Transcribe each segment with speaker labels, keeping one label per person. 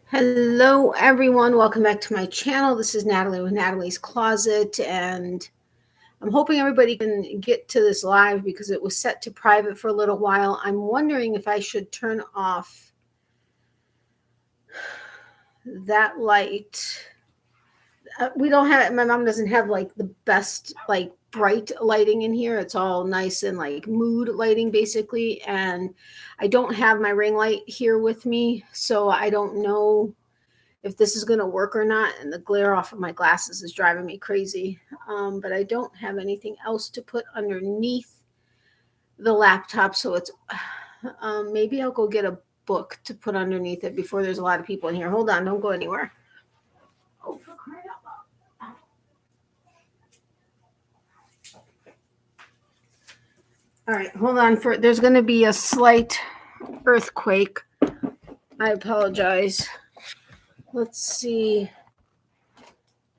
Speaker 1: Hello, everyone. Welcome back to my channel. This is Natalie with Natalie's Closet, and I'm hoping everybody can get to this live because it was set to private for a little while. I'm wondering if I should turn off that light. We don't have, my mom doesn't have like the best, like bright lighting in here. It's all nice and like mood lighting basically. And I don't have my ring light here with me, so I don't know if this is going to work or not, and the glare off of my glasses is driving me crazy. But I don't have anything else to put underneath the laptop, so it's maybe I'll go get a book to put underneath it before there's a lot of people in here. Hold on, don't go anywhere. Oh, for crying out loud. All right, hold on. There's going to be a slight earthquake. I apologize. Let's see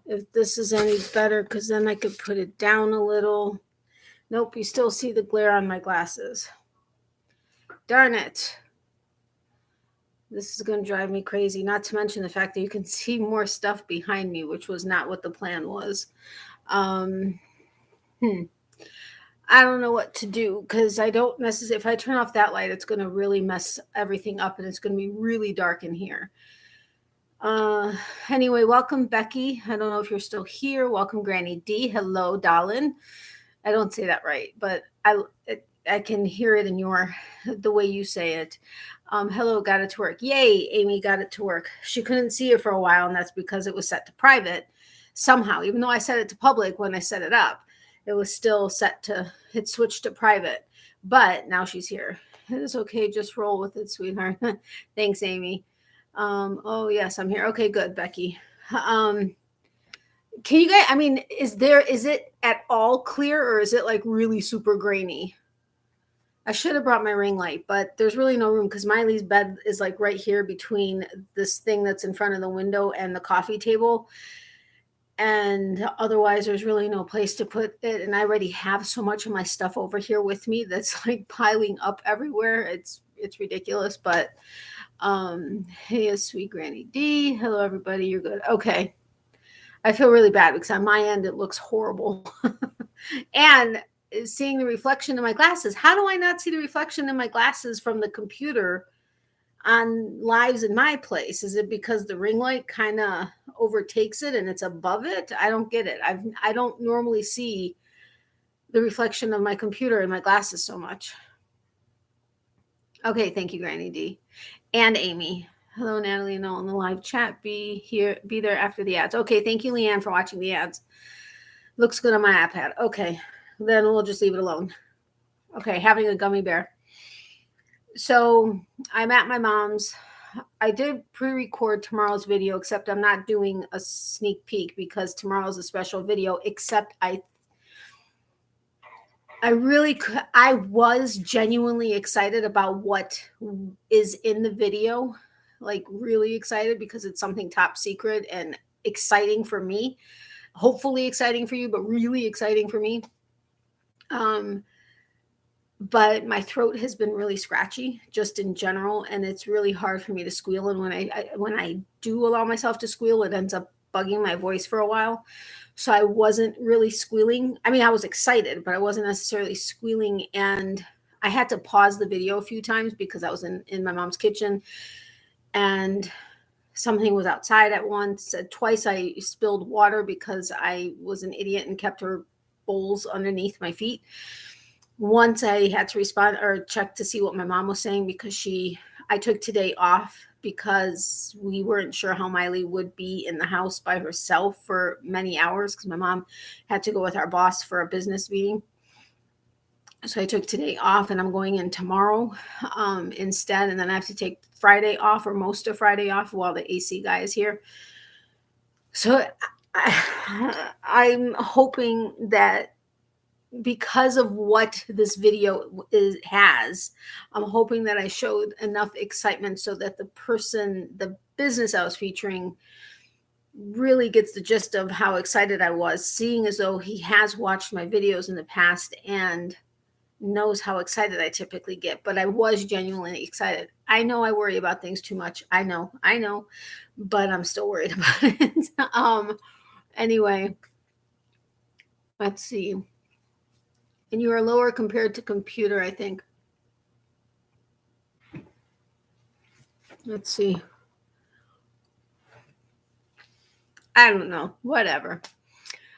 Speaker 1: if this is any better, because then I could put it down a little. Nope, you still see the glare on my glasses. Darn it. This is going to drive me crazy, not to mention the fact that you can see more stuff behind me, which was not what the plan was. I don't know what to do, because I don't necessarily, if I turn off that light, it's going to really mess everything up, and it's going to be really dark in here. Anyway, welcome Becky. I don't know if you're still here. Welcome Granny D. Hello, Darlin. I don't say that right, but I can hear it in the way you say it. Hello, got it to work. Yay, Amy got it to work. She couldn't see it for a while, and that's because it was set to private somehow. Even though I set it to public when I set it up, it was still it switched to private. But now she's here. It is okay. Just roll with it, sweetheart. Thanks, Amy. Oh yes, I'm here. Okay, good, Becky. Can you guys, is it at all clear, or is it like really super grainy? I should have brought my ring light, but there's really no room because Miley's bed is like right here between this thing that's in front of the window and the coffee table. And otherwise there's really no place to put it. And I already have so much of my stuff over here with me that's like piling up everywhere. It's ridiculous, but hey, sweet Granny D. Hello, everybody. You're good. Okay. I feel really bad because on my end, it looks horrible. And seeing the reflection in my glasses. How do I not see the reflection in my glasses from the computer on lives in my place? Is it because the ring light kind of overtakes it and it's above it? I don't get it. I don't normally see the reflection of my computer in my glasses so much. Okay, thank you, Granny D. And Amy. Hello, Natalie and all in the live chat. Be there after the ads. Okay, thank you, Leanne, for watching the ads. Looks good on my iPad. Okay, then we'll just leave it alone. Okay, having a gummy bear. So I'm at my mom's. I did pre-record tomorrow's video, except I'm not doing a sneak peek because tomorrow's a special video, except I was genuinely excited about what is in the video, like really excited because it's something top secret and exciting for me. Hopefully exciting for you, but really exciting for me. But my throat has been really scratchy just in general, and it's really hard for me to squeal. And when I do allow myself to squeal, it ends up bugging my voice for a while. So I wasn't really squealing. I mean, I was excited, but I wasn't necessarily squealing. And I had to pause the video a few times because I was in my mom's kitchen and something was outside at once. Twice I spilled water because I was an idiot and kept her bowls underneath my feet. Once I had to respond or check to see what my mom was saying because I took today off because we weren't sure how Miley would be in the house by herself for many hours because my mom had to go with our boss for a business meeting. So I took today off and I'm going in tomorrow instead. And then I have to take Friday off or most of Friday off while the AC guy is here. So I'm hoping that because of what this video has, I'm hoping that I showed enough excitement so that the business I was featuring really gets the gist of how excited I was, seeing as though he has watched my videos in the past and knows how excited I typically get, but I was genuinely excited. I know I worry about things too much. I know, but I'm still worried about it. Anyway, let's see. And you are lower compared to computer, I think. Let's see. I don't know. Whatever.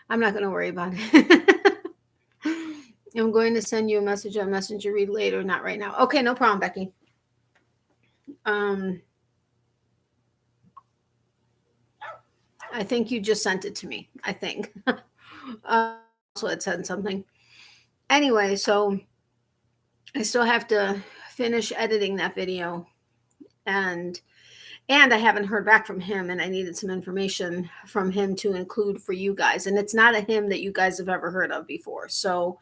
Speaker 1: I'm not going to worry about it. I'm going to send you a message on Messenger. Read later, not right now. Okay, no problem, Becky. I think you just sent it to me. I think. So it said something. Anyway, so I still have to finish editing that video, and I haven't heard back from him, and I needed some information from him to include for you guys. And it's not a him that you guys have ever heard of before. So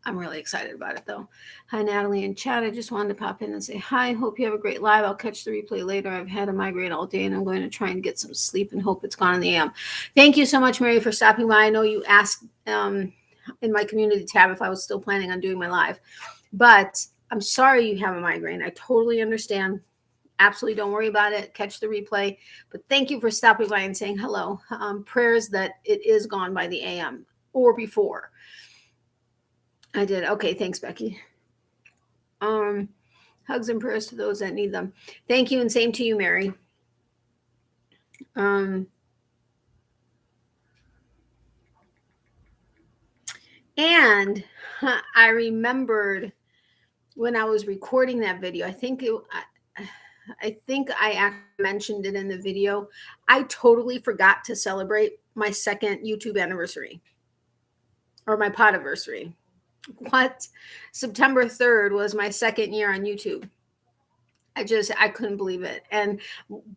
Speaker 1: I'm really excited about it, though. Hi, Natalie in chat. I just wanted to pop in and say hi. Hope you have a great live. I'll catch the replay later. I've had a migraine all day, and I'm going to try and get some sleep and hope it's gone in the AM. Thank you so much, Mary, for stopping by. I know you asked in my community tab if I was still planning on doing my live, but I'm sorry you have a migraine. I totally understand. Absolutely don't worry about it. Catch the replay. But thank you for stopping by and saying hello. Prayers that it is gone by the AM or before. I did. Okay, thanks, Becky. Hugs and prayers to those that need them. Thank you, and same to you, Mary. And I remembered when I was recording that video, I think I actually mentioned it in the video. I totally forgot to celebrate my second YouTube anniversary or my podiversary. What? September 3rd was my second year on YouTube. I couldn't believe it. And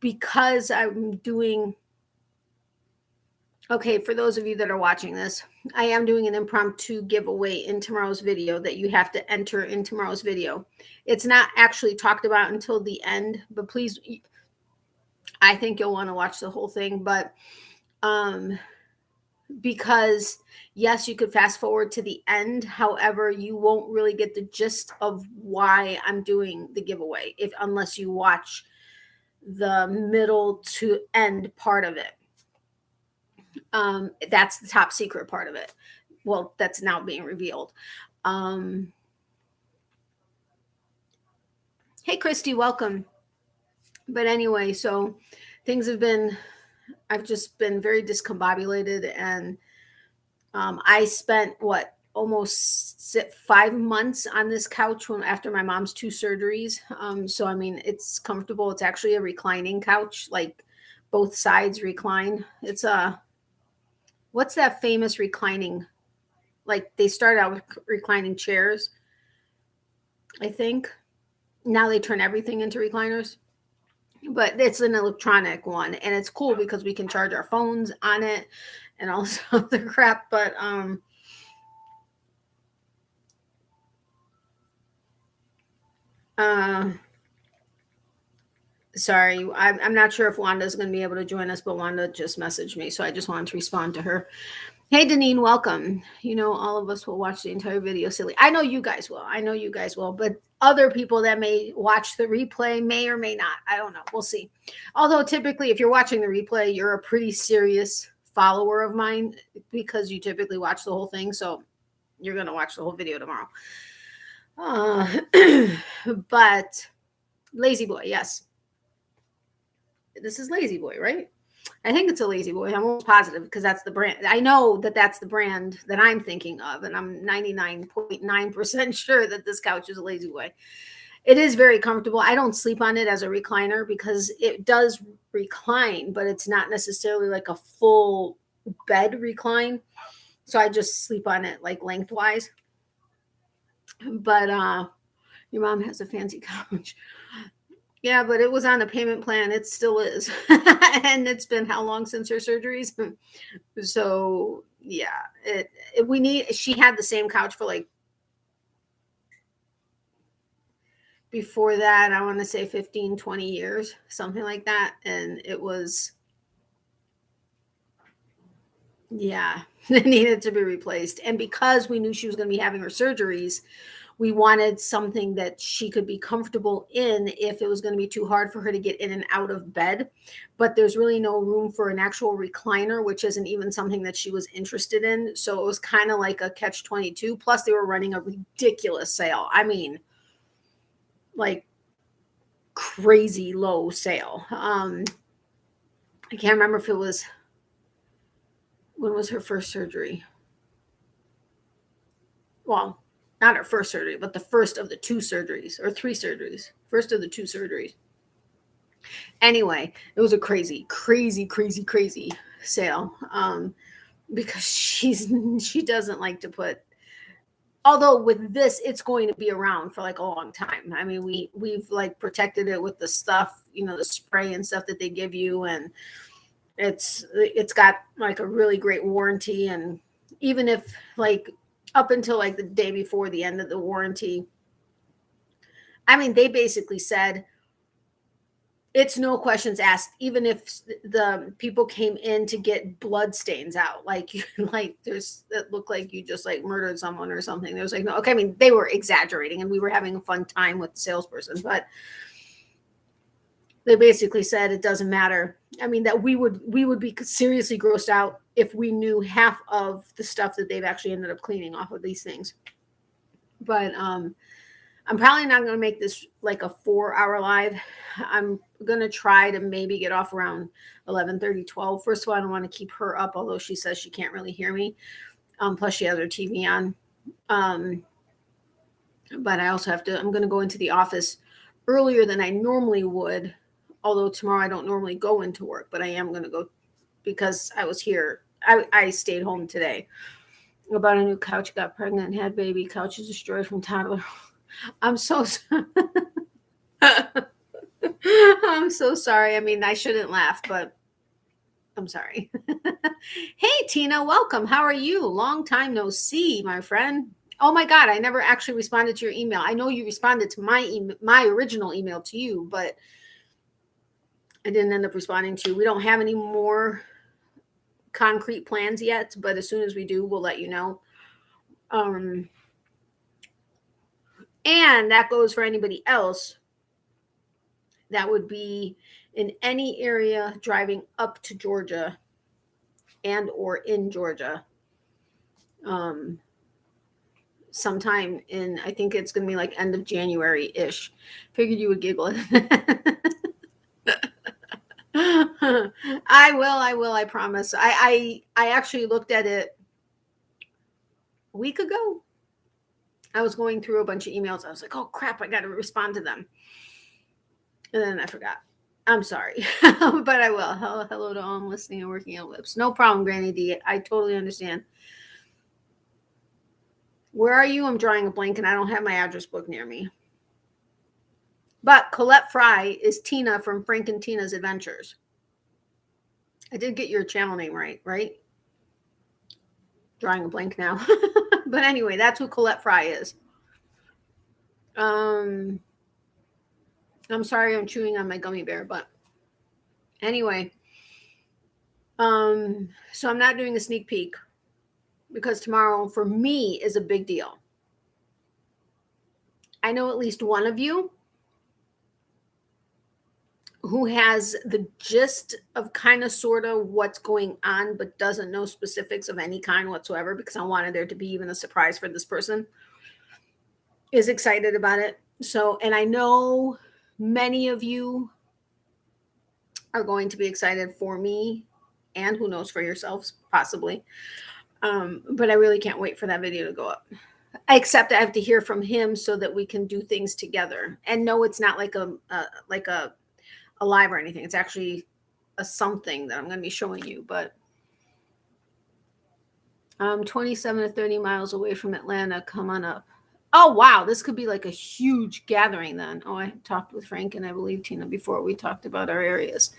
Speaker 1: because I'm doing, okay, for those of you that are watching this, I am doing an impromptu giveaway in tomorrow's video that you have to enter in tomorrow's video. It's not actually talked about until the end, but please, I think you'll want to watch the whole thing. But because yes, you could fast forward to the end. However, you won't really get the gist of why I'm doing the giveaway unless you watch the middle to end part of it. That's the top secret part of it. Well, that's now being revealed. Hey, Christy, welcome. But anyway, so things have been, I've just been very discombobulated, and I spent almost 5 months on this couch after my mom's 2 surgeries. So I mean, it's comfortable. It's actually a reclining couch, like both sides recline. It's what's that famous reclining? Like they started out with reclining chairs, I think. Now they turn everything into recliners. But it's an electronic one, and it's cool because we can charge our phones on it and all this other crap. But sorry, I'm not sure if Wanda's going to be able to join us, but Wanda just messaged me, so I just wanted to respond to her. Hey, Deneen, welcome. You know, all of us will watch the entire video, silly. I know you guys will, but other people that may watch the replay may or may not. I don't know. We'll see. Although typically, if you're watching the replay, you're a pretty serious follower of mine because you typically watch the whole thing. So you're going to watch the whole video tomorrow. But Lazy Boy, yes. This is Lazy Boy, right? I think it's a Lazy Boy. I'm almost positive because that's the brand. I know that that's the brand that I'm thinking of, and I'm 99.9% sure that this couch is a Lazy Boy. It is very comfortable. I don't sleep on it as a recliner because it does recline, but it's not necessarily like a full bed recline. So I just sleep on it like lengthwise. But your mom has a fancy couch. Yeah, but it was on a payment plan. It still is. And it's been how long since her surgeries? So yeah, she had the same couch for like, before that, I want to say 15, 20 years, something like that. And it was, Yeah, it needed to be replaced. And because we knew she was going to be having her surgeries, we wanted something that she could be comfortable in if it was going to be too hard for her to get in and out of bed. But there's really no room for an actual recliner, which isn't even something that she was interested in. So it was kind of like a catch 22. Plus, they were running a ridiculous sale. I mean, like crazy low sale. I can't remember if it was, when was her first surgery? Well, not her first surgery, but the first of the two surgeries or three surgeries. First of the two surgeries. Anyway, it was a crazy, crazy, crazy, crazy sale. Because she doesn't like to put, although with this it's going to be around for like a long time. I mean, we've like protected it with the stuff, the spray and stuff that they give you, and it's got like a really great warranty. And even if like up until like the day before the end of the warranty, I mean, they basically said it's no questions asked, even if the people came in to get blood stains out, like you like there's that look like you just like murdered someone or something. There was like, no, okay, I mean, they were exaggerating and we were having a fun time with the salesperson, but they basically said it doesn't matter. I mean, that we would be seriously grossed out if we knew half of the stuff that they've actually ended up cleaning off of these things. But I'm probably not going to make this like a 4-hour live. I'm going to try to maybe get off around 11:30, 12. First of all, I don't want to keep her up, although she says she can't really hear me. Plus she has her TV on. But I also I'm going to go into the office earlier than I normally would. Although tomorrow I don't normally go into work, but I am going to go because I was here. I stayed home today. About a new couch, got pregnant, had baby. Couch is destroyed from toddler. I'm so I'm so sorry. I mean, I shouldn't laugh, but I'm sorry. Hey, Tina, welcome. How are you? Long time no see, my friend. Oh my God, I never actually responded to your email. I know you responded to my original email to you, but I didn't end up responding to you. We don't have any more concrete plans yet, but as soon as we do, we'll let you know. And that goes for anybody else that would be in any area driving up to Georgia and or in Georgia. Sometime in, I think it's going to be like end of January-ish. Figured you would giggle. I will, I promise. I actually looked at it a week ago. I was going through a bunch of emails. I was like, oh crap, I got to respond to them. And then I forgot. I'm sorry, but I will. Hello to all listening and working on lips. No problem, Granny D. I totally understand. Where are you? I'm drawing a blank and I don't have my address book near me. But Colette Fry is Tina from Frank and Tina's Adventures. I did get your channel name right? Drawing a blank now. But anyway, that's who Colette Fry is. I'm sorry I'm chewing on my gummy bear, but anyway. So I'm not doing a sneak peek because tomorrow for me is a big deal. I know at least one of you who has the gist of kind of sort of what's going on, but doesn't know specifics of any kind whatsoever, because I wanted there to be even a surprise for this person, is excited about it. So, and I know many of you are going to be excited for me, and who knows, for yourselves possibly. But I really can't wait for that video to go up. Except I have to hear from him so that we can do things together. And no, it's not like a live or anything. It's actually a something that I'm going to be showing you. But I'm 27 to 30 miles away from Atlanta. Come on up. Oh, wow. This could be like a huge gathering then. Oh, I talked with Frank and I believe Tina before we talked about our areas.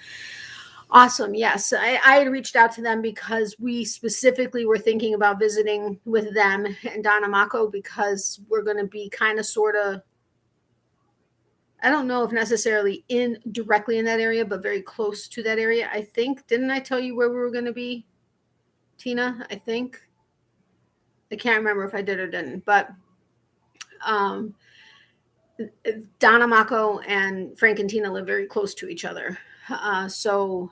Speaker 1: Awesome. Yes. I had reached out to them because we specifically were thinking about visiting with them and Donna Mako, because we're going to be kind of sort of, I don't know if necessarily directly in that area, but very close to that area. I think, didn't I tell you where we were going to be? Tina, I think. I can't remember if I did or didn't, but um, Donna Mako and Frank and Tina live very close to each other. So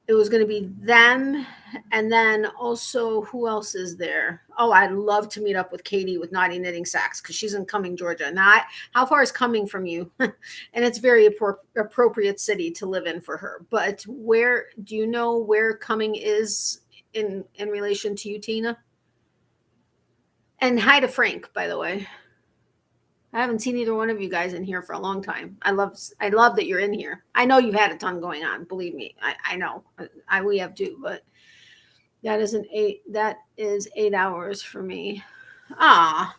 Speaker 1: it was going to be them. And then also, who else is there? Oh, I'd love to meet up with Katie with Naughty Knitting Sacks because she's in Cumming, Georgia. Now, how far is Cumming from you? And it's very appropriate city to live in for her. But where do you know where Cumming is in relation to you, Tina? And hi to Frank, by the way. I haven't seen either one of you guys in here for a long time. I love that you're in here. I know you've had a ton going on. Believe me, I know. We have too, but that is 8 hours for me. Ah,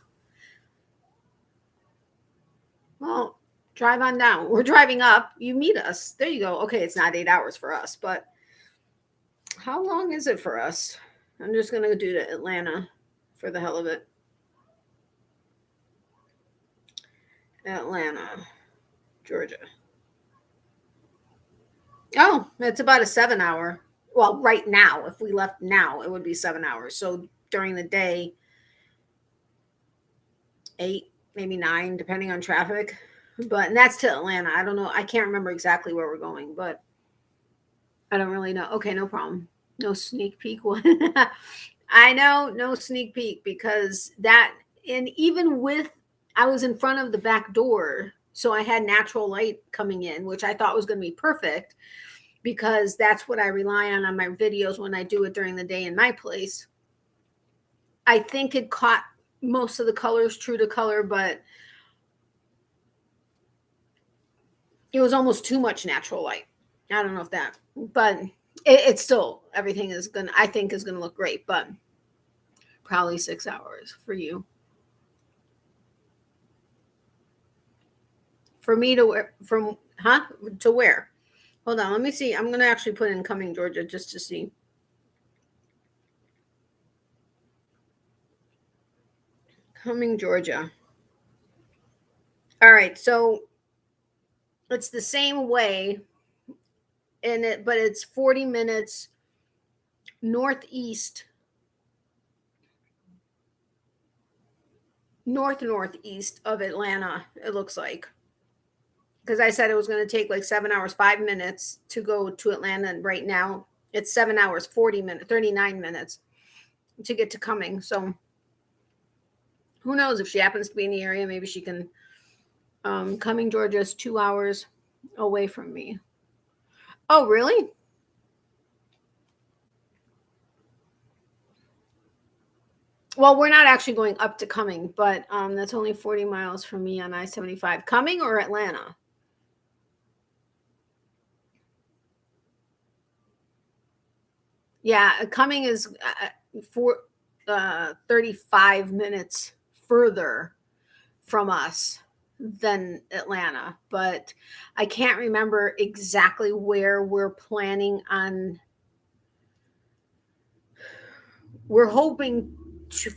Speaker 1: well, drive on down. We're driving up. You meet us. There you go. Okay, it's not 8 hours for us, but how long is it for us? I'm just gonna do to Atlanta for the hell of it. Atlanta, Georgia. Oh, it's about a 7 hour. Well, right now, if we left now, it would be 7 hours. So during the day, 8, maybe 9, depending on traffic. And that's to Atlanta. I don't know. I can't remember exactly where we're going, but I don't really know. Okay, no problem. No sneak peek one. I know, no sneak peek because and even with, I was in front of the back door, so I had natural light coming in, which I thought was going to be perfect because that's what I rely on my videos when I do it during the day in my place. I think it caught most of the colors true to color, but it was almost too much natural light. I don't know if that, but it's still, everything I think is going to look great, but probably 6 hours for you. For me to wear, to where? Hold on, let me see. I'm going to actually put in Cumming, Georgia, just to see. Cumming, Georgia. All right, so it's the same way in it, but it's 40 minutes northeast northeast of Atlanta, it looks like. Because I said it was going to take like 7 hours, 5 minutes to go to Atlanta. And right now it's 7 hours, 40 minutes, 39 minutes to get to Cumming. So who knows if she happens to be in the area, maybe she can, Cumming, Georgia is 2 hours away from me. Oh, really? Well, we're not actually going up to Cumming, but that's only 40 miles from me on I-75. Cumming or Atlanta? Yeah, Cumming is 35 minutes further from us than Atlanta, but I can't remember exactly where we're planning on. We're hoping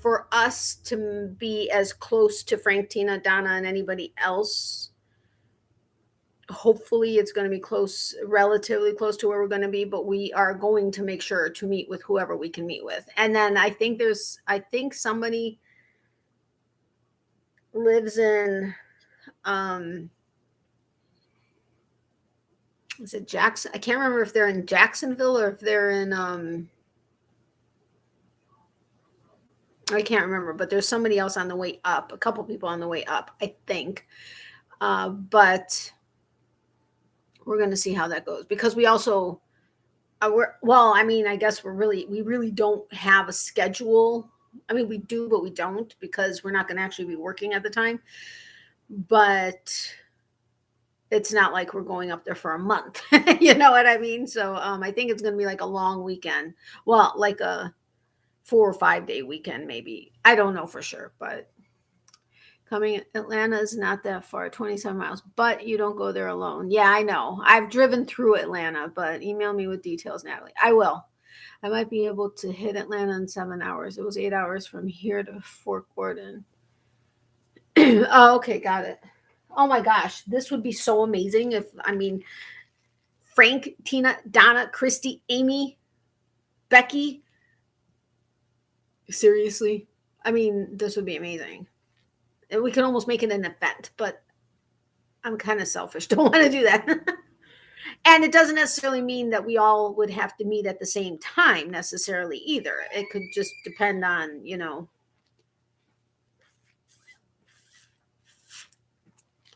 Speaker 1: for us to be as close to Frank, Tina, Donna, and anybody else. Hopefully it's going to be close, relatively close to where we're going to be, but we are going to make sure to meet with whoever we can meet with. And then I think somebody lives in, is it Jackson? I can't remember if they're in Jacksonville or if they're in, I can't remember, but there's somebody else on the way up, a couple people on the way up, I think. But we're going to see how that goes because we also, I guess we really don't have a schedule. I mean, we do, but we don't because we're not going to actually be working at the time. But it's not like we're going up there for a month. You know what I mean? So I think it's going to be like a long weekend. Well, like a 4 or 5 day weekend, maybe. I don't know for sure, but Cumming, Atlanta is not that far, 27 miles, but you don't go there alone. Yeah, I know. I've driven through Atlanta, but email me with details, Natalie. I will. I might be able to hit Atlanta in 7 hours. It was 8 hours from here to Fort Gordon. Oh, okay, got it. Oh my gosh, this would be so amazing if, Frank, Tina, Donna, Christy, Amy, Becky, seriously? I mean, this would be amazing. And we can almost make it an event, but I'm kind of selfish. Don't want to do that. And it doesn't necessarily mean that we all would have to meet at the same time necessarily either. It could just depend on,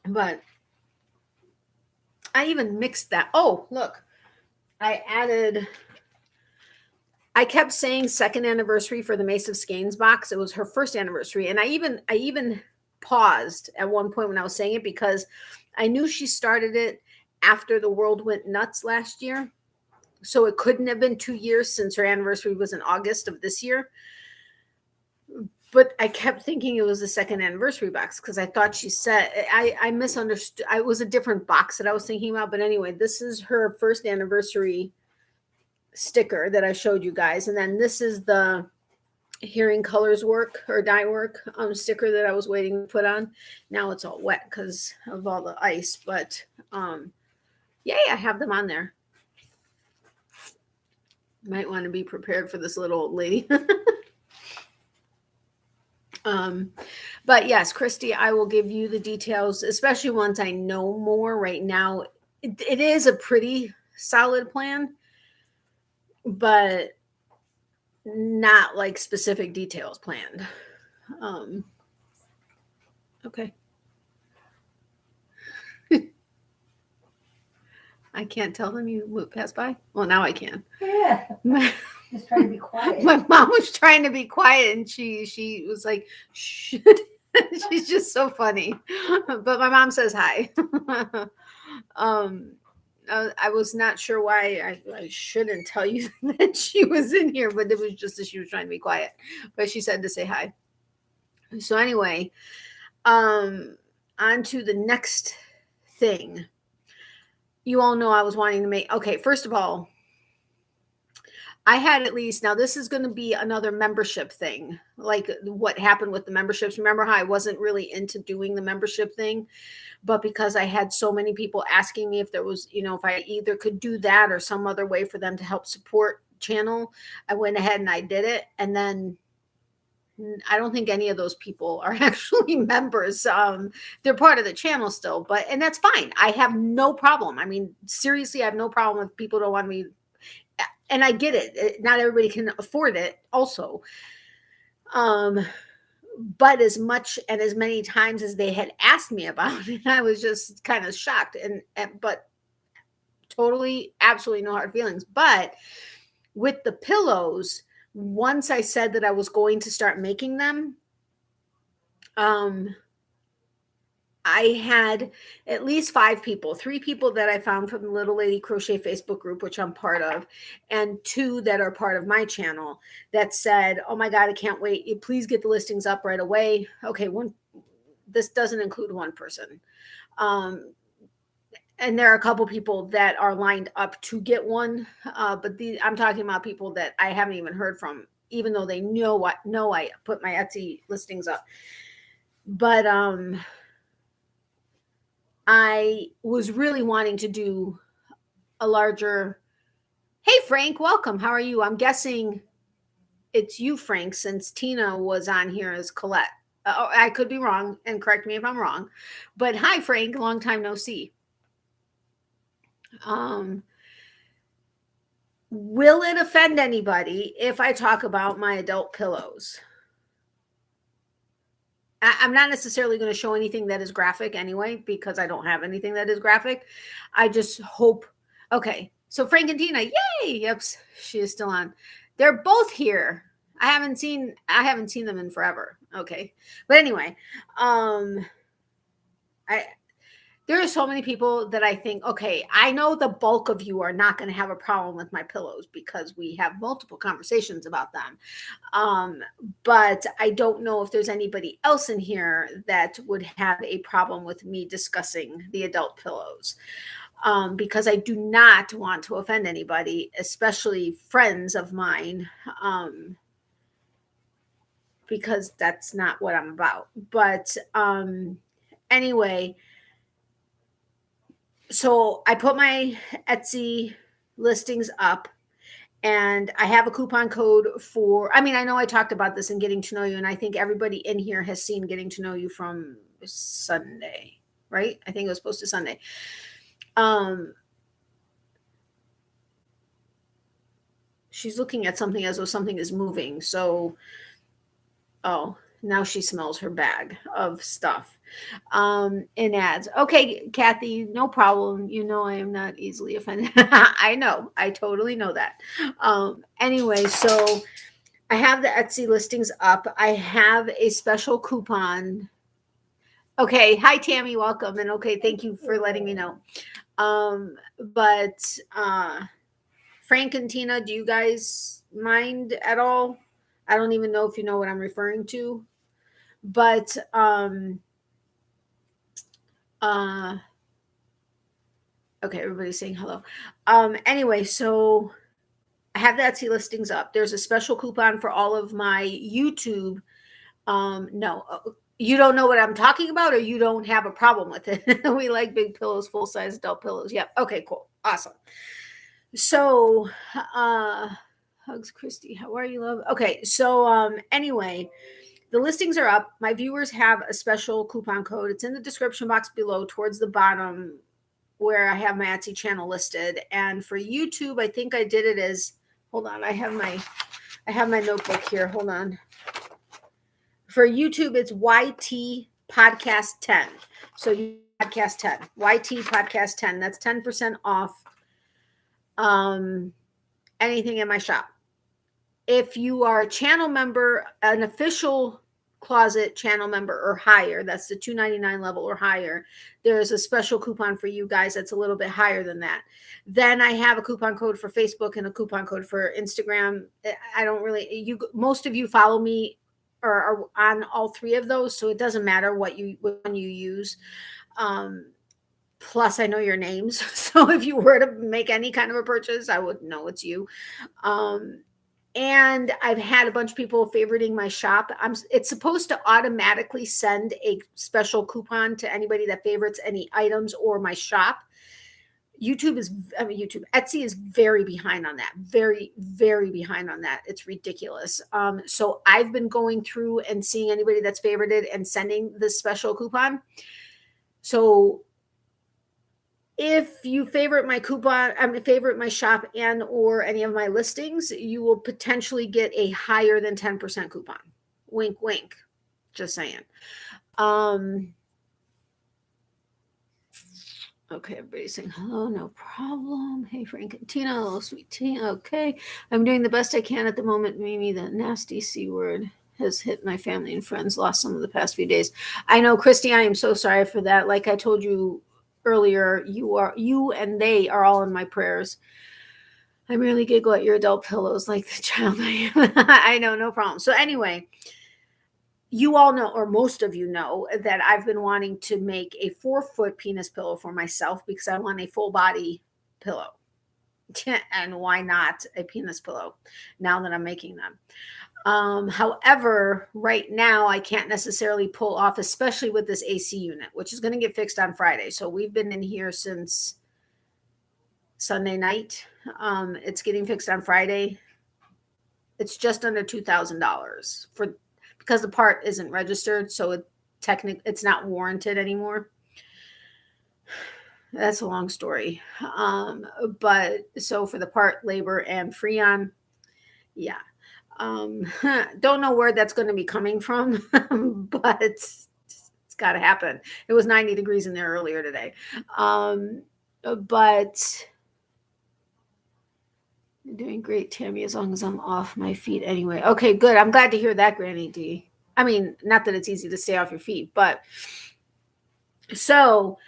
Speaker 1: but I even mixed that. Oh, look, I kept saying second anniversary for the Mace of Skeins box. It was her first anniversary. And I even paused at one point when I was saying it because I knew she started it after the world went nuts last year. So it couldn't have been 2 years since her anniversary was in August of this year. But I kept thinking it was the second anniversary box because I thought she said, I misunderstood. It was a different box that I was thinking about. But anyway, this is her first anniversary sticker that I showed you guys. And then this is the Hearing Colors work or dye work sticker that I was waiting to put on. Now it's all wet because of all the ice. But yay, I have them on there. Might want to be prepared for this little old lady. But yes, Christy, I will give you the details, especially once I know more. Right now, it is a pretty solid plan, but not like specific details planned. Okay. I can't tell them you passed by. Well, now I can.
Speaker 2: Yeah. Just trying to be quiet.
Speaker 1: My mom was trying to be quiet, and she was like, "Shh." She's just so funny. But my mom says hi. I was not sure why I shouldn't tell you that she was in here, but it was just that she was trying to be quiet. But she said to say hi. So anyway, on to the next thing. You all know I was wanting to make. Okay, first of all, I had at least, now this is going to be another membership thing, like what happened with the memberships. Remember how I wasn't really into doing the membership thing, but because I had so many people asking me if there was, if I either could do that or some other way for them to help support channel, I went ahead and I did it. And then I don't think any of those people are actually members. They're part of the channel still, and that's fine. I have no problem. I mean, seriously, I have no problem if people don't want me. And I get it. Not everybody can afford it also. But as much and as many times as they had asked me about it, I was just kind of shocked but totally, absolutely no hard feelings. But with the pillows, once I said that I was going to start making them, I had at least 5 people, 3 people that I found from the Little Lady Crochet Facebook group, which I'm part of, and 2 that are part of my channel that said, "Oh my God, I can't wait. Please get the listings up right away." Okay, this doesn't include one person. And there are a couple people that are lined up to get one. But I'm talking about people that I haven't even heard from, even though they know I put my Etsy listings up. But I was really wanting to do a larger. Hey, Frank, welcome. How are you? I'm guessing it's you, Frank, since Tina was on here as Colette. I could be wrong, and correct me if I'm wrong. But hi, Frank. Long time no see. Will it offend anybody if I talk about my adult pillows? I'm not necessarily going to show anything that is graphic anyway, because I don't have anything that is graphic. I just hope. Okay, so Frank and Tina, yay! Yep, she is still on. They're both here. I haven't seen them in forever. Okay, but anyway, there are so many people that I think, okay, I know the bulk of you are not going to have a problem with my pillows because we have multiple conversations about them. But I don't know if there's anybody else in here that would have a problem with me discussing the adult pillows. Because I do not want to offend anybody, especially friends of mine, because that's not what I'm about. But anyway, so I put my Etsy listings up, And I have a coupon code for, I mean, I know I talked about this in Getting to Know You, and I think everybody in here has seen Getting to Know You from Sunday, right? I think it was posted Sunday. She's looking at something as though something is moving. So, oh, now she smells her bag of stuff in ads. Okay, Kathy, no problem. You know I am not easily offended. I know. I totally know that. Anyway, so I have the Etsy listings up. I have a special coupon. Okay, hi Tammy, welcome. And okay, thank you for letting me know. But Frank and Tina, do you guys mind at all? I don't even know if you know what I'm referring to. But uh okay, everybody's saying hello. Anyway, so I have the Etsy listings up. There's a special coupon for all of my YouTube. No, you don't know what I'm talking about, or you don't have a problem with it. We like big pillows, full size adult pillows. Yep. Okay, cool. Awesome. So, hugs, Christy. How are you, love? Okay. So, anyway, the listings are up. My viewers have a special coupon code. It's in the description box below towards the bottom where I have my Etsy channel listed. And for YouTube, I think I did it as, hold on, I have my notebook here. Hold on. For YouTube, it's YT Podcast 10. So Podcast 10. YT Podcast 10. That's 10% off anything in my shop. If you are a channel member, an official closet channel member or higher, that's the $2.99 level or higher, there's a special coupon for you guys that's a little bit higher than that. Then I have a coupon code for Facebook and a coupon code for Instagram. I don't really, most of you follow me or are on all three of those, so it doesn't matter what one you use. Plus I know your names, so if you were to make any kind of a purchase, I would know it's you. And I've had a bunch of people favoriting my shop. It's supposed to automatically send a special coupon to anybody that favorites any items or my shop. Etsy is very behind on that. Very, very behind on that. It's ridiculous. So I've been going through and seeing anybody that's favorited and sending this special coupon. So if you favorite my coupon, favorite my shop and or any of my listings, you will potentially get a higher than 10% coupon. Wink, wink. Just saying. Okay, everybody's saying hello, no problem. Hey, Frank and Tina, hello, sweet Tina. Okay, I'm doing the best I can at the moment. Maybe the nasty C word has hit my family and friends, lost some of the past few days. I know, Christy, I am so sorry for that. Like I told you earlier, you and they are all in my prayers. I merely giggle at your adult pillows like the child I am. I know, no problem. So anyway, you all know, or most of you know, that I've been wanting to make a 4-foot penis pillow for myself because I want a full body pillow. And why not a penis pillow now that I'm making them? However, right now I can't necessarily pull off, especially with this AC unit, which is going to get fixed on Friday. So we've been in here since Sunday night. It's getting fixed on Friday. It's just under $2,000 because the part isn't registered, so it's not warranted anymore. That's a long story. But so for the part, labor, and Freon, yeah. Don't know where that's going to be coming from, but it's got to happen. It was 90 degrees in there earlier today. But you're doing great, Tammy, as long as I'm off my feet anyway. Okay, good. I'm glad to hear that, Granny D. I mean, not that it's easy to stay off your feet, but so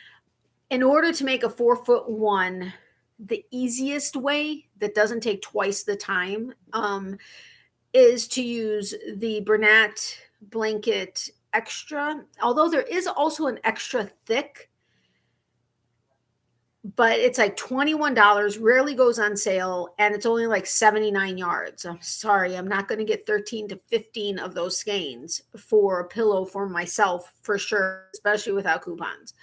Speaker 1: in order to make a 4-foot one, the easiest way that doesn't take twice the time is to use the Bernat Blanket Extra, although there is also an extra thick, but it's like $21, rarely goes on sale, and it's only like 79 yards. I'm sorry, I'm not going to get 13 to 15 of those skeins for a pillow for myself for sure, especially without coupons.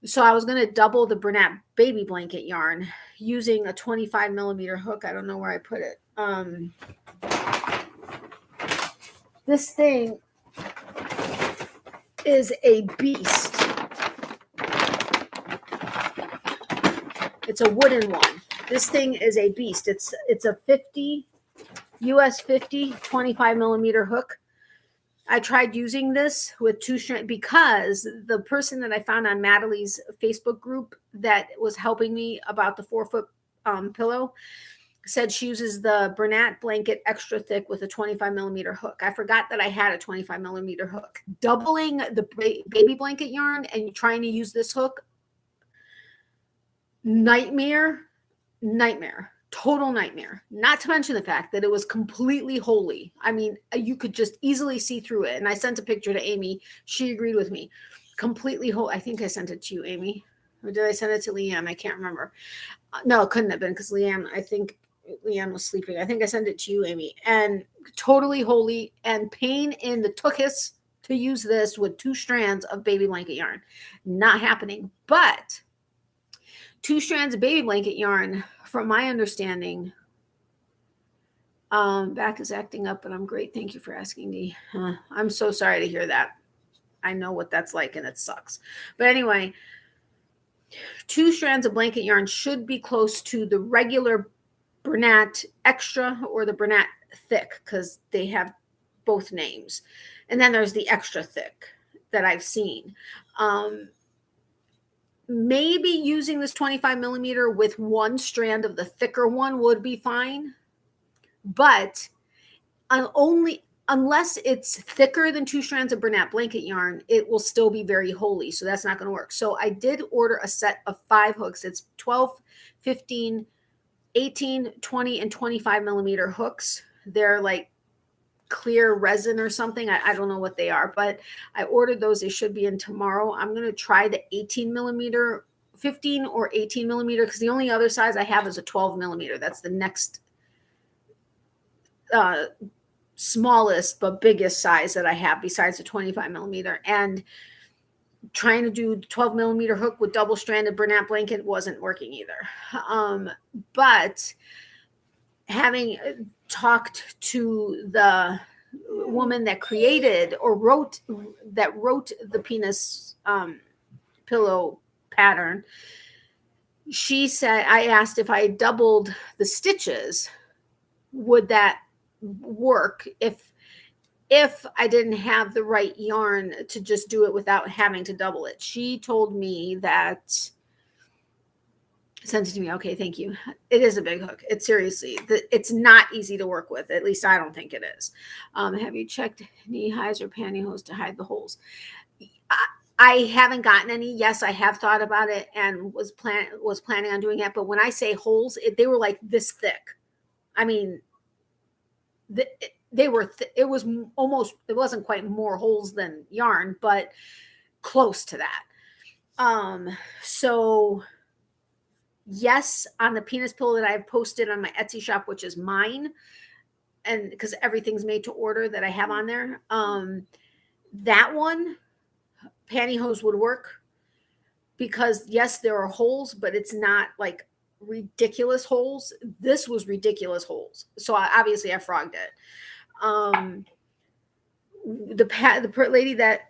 Speaker 1: So I was going to double the Bernat baby blanket yarn using a 25 millimeter hook. I don't know where I put it. This thing is a beast. It's a wooden one. This thing is a beast. It's a 50 US 50 25 millimeter hook. I tried using this with 2 strands because the person that I found on Natalie's Facebook group that was helping me about the 4-foot pillow said she uses the Bernat blanket extra thick with a 25 millimeter hook. I forgot that I had a 25 millimeter hook. Doubling the baby blanket yarn and trying to use this hook, nightmare, total nightmare. Not to mention the fact that it was completely holy. I mean, you could just easily see through it. And I sent a picture to Amy. She agreed with me. Completely whole. I think I sent it to you, Amy. Or did I send it to Leanne? I can't remember. No, it couldn't have been because Leanne was sleeping. I think I sent it to you, Amy. And totally holy and pain in the tuchus to use this with 2 strands of baby blanket yarn. Not happening. But 2 strands of baby blanket yarn, from my understanding, back is acting up, but I'm great. Thank you for asking me. I'm so sorry to hear that. I know what that's like and it sucks. But anyway, 2 strands of blanket yarn should be close to the regular Bernat extra or the Bernat thick because they have both names. And then there's the extra thick that I've seen. Maybe using this 25 millimeter with 1 strand of the thicker one would be fine, but only unless it's thicker than 2 strands of Bernat blanket yarn, it will still be very holy. So that's not going to work. So I did order a set of 5 hooks. It's 12, 15, 18, 20, and 25 millimeter hooks. They're like clear resin or something. I don't know what they are, but I ordered those. They should be in tomorrow. I'm going to try the 18 millimeter, 15 or 18 millimeter, because the only other size I have is a 12 millimeter. That's the next smallest but biggest size that I have besides the 25 millimeter. And trying to do 12 millimeter hook with double stranded Bernat blanket wasn't working either. But having talked to the woman that created or wrote the penis pillow pattern, she said, I asked if I doubled the stitches, would that work if I didn't have the right yarn to just do it without having to double it. She told me that, sent it to me. Okay, thank you. It is a big hook. It's seriously, it's not easy to work with. At least I don't think it is. Have you checked knee highs or pantyhose to hide the holes? I haven't gotten any. Yes, I have thought about it and was planning on doing it. But when I say holes, they were like this thick. I mean, they were. It was almost. It wasn't quite more holes than yarn, but close to that. So yes, on the penis pillow that I've posted on my Etsy shop, which is mine, and because everything's made to order that I have on there, that one, pantyhose would work because yes, there are holes, but it's not like ridiculous holes. This was ridiculous holes. So obviously I frogged it. The lady that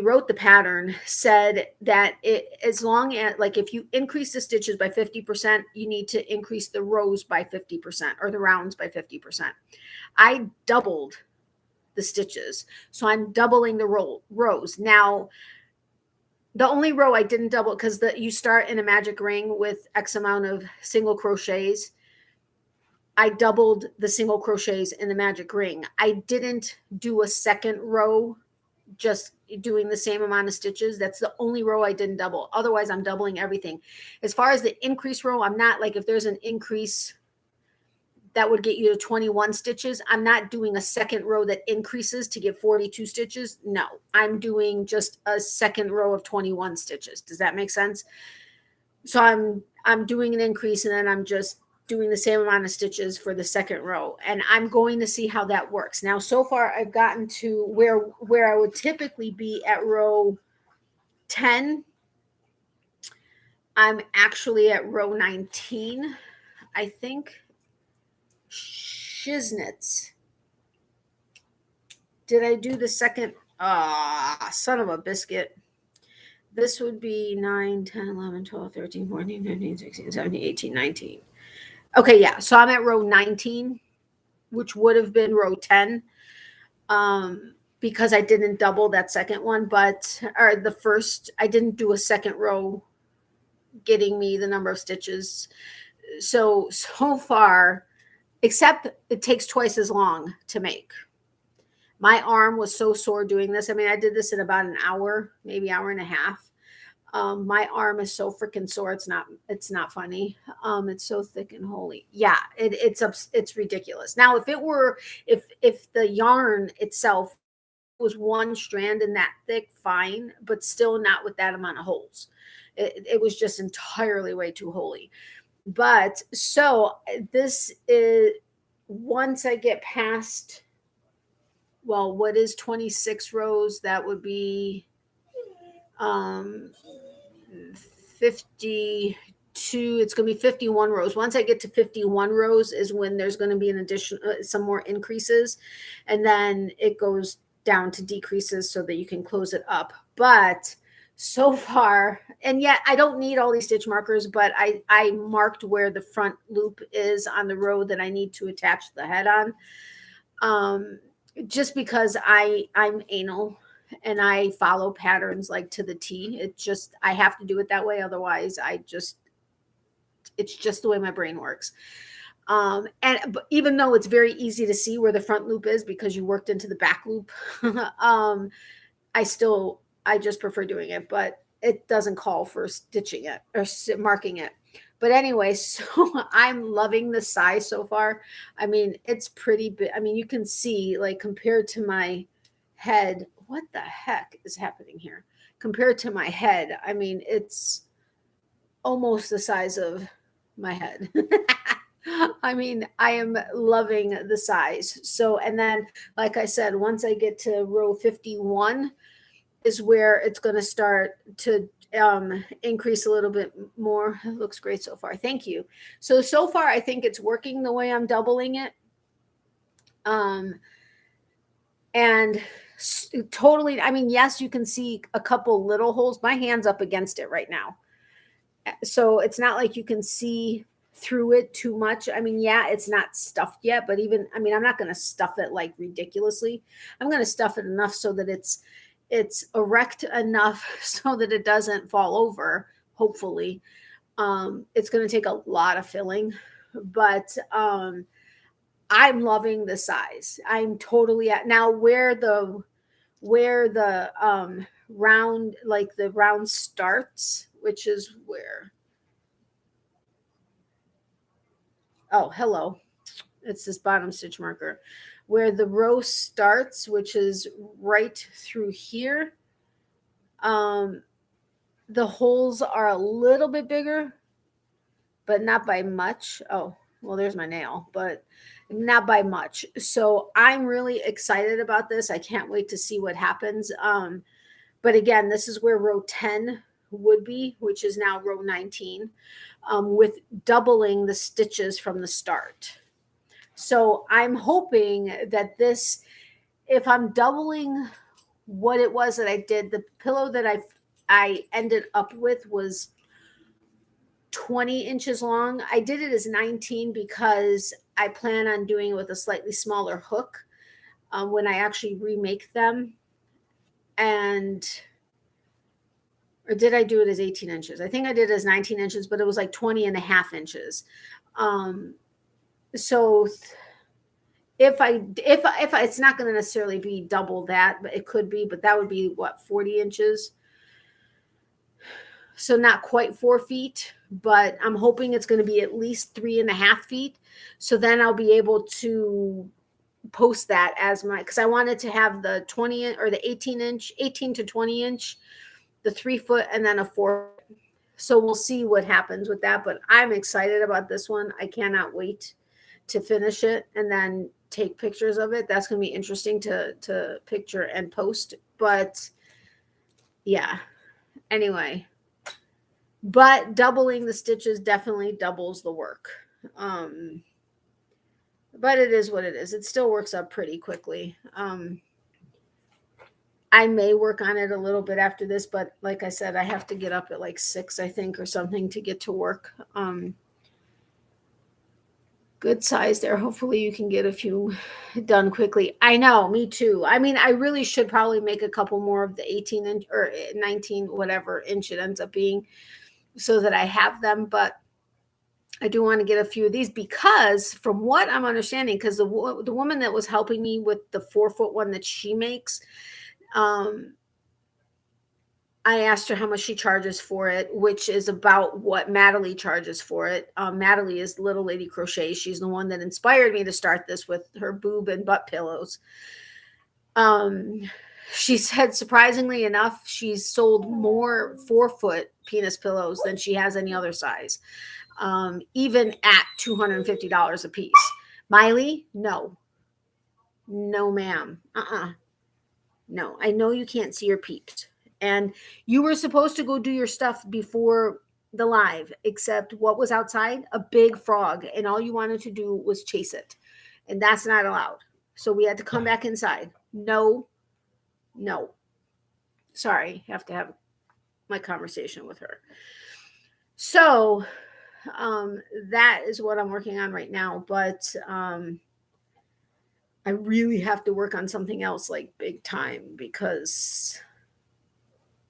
Speaker 1: wrote the pattern said that as long as, like, if you increase the stitches by 50%, you need to increase the rows by 50% or the rounds by 50%. I doubled the stitches, so I'm doubling the rows. Now, the only row I didn't double, because you start in a magic ring with X amount of single crochets. I doubled the single crochets in the magic ring. I didn't do a second row, just doing the same amount of stitches. That's the only row I didn't double. Otherwise, I'm doubling everything. As far as the increase row, I'm not, like, if there's an increase that would get you to 21 stitches, I'm not doing a second row that increases to get 42 stitches. No, I'm doing just a second row of 21 stitches. Does that make sense? So I'm doing an increase, and then I'm just doing the same amount of stitches for the second row, and I'm going to see how that works. Now, so far I've gotten to where I would typically be at row 10. I'm actually at row 19, I think. Shiznits. Did I do the second? Son of a biscuit. This would be 9, 10, 11, 12, 13, 14, 15, 16, 17, 18, 19. Okay, yeah. So I'm at row 19, which would have been row 10. Because I didn't double that second one, or the first, I didn't do a second row getting me the number of stitches. So far, except it takes twice as long to make. My arm was so sore doing this. I mean, I did this in about an hour, maybe hour and a half. My arm is so freaking sore. It's not funny. It's so thick and holy. Yeah, it's ridiculous. Now, if the yarn itself was one strand and that thick, fine, but still not with that amount of holes. It was just entirely way too holy. But so this is, once I get past, well, what is 26 rows? That would be 52. It's going to be 51 rows. Once I get to 51 rows is when there's going to be an addition, some more increases, and then it goes down to decreases so that you can close it up. But so far, and yet I don't need all these stitch markers, but I marked where the front loop is on the row that I need to attach the head on. Just because I'm anal and I follow patterns like to the T. I have to do it that way. Otherwise it's just the way my brain works. And even though it's very easy to see where the front loop is because you worked into the back loop, I just prefer doing it, but it doesn't call for stitching it or marking it. But anyway, so I'm loving the size so far. I mean, it's pretty big. I mean, you can see, like, compared to my head, what the heck is happening here? Compared to my head, I mean, it's almost the size of my head. I mean, I am loving the size. So, and then, like I said, once I get to row 51 is where it's going to start to increase a little bit more. It looks great so far. Thank you. So far, I think it's working the way I'm doubling it. And totally, I mean, yes, you can see a couple little holes. My hand's up against it right now. So it's not like you can see through it too much. I mean, yeah, it's not stuffed yet, but I'm not going to stuff it like ridiculously. I'm going to stuff it enough so that it's erect enough so that it doesn't fall over, hopefully. It's going to take a lot of filling, but I'm loving the size. I'm totally at now where the round, like the round starts, which is where, oh, hello. It's this bottom stitch marker where the row starts, which is right through here. The holes are a little bit bigger, but not by much. Oh, well, there's my nail, but not by much. So I'm really excited about this. I can't wait to see what happens. But again, this is where row 10 would be, which is now row 19, with doubling the stitches from the start. So I'm hoping that this, if I'm doubling what it was that I did, the pillow that I ended up with was 20 inches long. I did it as 19 because I plan on doing it with a slightly smaller hook when I actually remake them. Or did I do it as 18 inches? I think I did it as 19 inches, but it was like 20 and a half inches. So if it's not going to necessarily be double that, but it could be, but that would be what, 40 inches. So not quite 4 feet, but I'm hoping it's going to be at least 3.5 feet. So then I'll be able to post that as because I wanted to have the 20 or the 18 to 20 inch, the 3 foot, and then a 4. So we'll see what happens with that, but I'm excited about this one. I cannot wait to finish it and then take pictures of it. That's going to be interesting to picture and post. But yeah, Anyway, but doubling the stitches definitely doubles the work. But it is what it is. It still works up pretty quickly. I may work on it a little bit after this, but like I said, I have to get up at like 6, I think, or something to get to work. Good size there. Hopefully you can get a few done quickly. I know, me too. I mean, I really should probably make a couple more of the 18 inch or 19, whatever inch it ends up being, so that I have them. But I do want to get a few of these because from what I'm understanding, because the woman that was helping me with the 4-foot one that she makes, I asked her how much she charges for it, which is about what Natalie charges for it. Natalie is Little Lady Crochet. She's the one that inspired me to start this with her boob and butt pillows. She said, surprisingly enough, she's sold more 4-foot penis pillows than she has any other size, even at $250 a piece. Miley, no, ma'am. No, I know you can't see your peeps. And you were supposed to go do your stuff before the live, except what was outside? A big frog. And all you wanted to do was chase it. And that's not allowed. So we had to come back inside. No. Sorry, have to have my conversation with her. So that is what I'm working on right now. But I really have to work on something else like big time because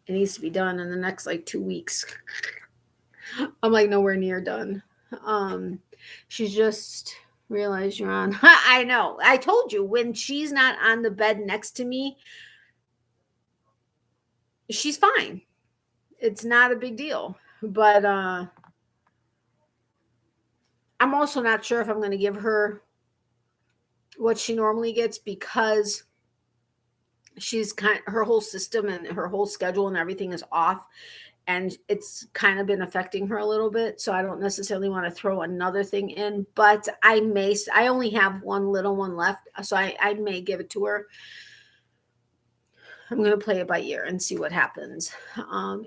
Speaker 1: it needs to be done in the next like 2 weeks. I'm like nowhere near done. She's just realized you're on. I know. I told you when she's not on the bed next to me, she's fine. It's not a big deal. But I'm also not sure if I'm going to give her what she normally gets because she's her whole system and her whole schedule and everything is off, and it's kind of been affecting her a little bit. So I don't necessarily want to throw another thing in, but I only have one little one left, so I may give it to her. I'm going to play it by ear and see what happens.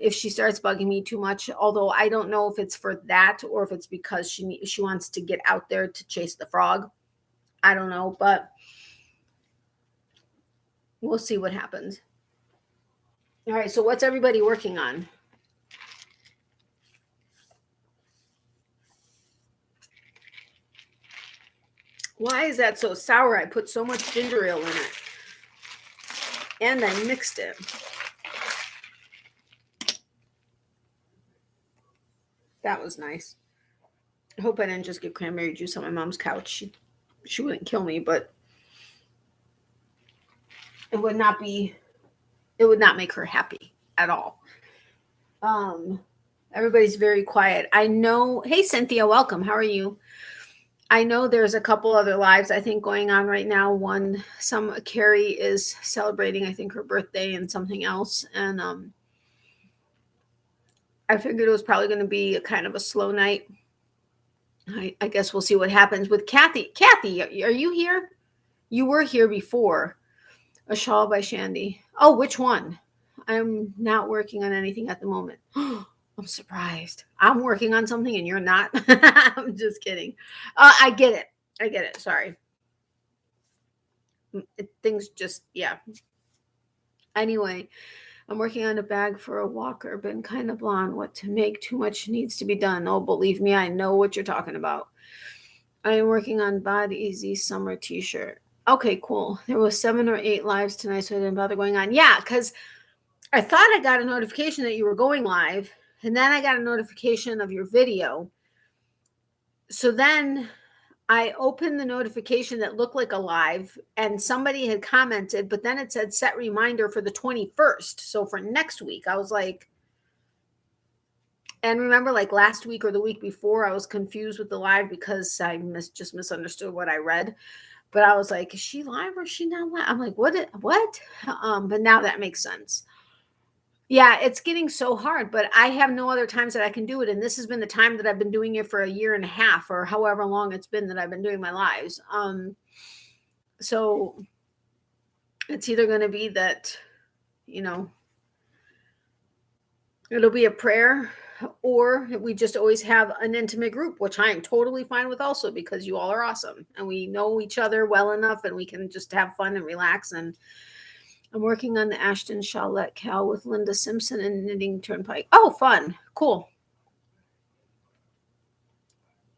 Speaker 1: If she starts bugging me too much, although I don't know if it's for that or if it's because she wants to get out there to chase the frog. I don't know, but we'll see what happens. All right, so what's everybody working on? Why is that so sour? I put so much ginger ale in it. And I mixed it. That was nice. I hope I didn't just get cranberry juice on my mom's couch. She wouldn't kill me, but it would not make her happy at all. Everybody's very quiet. I know. Hey, Cynthia, welcome. How are you? I know there's a couple other lives, I think, going on right now. Carrie is celebrating, I think, her birthday and something else. And I figured it was probably going to be a kind of a slow night. I guess we'll see what happens with Kathy. Kathy, are you here? You were here before. A Shawl by Shandy. Oh, which one? I'm not working on anything at the moment. I'm surprised. I'm working on something and you're not. I'm just kidding. I get it. Sorry. Things just, yeah. Anyway, I'm working on a bag for a walker. Been kind of blonde. What to make? Too much needs to be done. Oh, believe me, I know what you're talking about. I am working on Bod Easy summer t-shirt. Okay, cool. There was 7 or 8 lives tonight, so I didn't bother going on. Yeah, because I thought I got a notification that you were going live, and then I got a notification of your video. So then I opened the notification that looked like a live, and somebody had commented, but then it said set reminder for the 21st. So for next week, I was like, and remember, like last week or the week before, I was confused with the live because I just misunderstood what I read. But I was like, is she live or is she not live? I'm like, what? But now that makes sense. Yeah, it's getting so hard, but I have no other times that I can do it. And this has been the time that I've been doing it for a year and a half or however long it's been that I've been doing my lives. So it's either going to be that, It'll be a prayer, or we just always have an intimate group, which I am totally fine with also, because you all are awesome and we know each other well enough and we can just have fun and relax. And I'm working on the Ashton Charlotte Cal with Linda Simpson and Knitting Turnpike. Oh, fun. Cool.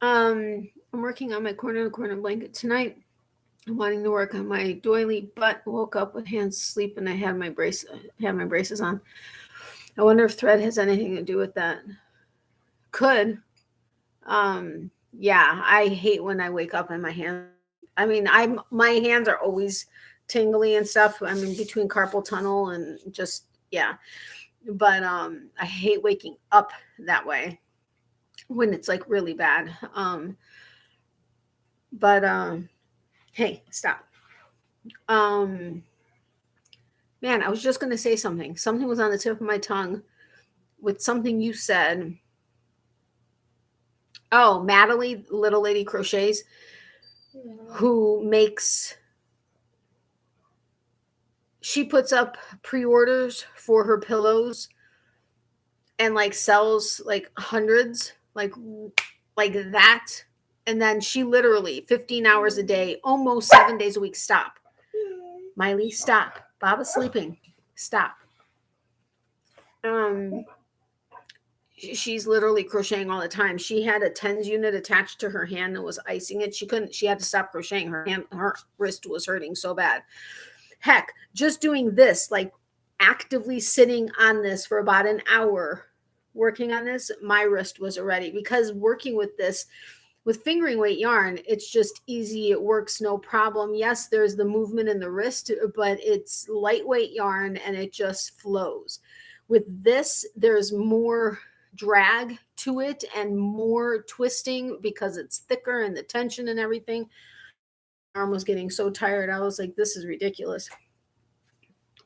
Speaker 1: I'm working on my corner to corner blanket tonight. I'm wanting to work on my doily, but woke up with hands asleep and I had my braces on. I wonder if thread has anything to do with that. Could. Yeah, I hate when I wake up and my hands. I mean, my hands are always tingly and stuff. I mean, between carpal tunnel and just yeah. But I hate waking up that way when it's like really bad. But hey, stop. Man, I was just gonna say something. Something was on the tip of my tongue with something you said. Oh, Natalie, Little Lady Crochets, who makes, she puts up pre-orders for her pillows and like sells like hundreds, like that. And then she literally 15 hours a day, almost 7 days a week. Stop. Miley, stop. Baba's sleeping. Stop. She's literally crocheting all the time. She had a tens unit attached to her hand and was icing it. She had to stop crocheting. Her wrist was hurting so bad. Heck, just doing this, like actively sitting on this for about an hour, working on this, my wrist was already, because working with this, with fingering weight yarn, it's just easy. It works no problem. Yes, there's the movement in the wrist, but it's lightweight yarn and it just flows. With this, there's more drag to it and more twisting because it's thicker and the tension and everything. My arm was getting so tired. I was like, this is ridiculous.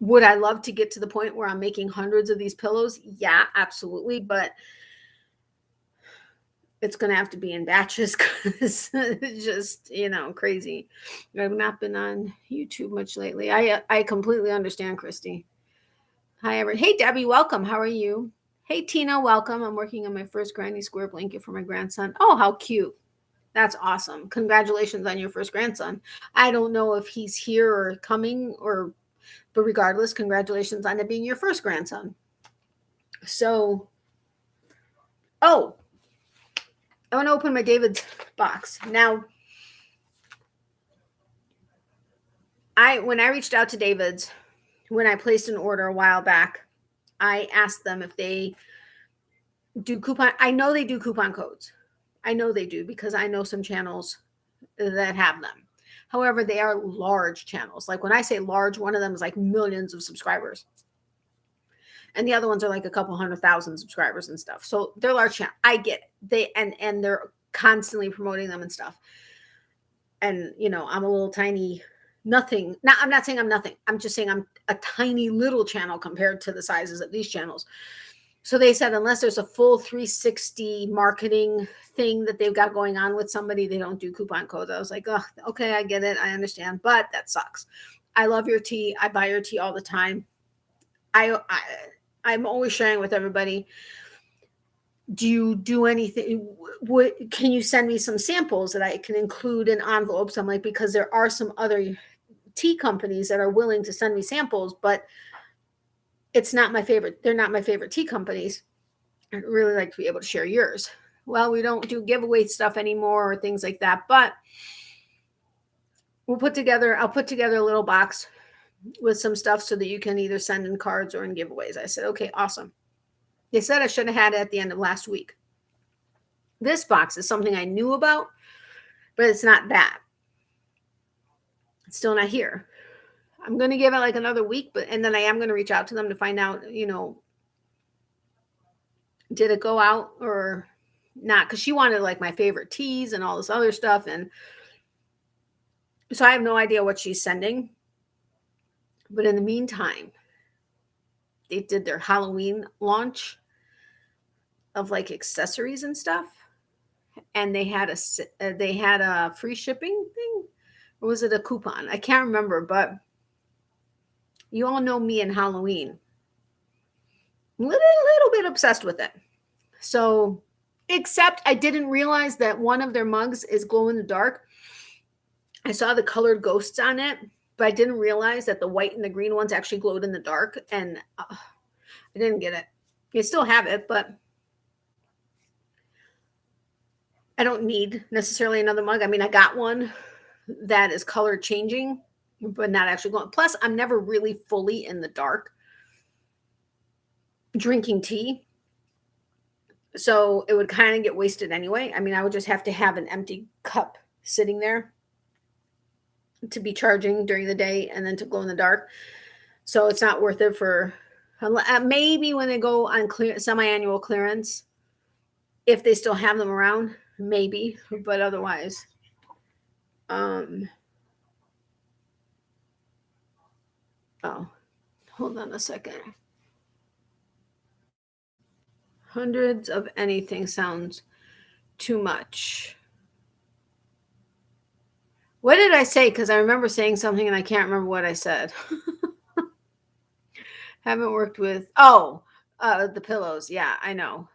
Speaker 1: Would I love to get to the point where I'm making hundreds of these pillows? Yeah, absolutely. But it's going to have to be in batches because it's just, crazy. I've not been on YouTube much lately. I completely understand, Christy. Hi, everyone. Hey, Debbie, welcome. How are you? Hey, Tina, welcome. I'm working on my first granny square blanket for my grandson. Oh, how cute. That's awesome. Congratulations on your first grandson. I don't know if he's here or coming, but regardless, congratulations on it being your first grandson. So, I want to open my David's box. Now, when I reached out to David's, when I placed an order a while back, I asked them if they do coupon. I know they do coupon codes. I know they do because I know some channels that have them. However, they are large channels. Like when I say large, one of them is like millions of subscribers. And the other ones are like a couple 100,000 subscribers and stuff. So they're large channel. I get it. They and they're constantly promoting them and stuff. And I'm a little tiny nothing. I'm not saying I'm nothing. I'm just saying I'm a tiny little channel compared to the sizes of these channels. So they said, unless there's a full 360 marketing thing that they've got going on with somebody, they don't do coupon codes. I was like, oh, okay, I get it. I understand. But that sucks. I love your tea. I buy your tea all the time. I'm always sharing with everybody. Do you do anything? Can you send me some samples that I can include in envelopes? I'm like, because there are some other tea companies that are willing to send me samples, but it's not my favorite. They're not my favorite tea companies. I'd really like to be able to share yours. Well, we don't do giveaway stuff anymore or things like that, but I'll put together a little box with some stuff so that you can either send in cards or in giveaways. I said, okay, awesome. They said I should have had it at the end of last week. This box is something I knew about, but it's not that. It's still not here. I'm going to give it like another week, and then I am going to reach out to them to find out, did it go out or not? Because she wanted like my favorite teas and all this other stuff. And so I have no idea what she's sending. But in the meantime, they did their Halloween launch of like accessories and stuff. And they had a free shipping thing. Or was it a coupon? I can't remember, but you all know me and Halloween. little bit obsessed with it. So, except I didn't realize that one of their mugs is glow in the dark. I saw the colored ghosts on it, but I didn't realize that the white and the green ones actually glowed in the dark, and I didn't get it. I still have it, but I don't need necessarily another mug. I mean, I got one that is color changing, but not actually glowing. Plus, I'm never really fully in the dark drinking tea. So it would kind of get wasted anyway. I mean, I would just have to have an empty cup sitting there to be charging during the day and then to glow in the dark. So it's not worth it for maybe when they go on semi-annual clearance, if they still have them around, maybe, but otherwise, oh, hold on a second. Hundreds of anything sounds too much. What did I say? Because I remember saying something and I can't remember what I said. Haven't worked with, the pillows. Yeah, I know.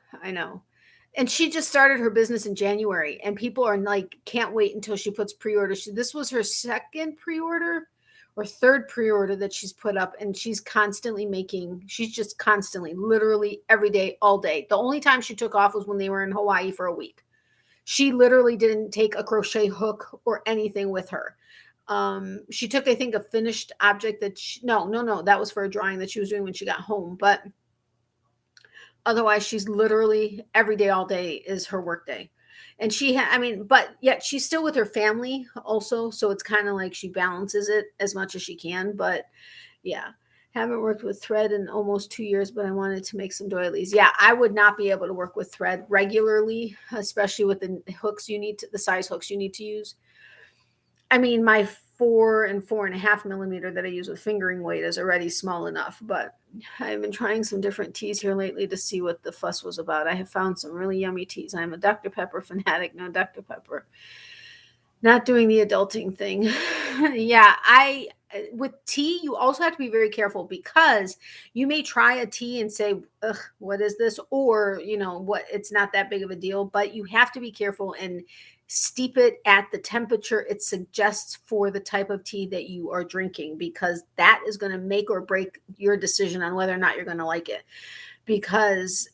Speaker 1: And she just started her business in January, and people are like, can't wait until she puts pre-order. This was her second pre-order or third pre-order that she's put up, and she's just constantly, literally every day, all day. The only time she took off was when they were in Hawaii for a week. She literally didn't take a crochet hook or anything with her. She took, I think, a finished object that that was for a drawing that she was doing when she got home. But otherwise, she's literally every day, all day is her work day. And but yet she's still with her family also. So it's kind of like she balances it as much as she can. But yeah, haven't worked with thread in almost 2 years, but I wanted to make some doilies. Yeah, I would not be able to work with thread regularly, especially with the size hooks you need to use. I mean, my 4 and 4.5 millimeter that I use with fingering weight is already small enough, but I've been trying some different teas here lately to see what the fuss was about. I have found some really yummy teas. I'm a Dr. Pepper fanatic. No, Dr. Pepper. Not doing the adulting thing. Yeah, with tea, you also have to be very careful because you may try a tea and say, ugh, what is this? Or, it's not that big of a deal, but you have to be careful and steep it at the temperature it suggests for the type of tea that you are drinking, because that is going to make or break your decision on whether or not you're going to like it. Because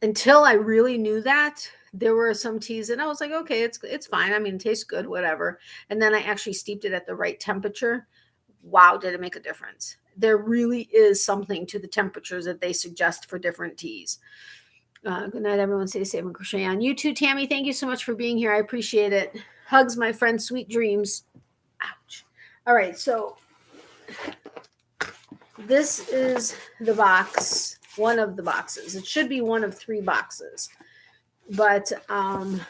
Speaker 1: until I really knew that, there were some teas and I was like, okay, it's fine. I mean, it tastes good, whatever. And then I actually steeped it at the right temperature. Wow, did it make a difference? There really is something to the temperatures that they suggest for different teas. Good night, everyone. Stay safe and crochet on. You too, Tammy. Thank you so much for being here. I appreciate it. Hugs, my friend. Sweet dreams. Ouch. All right, so this is the box, one of the boxes. It should be one of 3 boxes. But, and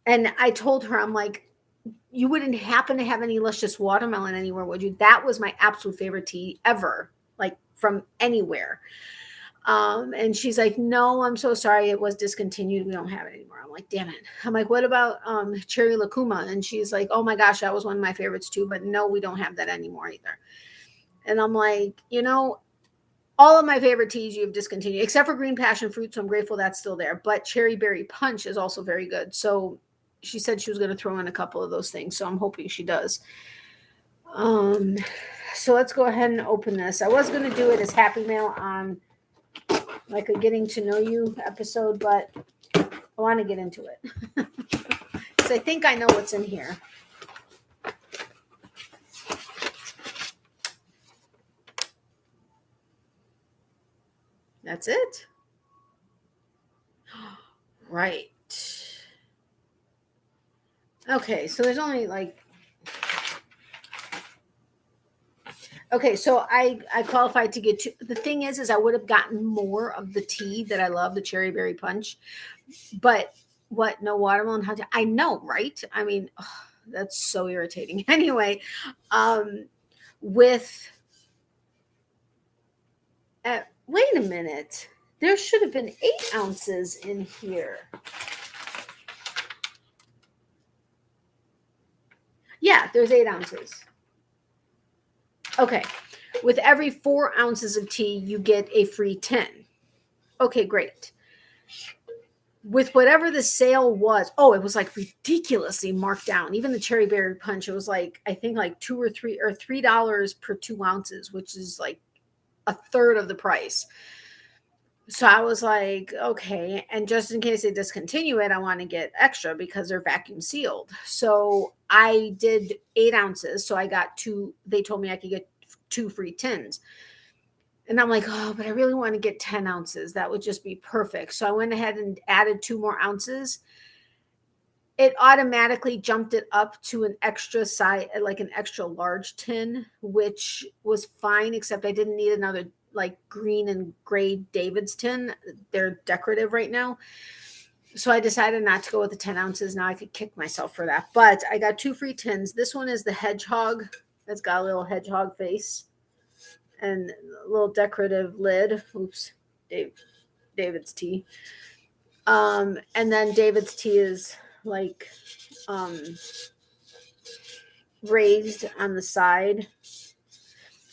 Speaker 1: I told her, I'm like, you wouldn't happen to have any luscious watermelon anywhere, would you? That was my absolute favorite tea ever, like from anywhere. And she's like, no, I'm so sorry. It was discontinued. We don't have it anymore. I'm like, damn it. I'm like, what about cherry lacuma? And she's like, oh my gosh, that was one of my favorites too. But no, we don't have that anymore either. And I'm like, all of my favorite teas you have discontinued, except for green passion fruit. So I'm grateful that's still there. But cherry berry punch is also very good. So she said she was going to throw in a couple of those things. So I'm hoping she does. So let's go ahead and open this. I was going to do it as Happy Mail on like a getting to know you episode, but I want to get into it. Because I think I know what's in here. That's it. Right. Okay, so there's only okay, so I qualified to get the thing is I would have gotten more of the tea that I love, the cherry berry punch, but no watermelon, I know, right? I mean, that's so irritating. Anyway, wait a minute. There should have been 8 ounces in here. Yeah, there's 8 ounces. Okay. with every 4 ounces of tea, you get a free tin. Okay, great. With whatever the sale was, it was like ridiculously marked down. Even the cherry berry punch, it was like, I think like $3 per 2 ounces, which is like a third of the price. So I was like, okay. And just in case they discontinue it, I want to get extra because they're vacuum sealed. So I did 8 ounces. So I got 2. They told me I could get 2 free tins. And I'm like, but I really want to get 10 ounces. That would just be perfect. So I went ahead and added 2 more ounces. It automatically jumped it up to an extra size, like an extra large tin, which was fine, except I didn't need another like green and gray David's tin. They're decorative right now. So I decided not to go with the 10 ounces. Now I could kick myself for that. But I got 2 free tins. This one is the hedgehog. It's got a little hedgehog face and a little decorative lid. Oops, David's tea. And then David's tea is like raised on the side.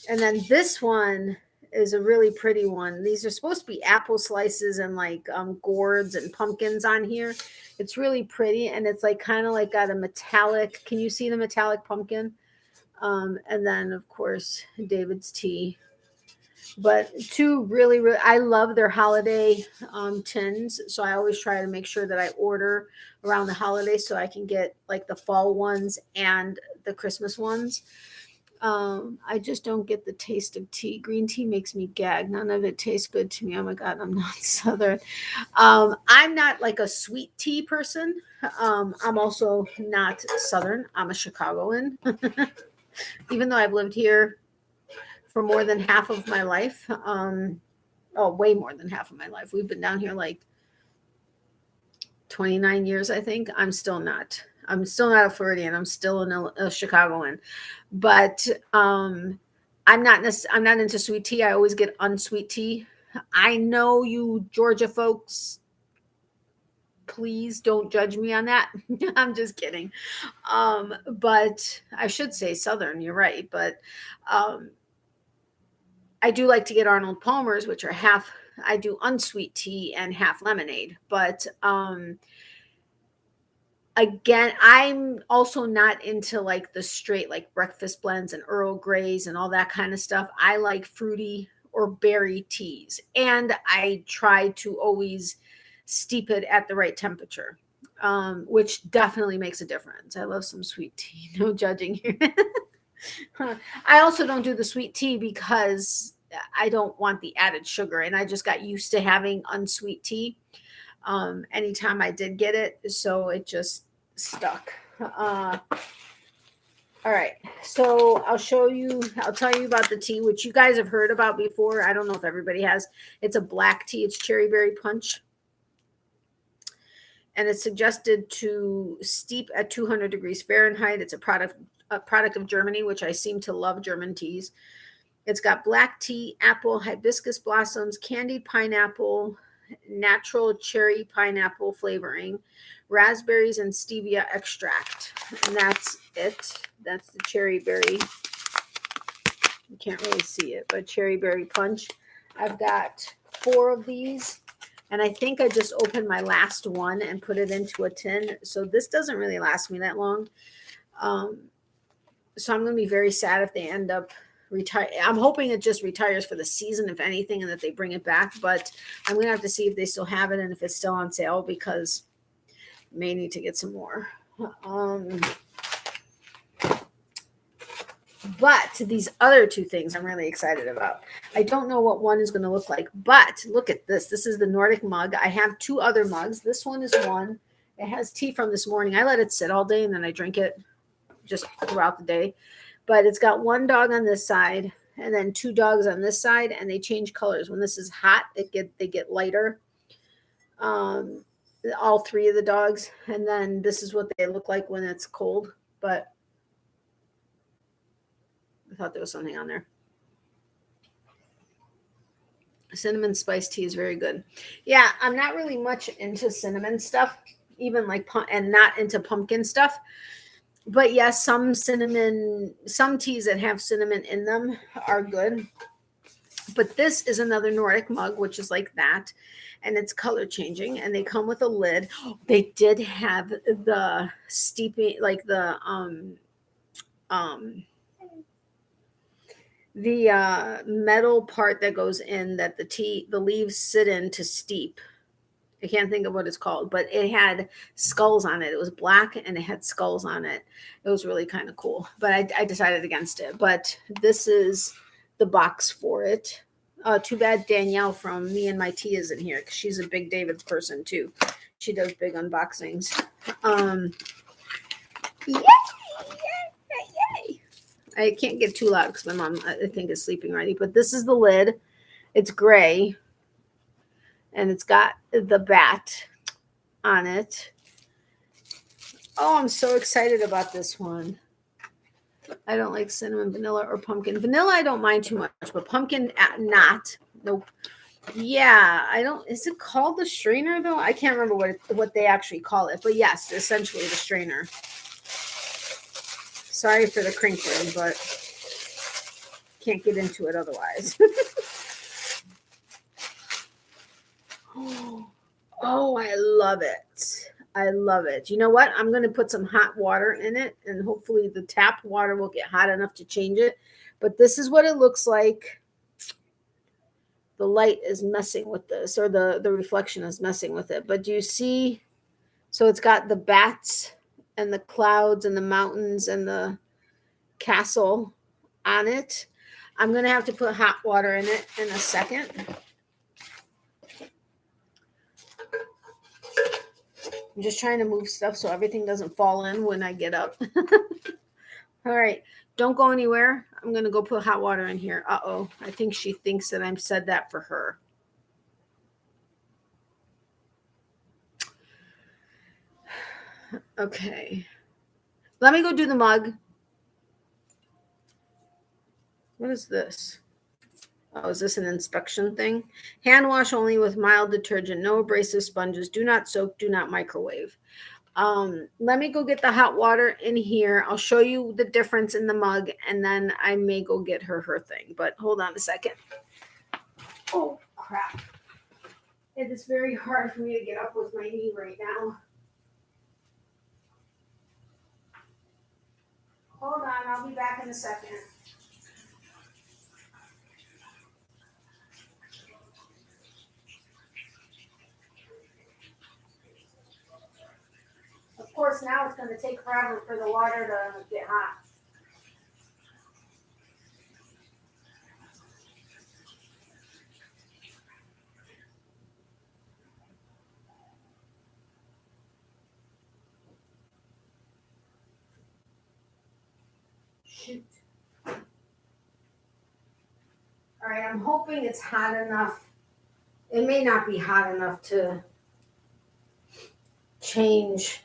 Speaker 1: And then this one is a really pretty one. These are supposed to be apple slices and like gourds and pumpkins on here. It's really pretty, and it's like kind of like got a metallic. Can you see the metallic pumpkin? And then of course David's tea. But 2 really, really, I love their holiday tins. So I always try to make sure that I order around the holidays so I can get like the fall ones and the Christmas ones. I just don't get the taste of tea. Green tea makes me gag. None of it tastes good to me. Oh my God, I'm not Southern. I'm not like a sweet tea person. I'm also not Southern. I'm a Chicagoan. Even though I've lived here for more than half of my life. Way more than half of my life. We've been down here like 29 years, I think. I'm still not a Floridian. I'm still a Chicagoan. But I'm not into sweet tea. I always get unsweet tea. I know you Georgia folks, please don't judge me on that. I'm just kidding. But I should say Southern, you're right. But I do like to get Arnold Palmer's, which are half, I do unsweet tea and half lemonade. But again, I'm also not into like the straight like breakfast blends and Earl Greys and all that kind of stuff. I like fruity or berry teas, and I try to always steep it at the right temperature, which definitely makes a difference. I love some sweet tea. No judging here. I also don't do the sweet tea because I don't want the added sugar, and I just got used to having unsweet tea anytime I did get it, so it just stuck. All right, so I'll tell you about the tea, which you guys have heard about before. I don't know if everybody has. It's a black tea. It's cherry berry punch, and it's suggested to steep at 200 degrees Fahrenheit. It's a product of Germany, which I seem to love German teas. It's got black tea, apple, hibiscus blossoms, candied pineapple, natural cherry pineapple flavoring, raspberries, and stevia extract. And that's it. That's the cherry berry. You can't really see it, but cherry berry punch. I've got 4 of these. And I think I just opened my last one and put it into a tin. So this doesn't really last me that long. So I'm going to be very sad if they end up retire. I'm hoping it just retires for the season, if anything, and that they bring it back. But I'm going to have to see if they still have it and if it's still on sale, because I may need to get some more. But these other 2 things I'm really excited about. I don't know what one is going to look like, but look at this. This is the Nordic mug. I have 2 other mugs. This one is one. It has tea from this morning. I let it sit all day and then I drink it just throughout the day. But it's got 1 dog on this side and then 2 dogs on this side, and they change colors. When this is hot, they get lighter. All 3 of the dogs, and then this is what they look like when it's cold. But I thought there was something on there. Cinnamon spice tea is very good. Yeah, I'm not really much into cinnamon stuff, even like and not into pumpkin stuff. But yes, some teas that have cinnamon in them are good. But this is another Nordic mug, which is like that. And it's color changing. And they come with a lid. They did have the steeping, like um the metal part that goes in that the leaves sit in to steep. I can't think of what it's called, but it had skulls on it. It was black and it had skulls on it. It was really kind of cool, but I decided against it. But this is the box for it. Too bad Danielle from Me and My Tea isn't here because she's a big David's person too. She does big unboxings. Yay! Yay! Yay! I can't get too loud because my mom, I think, is sleeping already. But this is the lid. It's gray. And it's got the bat on it. Oh, I'm so excited about this one. I don't like cinnamon, vanilla, or pumpkin. Vanilla, I don't mind too much, but pumpkin, not. Nope. Yeah, I don't. Is it called the strainer though? I can't remember what they actually call it, but yes, essentially the strainer. Sorry for the crinkling, but can't get into it otherwise. Oh, I love it. I love it. You know what? I'm going to put some hot water in it, and hopefully the tap water will get hot enough to change it. But this is what it looks like. The light is messing with this, or the reflection is messing with it. But do you see? So it's got the bats and the clouds and the mountains and the castle on it. I'm going to have to put hot water in it in a second. I'm just trying to move stuff so everything doesn't fall in when I get up. All right. Don't go anywhere. I'm going to go put hot water in here. Uh-oh. I think she thinks that I've said that for her. Okay. Let me go do the mug. What is this? Oh, is this an inspection thing? Hand wash only with mild detergent. No abrasive sponges. Do not soak. Do not microwave. Let me go get the hot water in here. I'll show you the difference in the mug, and then I may go get her thing. But hold on a second. Oh, crap. It is very hard for me to get up with my knee right now. Hold on, I'll be back in a second. Of course, now it's going to take forever for the water to get hot. Shoot. All right, I'm hoping it's hot enough. It may not be hot enough to change.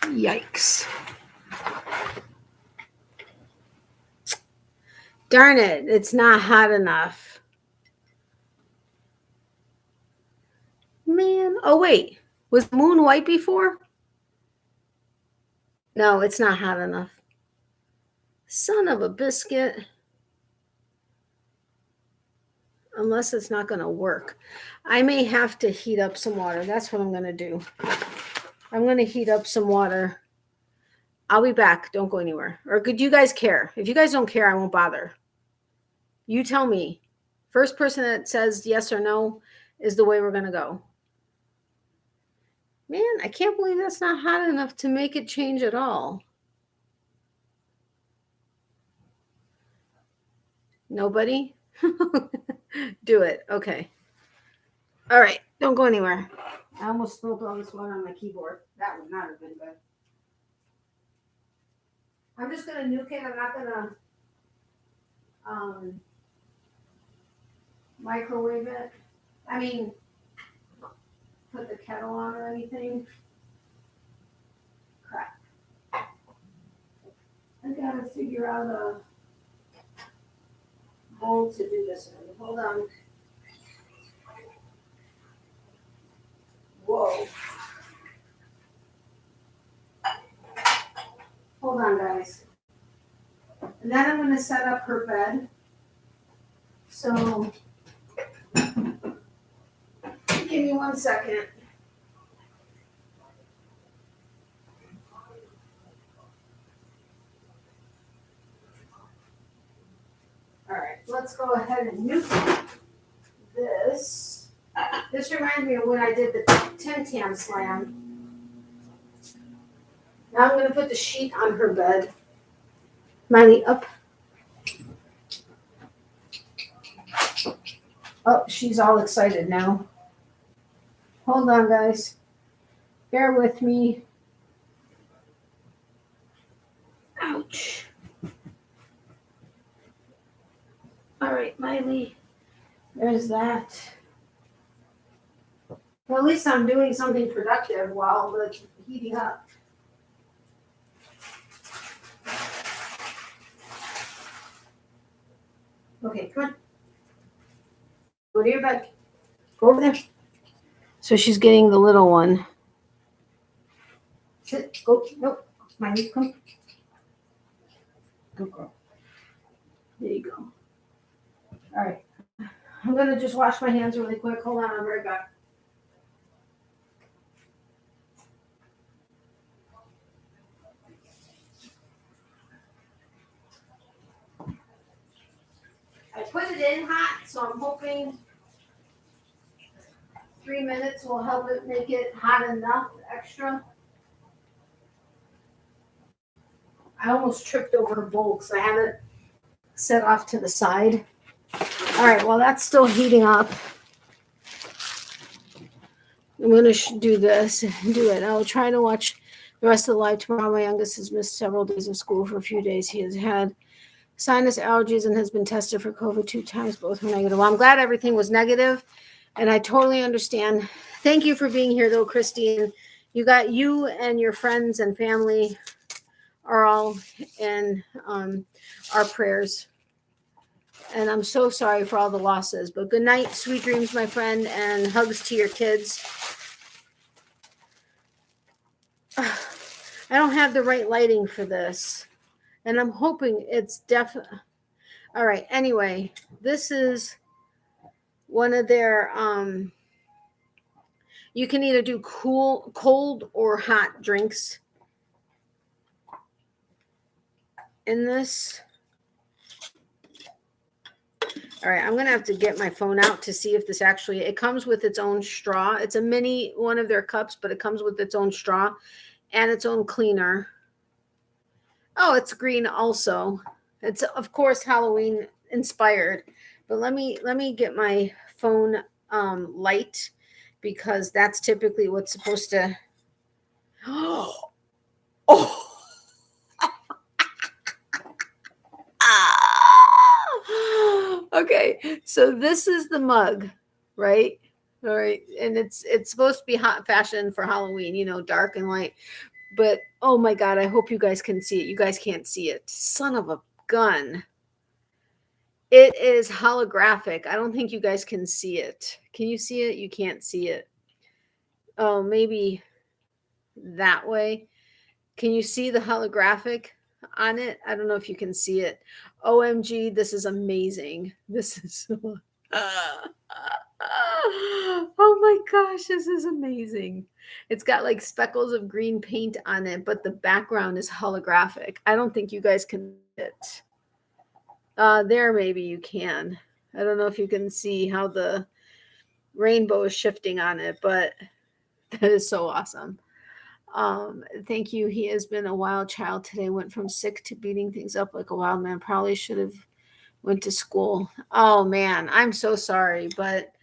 Speaker 1: Yikes. Darn it, it's not hot enough. Man, oh wait, was the moon white before? No, it's not hot enough. Son of a biscuit. Unless it's not going to work. I may have to heat up some water. That's what I'm going to do. I'm going to heat up some water. I'll be back. Don't go anywhere. Or do you guys care? If you guys don't care, I won't bother. You tell me. First person that says yes or no is the way we're going to go. Man, I can't believe that's not hot enough to make it change at all. Nobody? Do it. Okay. All right. Don't go anywhere. I almost spilled all this water on my keyboard. That would not have been good. I'm just going to nuke it. I'm not going to microwave it. I mean, put the kettle on or anything. Crap. I got to figure out a bowl to do this in. Hold on. Whoa. then I'm going to set up her bed. So give me 1 second. All right, let's go ahead and nuke this. This reminds me of when I did the Tim Tam Slam. Now I'm going to put the sheet on her bed. Miley, up. Oh, she's all excited now. Hold on, guys. Bear with me. Ouch. All right, Miley. There's that. Well, at least I'm doing something productive while it's heating up. Okay, come on. Go to your bed. Go over there. So she's getting the little one. Sit. Go. Nope. Miley, come. Go, girl. There you go. All right. I'm going to just wash my hands really quick. Hold on. I'll be right back. I put it in hot, so I'm hoping 3 minutes will help it make it hot enough extra. I almost tripped over a bowl because I have it set off to the side. All right, while that's still heating up, I'm going to do this and do it. I'll try to watch the rest of the live tomorrow. My youngest has missed several days of school for a few days. He has had sinus allergies and has been tested for COVID 2 times. Both were negative. Well, I'm glad everything was negative, and I totally understand. Thank you for being here, though, Christine. You and your friends and family are all in our prayers. And I'm so sorry for all the losses. But good night, sweet dreams, my friend, and hugs to your kids. I don't have the right lighting for this. And I'm hoping it's definitely. All right. Anyway, this is one of their. You can either do cold or hot drinks in this. All right, I'm going to have to get my phone out to see if this actually, it comes with its own straw. It's a mini one of their cups, but it comes with its own straw and its own cleaner. Oh, it's green also. It's, of course, Halloween inspired. But let me get my phone light, because that's typically what's supposed to. Oh. Okay, so this is the mug, right? All right, and it's supposed to be hot fashion for Halloween, dark and light. But oh my God, I hope you guys can see it. You guys can't see it. Son of a gun. It is holographic. I don't think you guys can see it. Can you see it? You can't see it. Oh, maybe that way. Can you see the holographic on it? I don't know if you can see it. OMG, this is amazing. This is oh my gosh, this is amazing. It's got like speckles of green paint on it, but the background is holographic. I don't think you guys can see it. There, maybe you can. I don't know if you can see how the rainbow is shifting on it, but that is so awesome. Thank you. He has been a wild child today. Went from sick to beating things up like a wild man. Probably should have went to school. Oh man, I'm so sorry, but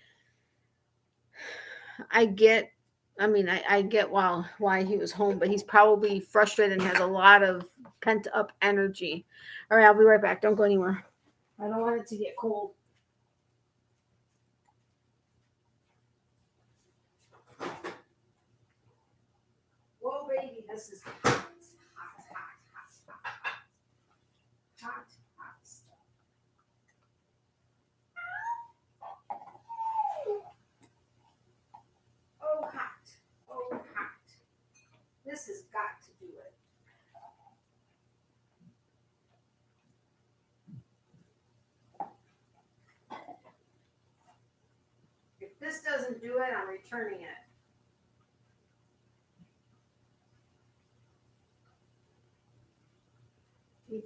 Speaker 1: I get why he was home, but he's probably frustrated and has a lot of pent up energy. All right, I'll be right back. Don't go anywhere. I don't want it to get cold. Whoa, baby, this is hot. Oh, hot. Oh, hot. This has got to do it. this doesn't do it, I'm returning it. Okay.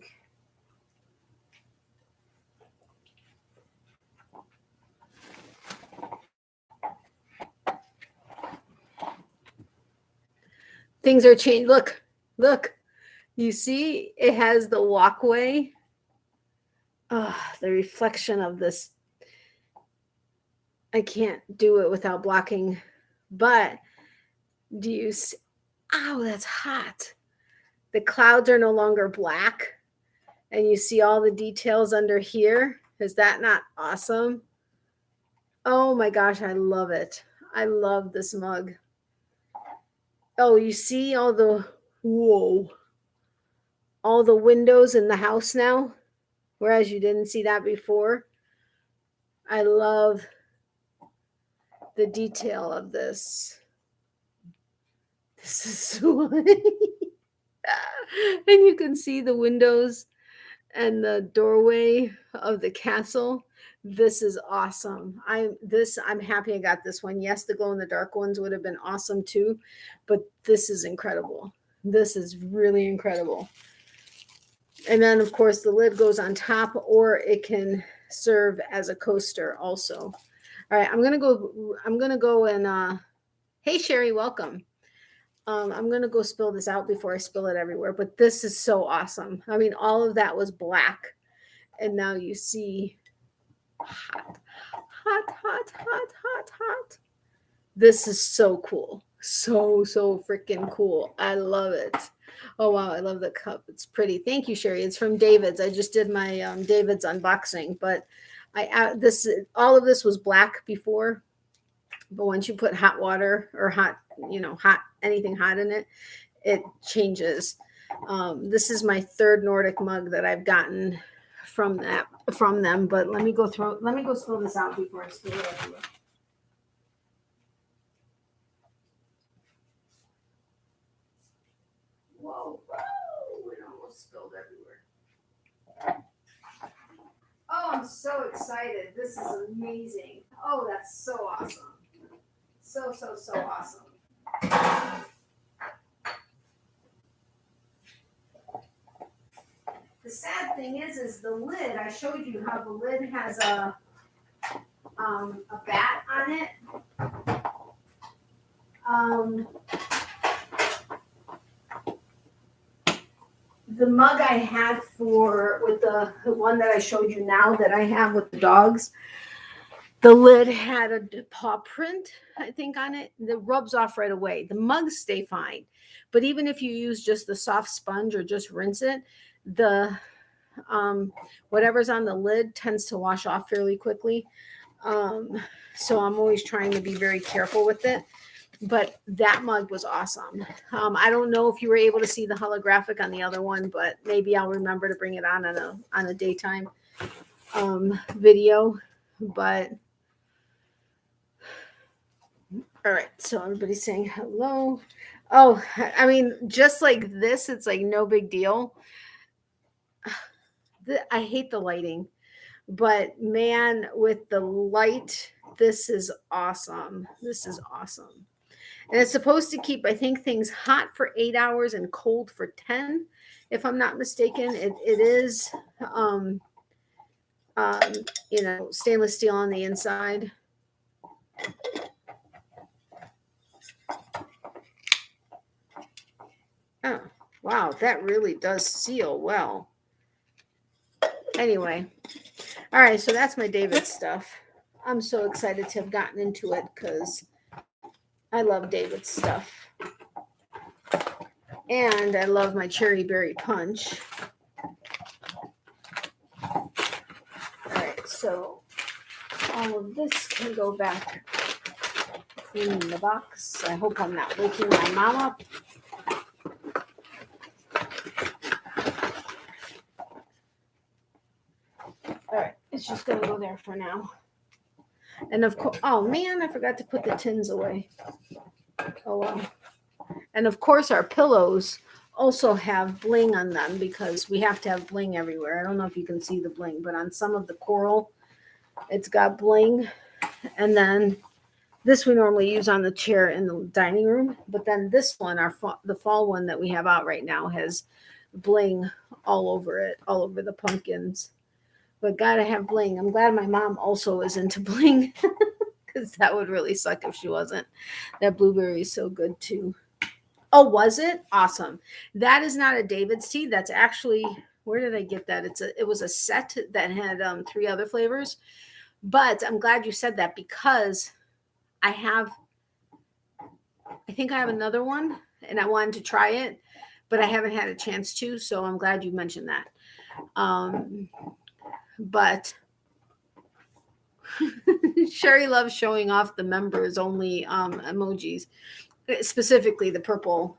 Speaker 1: Things are changed. Look. You see, it has the walkway. Oh, the reflection of this. I can't do it without blocking. But do you see? Ow, that's hot. The clouds are no longer black. And you see all the details under here. Is that not awesome? Oh my gosh, I love it. I love this mug. Oh, you see all the, whoa, all the windows in the house now, whereas you didn't see that before. I love the detail of this. This is so and you can see the windows and the doorway of the castle. This is awesome. I'm happy I got this one. Yes, the glow in the dark ones would have been awesome too, but this is incredible. This is really incredible. And then of course the lid goes on top, or it can serve as a coaster also. All right, I'm gonna go and hey Sherry, welcome. I'm gonna go spill this out before I spill it everywhere, but this is so awesome. I mean, all of that was black, and now you see hot. This is so cool. So freaking cool. I love it. Oh wow, I love the cup. It's pretty. Thank you, Sherry. It's from David's. I just did my David's unboxing, but all of this was black before, but once you put hot water or hot anything hot in it, it changes. This is my third Nordic mug that I've gotten from them, but let me go spill this out before I spill it everywhere. Whoa, it almost spilled everywhere. Oh, I'm so excited. This is amazing. Oh, that's so awesome. So awesome. The sad thing is the lid. I showed you how the lid has a bat on it. The mug I had with the one that I showed you now that I have with the dogs, the lid had a paw print, I think, on it. That rubs off right away. The mugs stay fine, but even if you use just the soft sponge or just rinse it, the whatever's on the lid tends to wash off fairly quickly. So I'm always trying to be very careful with it. But that mug was awesome. I don't know if you were able to see the holographic on the other one, but maybe I'll remember to bring it on a daytime video. But all right, so everybody's saying hello. Oh, I mean, just like this, it's like no big deal. I hate the lighting, but man, with the light, this is awesome. This is awesome. And it's supposed to keep, I think, things hot for 8 hours and cold for 10, if I'm not mistaken. It is, stainless steel on the inside. Oh, wow, that really does seal well. Anyway, all right, so that's my David stuff. I'm so excited to have gotten into it because I love David's stuff. And I love my cherry berry punch. All right, so all of this can go back in the box. I hope I'm not waking my mom up. All right, it's just going to go there for now. And of course, oh man, I forgot to put the tins away. Oh well. And of course, our pillows also have bling on them because we have to have bling everywhere. I don't know if you can see the bling, but on some of the coral, it's got bling. And then This we normally use on the chair in the dining room, but then this one, the fall one that we have out right now, has bling all over it, all over the pumpkins. But gotta have bling. I'm glad my mom also is into bling because that would really suck if she wasn't. That blueberry is so good too. Oh, was it? Awesome. That is not a David's tea. That's actually, where did I get that? It was a set that had 3 other flavors. But I'm glad you said that because I think I have another one and I wanted to try it, but I haven't had a chance to. So I'm glad you mentioned that. But Sherri loves showing off the members only emojis, specifically the purple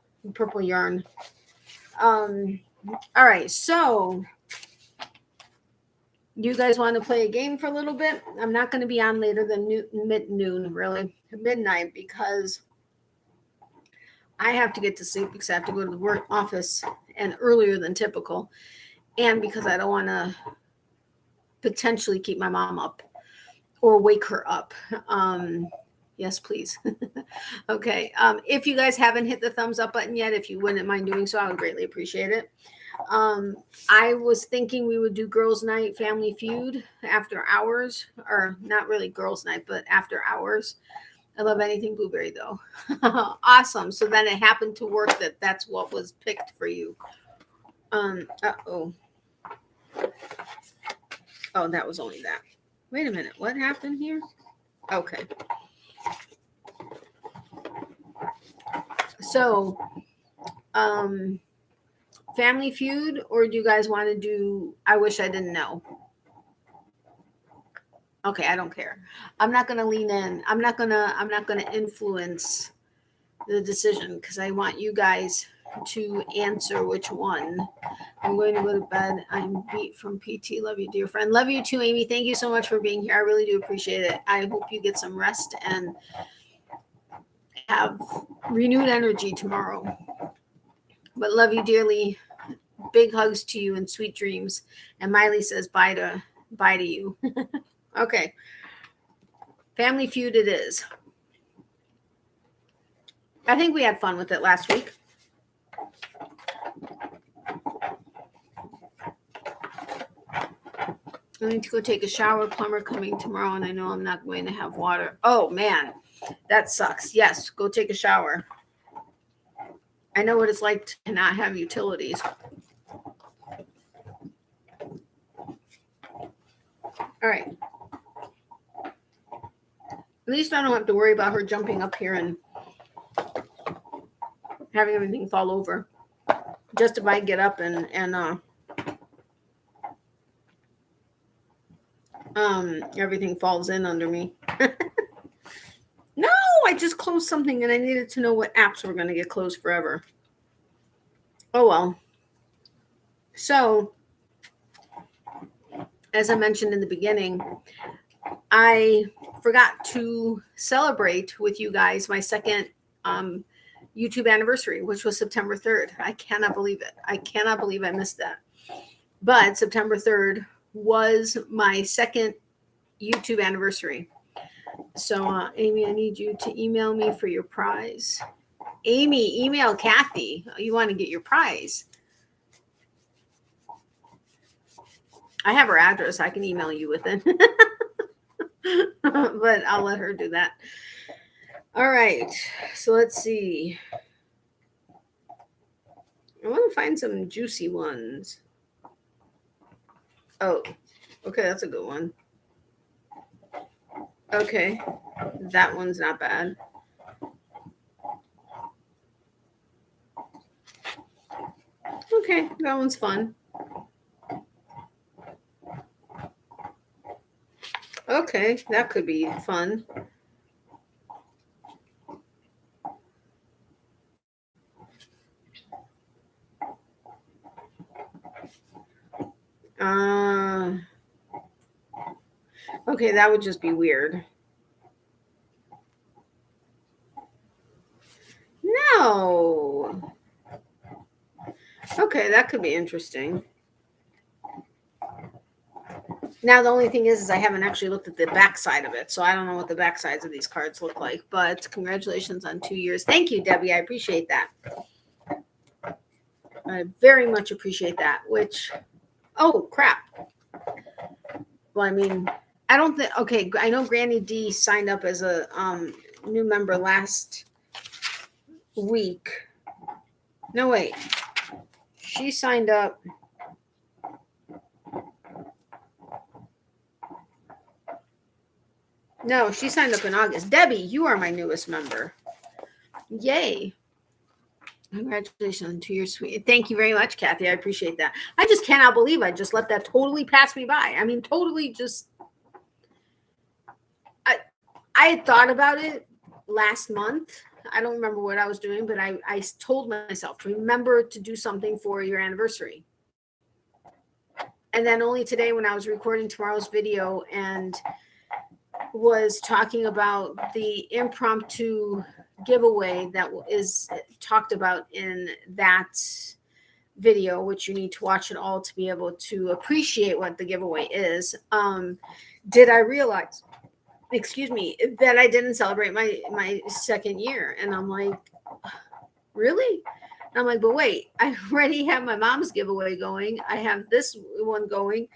Speaker 1: yarn. All right, so you guys want to play a game for a little bit? I'm not going to be on later than mid-noon, really, midnight, because I have to get to sleep because I have to go to the work office and earlier than typical, and because I don't want to potentially keep my mom up or wake her up. Yes, please. Okay. If you guys haven't hit the thumbs up button yet, if you wouldn't mind doing so, I would greatly appreciate it. I was thinking we would do girls' night, Family Feud after hours, or not really girls' night, but after hours. I love anything blueberry though. Awesome. So then it happened to work that's what was picked for you. Oh, that was only that. Wait a minute. What happened here? Okay. So, Family Feud, or do you guys want to do I Wish I Didn't Know? Okay, I don't care. I'm not going to lean in. I'm not going to influence the decision because I want you guys to answer which one. I'm going to go to bed. I'm beat from PT. Love you, dear friend. Love you too, Amy. Thank you so much for being here. I really do appreciate it. I hope you get some rest and have renewed energy tomorrow. But love you dearly. Big hugs to you and sweet dreams. And Miley says bye to you. Okay. Family Feud it is. I think we had fun with it last week. I need to go take a shower. Plumber coming tomorrow, and I know I'm not going to have water. Oh, man. That sucks. Yes, go take a shower. I know what it's like to not have utilities. All right. At least I don't have to worry about her jumping up here and having everything fall over. Just if I get up and everything falls in under me. No, I just closed something and I needed to know what apps were going to get closed forever. Oh, well. So, as I mentioned in the beginning, I forgot to celebrate with you guys my second YouTube anniversary, which was September 3rd. I cannot believe it. I cannot believe I missed that. But September 3rd was my second YouTube anniversary. So, Amy, I need you to email me for your prize. Amy, email Kathy. You want to get your prize. I have her address. I can email you with it. But I'll let her do that. All right. So let's see. I want to find some juicy ones. Oh, okay. That's a good one. Okay. That one's not bad. Okay. That one's fun. Okay. That could be fun. Okay, that would just be weird. No. Okay, that could be interesting. Now, the only thing is I haven't actually looked at the back side of it, so I don't know what the back sides of these cards look like, but congratulations on 2 years. Thank you, Debbie. I appreciate that. I very much appreciate that, which, oh, crap. Well, I mean, I don't think, okay, I know Granny D signed up as a new member last week. No, wait. She signed up. No, she signed up in August. Debbie, you are my newest member. Yay. Congratulations on 2 years. Sweet. Thank you very much, Kathy. I appreciate that. I just cannot believe I just let that totally pass me by. I mean, totally just. I had thought about it last month. I don't remember what I was doing, but I told myself, remember to do something for your anniversary. And then only today when I was recording tomorrow's video and was talking about the impromptu giveaway that is talked about in that video, which you need to watch it all to be able to appreciate what the giveaway is. Did I realize, excuse me, that I didn't celebrate my second year? And I'm like, really? And I'm like, but wait, I already have my mom's giveaway going. I have this one going,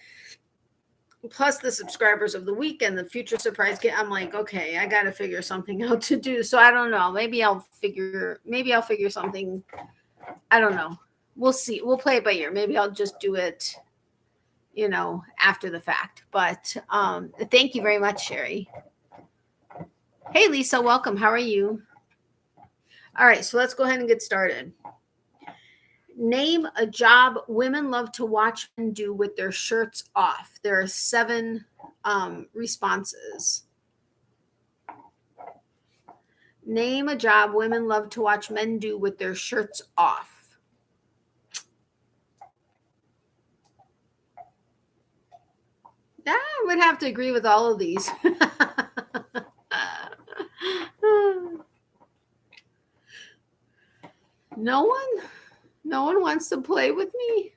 Speaker 1: plus the subscribers of the week and the future surprise kit. I'm like, okay, I got to figure something out to do. So I don't know. Maybe I'll figure something. I don't know. We'll see. We'll play it by ear. Maybe I'll just do it, after the fact. But thank you very much, Sherry. Hey, Lisa, welcome. How are you? All right, so let's go ahead and get started. Name a job women love to watch men do with their shirts off. There are 7 responses. Name a job women love to watch men do with their shirts off. I would have to agree with all of these. No one wants to play with me.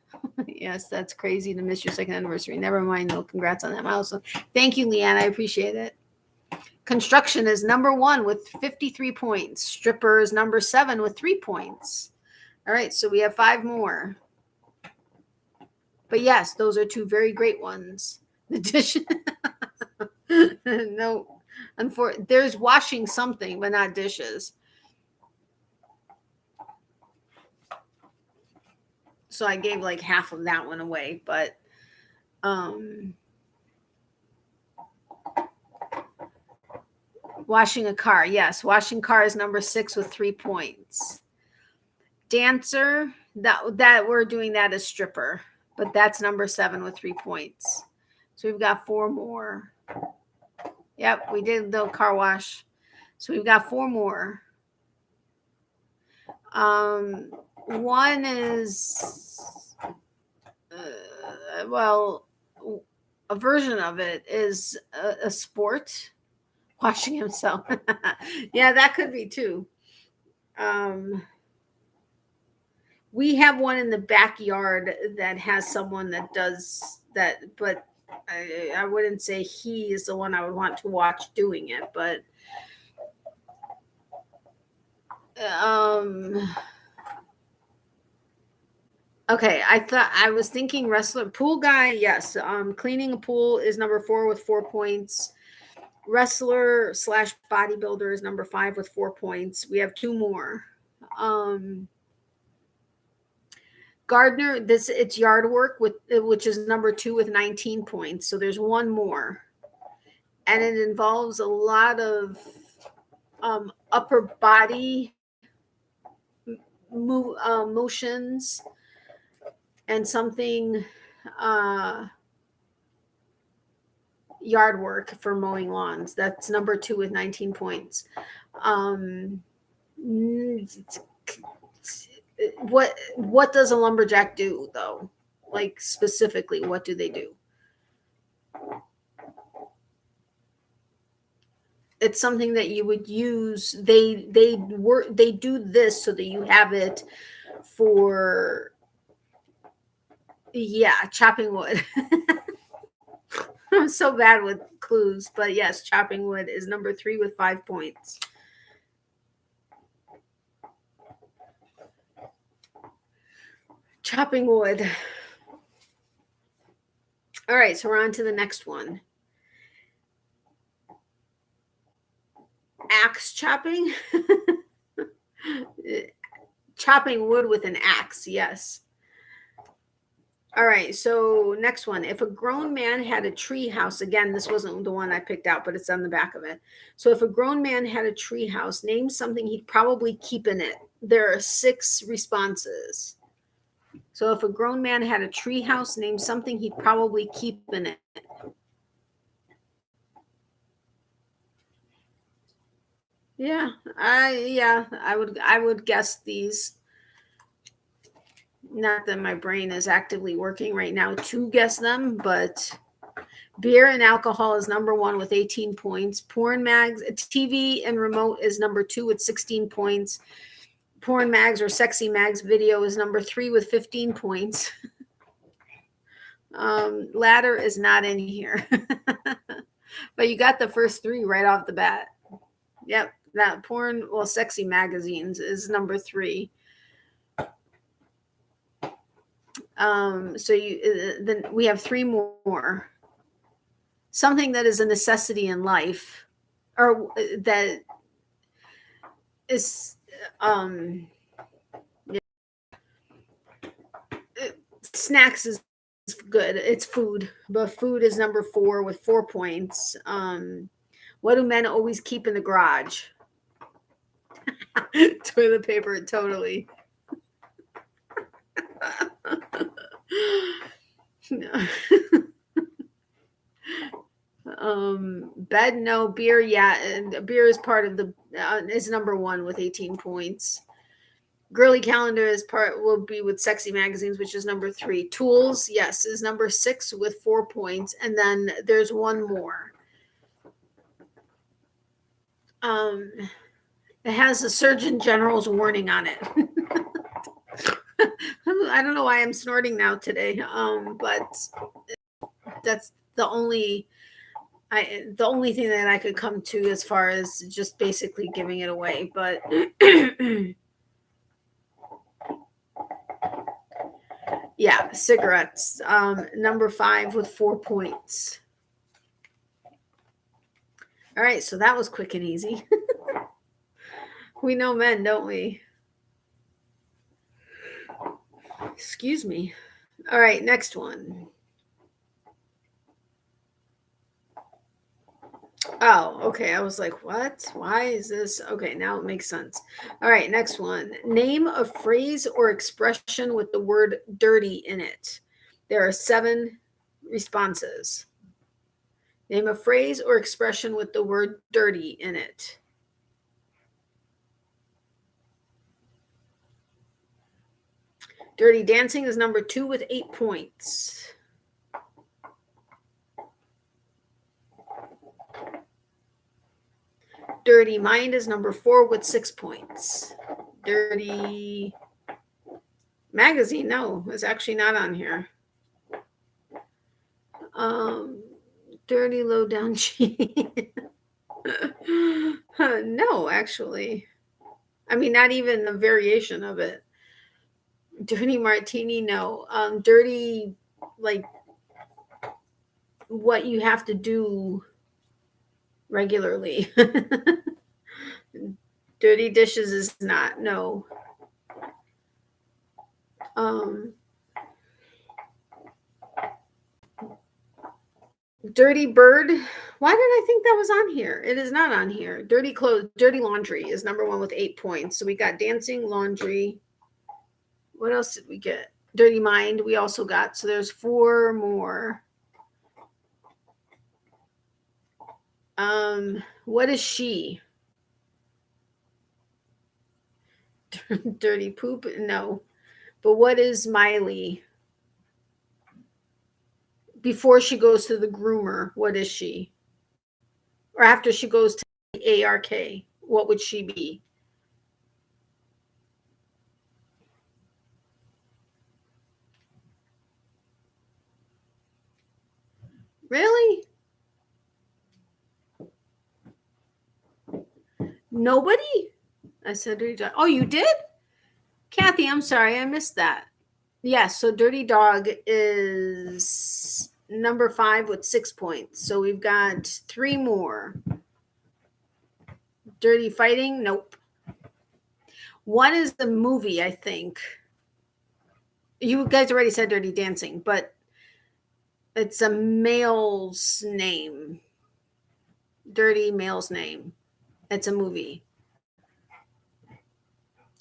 Speaker 1: Yes, that's crazy to miss your second anniversary. Never mind, though. Congrats on that milestone. Thank you, Leanne. I appreciate it. Construction is number 1 with 53 points. Stripper is number 7 with 3 points. All right, so we have 5 more. But yes, those are 2 very great ones. The dish. No, there's washing something, but not dishes. So I gave like half of that one away, but washing a car. Yes, washing car is number 6 with 3 points. Dancer, that we're doing that as stripper, but that's number 7 with 3 points. So we've got 4 more. Yep, we did the car wash. So we've got 4 more. One is, a version of it is a sport, washing himself. Yeah, that could be too. We have one in the backyard that has someone that does that, but I wouldn't say he is the one I would want to watch doing it, but okay, I was thinking wrestler, pool guy. Yes. Cleaning a pool is number 4 with 4 points. Wrestler / bodybuilder is number 5 with 4 points. We have 2 more. Gardener, it's yard work which is number 2 with 19 points. So there's 1 more, and it involves a lot of upper body motions and something yard work for mowing lawns. That's number 2 with 19 points. What does a lumberjack do, though? Like, specifically, what do they do? It's something that you would use. They do this so that you have it for chopping wood. I'm so bad with clues, but yes, chopping wood is number 3 with 5 points. Chopping wood. All right, so we're on to the next one. Axe chopping. Chopping wood with an axe, yes. All right, so next one. If a grown man had a tree house, again, this wasn't the one I picked out, but it's on the back of it. So if a grown man had a tree house, name something he'd probably keep in it. There are 6 responses. So if a grown man had a tree house, name something he'd probably keep in it. I would guess these. Not that my brain is actively working right now to guess them, but beer and alcohol is number 1 with 18 points. Porn mags, TV and remote is number 2 with 16 points. Porn mags or sexy mags video is number 3 with 15 points. Ladder is not in here. But you got the first 3 right off the bat. Yep, that porn, well, sexy magazines is number 3. So then we have 3 more. Something that is a necessity in life, or that is snacks is good. It's food, but food is number 4 with 4 points. What do men always keep in the garage? Toilet paper, totally. Bed, no. Beer, yeah. And beer is part of the is number 1 with 18 points. Girly calendar will be with sexy magazines, which is number 3. Tools, yes, is number 6 with 4 points. And then there's one more. It has a Surgeon General's warning on it. I don't know why I'm snorting now today. But that's the only thing that I could come to as far as just basically giving it away. But yeah, cigarettes. Number 5 with 4 points. All right, so that was quick and easy. We know men, don't we? Excuse me. All right, next one. Oh, okay. I was like, what? Why is this? Okay, now it makes sense. All right, next one. Name a phrase or expression with the word dirty in it. There are 7 responses. Name a phrase or expression with the word dirty in it. Dirty Dancing is number 2 with 8 points. Dirty Mind is number 4 with 6 points. Dirty Magazine, no, it's actually not on here. Dirty Low Down Cheating. No, actually. I mean, not even a variation of it. Dirty Martini, no. Dirty, like what you have to do regularly. Dirty Dishes is not, no. Dirty Bird. Why did I think that was on here? It is not on here. Dirty Clothes, Dirty Laundry is number 1 with 8 points. So we got Dancing, Laundry. What else did we get? Dirty Mind we also got. So there's 4 more. What is she? Dirty Poop? No. But what is Miley? Before she goes to the groomer, what is she? Or after she goes to the ARK, what would she be? Really? Nobody? I said Dirty Dog. Oh, you did? Kathy, I'm sorry. I missed that. Yes, so Dirty Dog is number 5 with 6 points. So we've got 3 more. Dirty Fighting? Nope. One is the movie, I think. You guys already said Dirty Dancing, but it's a male's name. Dirty male's name. It's a movie.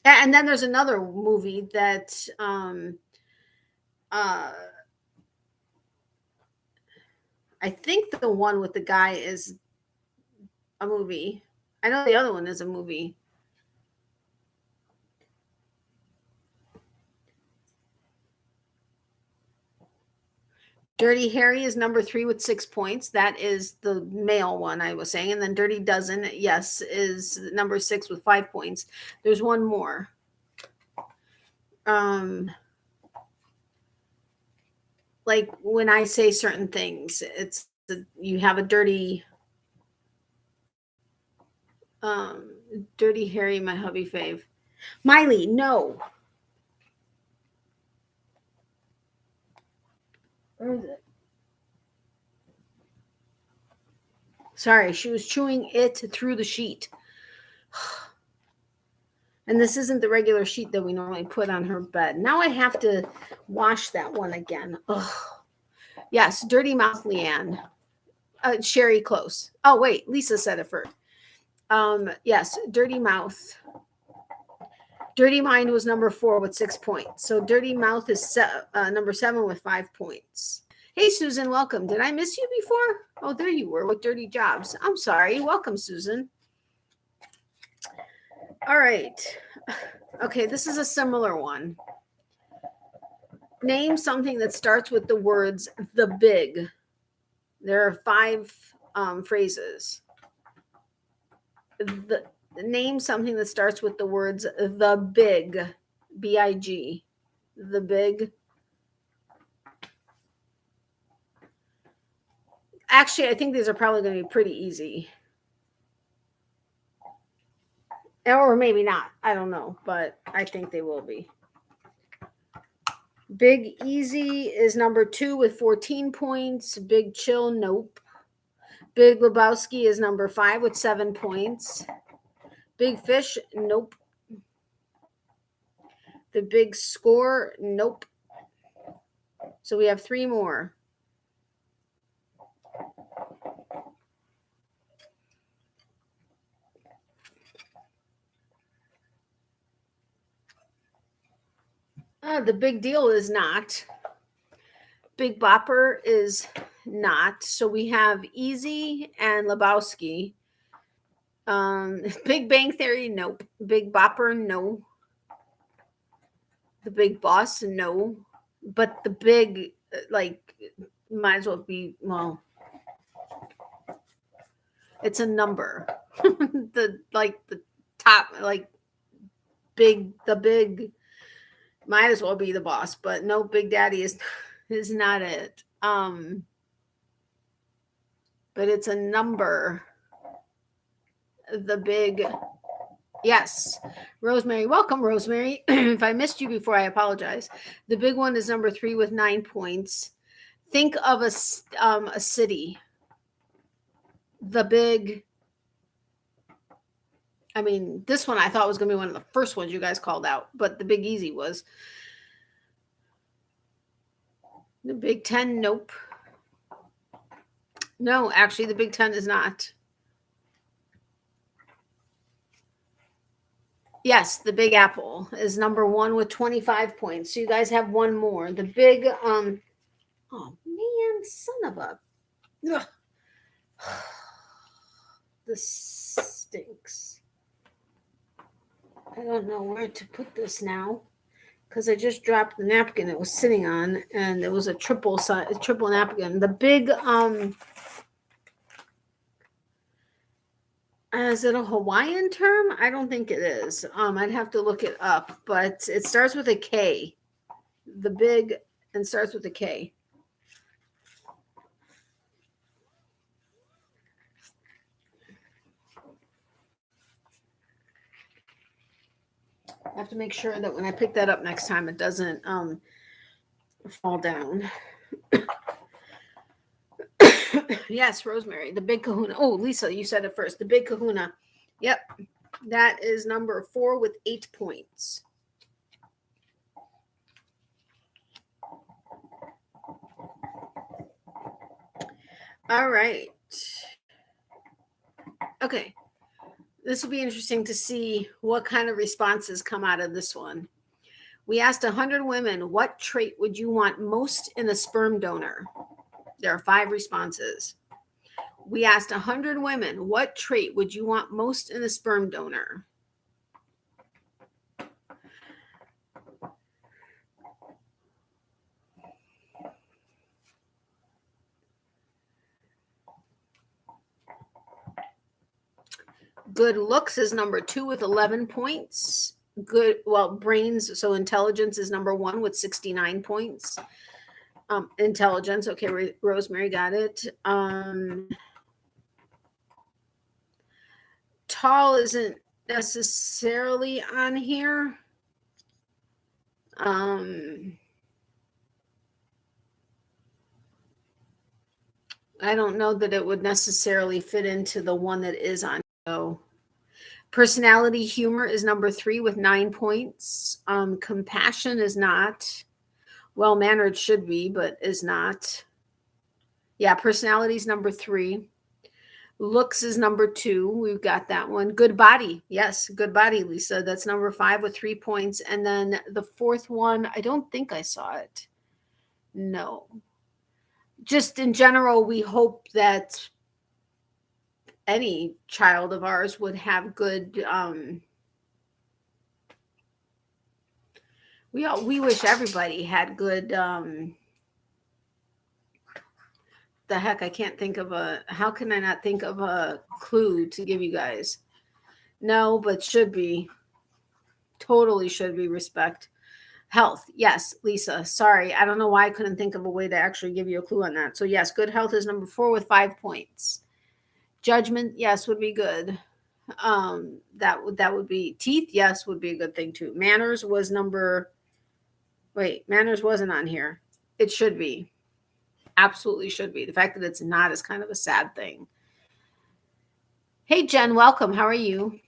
Speaker 1: And then there's another movie that I think the one with the guy is a movie. I know the other one is a movie. Dirty Harry is number 3 with 6 points. That is the male one I was saying. And then Dirty Dozen, yes, is number 6 with 5 points. There's one more. Like when I say certain things, it's you have a dirty Dirty Harry, my hubby fave. Miley, no. Where is it? Sorry, she was chewing it through the sheet. And this isn't the regular sheet that we normally put on her bed. Now I have to wash that one again. Ugh. Yes, Dirty Mouth Leanne. Sherry close. Oh, wait, Lisa said it first. Yes, Dirty Mouth. Dirty Mind was number 4 with 6 points. So Dirty Mouth is number 7 with 5 points. Hey, Susan, welcome. Did I miss you before? Oh, there you were with Dirty Jobs. I'm sorry. Welcome, Susan. All right. Okay, this is a similar one. Name something that starts with the words the big. There are 5 phrases. Name something that starts with the words the big, B-I-G. The big. Actually, I think these are probably going to be pretty easy. Or maybe not. I don't know, but I think they will be. Big Easy is number 2 with 14 points. Big Chill, nope. Big Lebowski is number 5 with 7 points. Big Fish, nope. The Big Score, nope. So we have 3 more. The Big Deal is not. Big Bopper is not. So we have Easy and Lebowski. Big Bang Theory, nope. Big Bopper, no. The Big Boss, no. But the big, like, might as well be, well, it's a number. The top, like, the big might as well be the boss, but no, Big Daddy is not it. But it's a number. The big, yes. Rosemary, welcome, Rosemary. If I missed you before, I apologize. The big one is number 3 with 9 points. Think of a city. The big, I mean, this one I thought was going to be one of the first ones you guys called out, but the Big Easy was. The Big 10, nope. No, actually, the Big 10 is not. Yes, the Big Apple is number 1 with 25 points. So you guys have one more. The big, oh man, son of a, ugh. This stinks. I don't know where to put this now because I just dropped the napkin it was sitting on, and it was a triple napkin. The big, is it a Hawaiian term? I don't think it is. I'd have to look it up, but it starts with a K. The big and starts with a K. I have to make sure that when I pick that up next time, it doesn't fall down. Yes, Rosemary, the big kahuna. Oh, Lisa, you said it first. The big kahuna. Yep. That is number 4 with 8 points. All right. Okay. This will be interesting to see what kind of responses come out of this one. We asked 100 women, what trait would you want most in a sperm donor? There are 5 responses. We asked 100 women, what trait would you want most in a sperm donor? Good looks is number 2 with 11 points. Good, well, brains, so intelligence is number 1 with 69 points. Intelligence, okay, Rosemary got it. Tall isn't necessarily on here. I don't know that it would necessarily fit into the one that is on. So, personality, humor is number 3 with 9 points. Compassion is not. Well-mannered should be, but is not. Yeah, personality is number 3. Looks is number 2. We've got that one. Good body. Yes, good body, Lisa. That's number 5 with 3 points. And then the 4th one, I don't think I saw it. No. Just in general, we hope that any child of ours would have good we wish everybody had good the heck, I can't think of how can I not think of a clue to give you guys? No, but should be. Totally should be respect. Health. Yes, Lisa. Sorry. I don't know why I couldn't think of a way to actually give you a clue on that. So yes, good health is number 4 with 5 points. Judgment, yes, would be good. That would be teeth, yes, would be a good thing too. Manners was manners wasn't on here. It should be. Absolutely should be. The fact that it's not is kind of a sad thing. Hey Jen, welcome. How are you?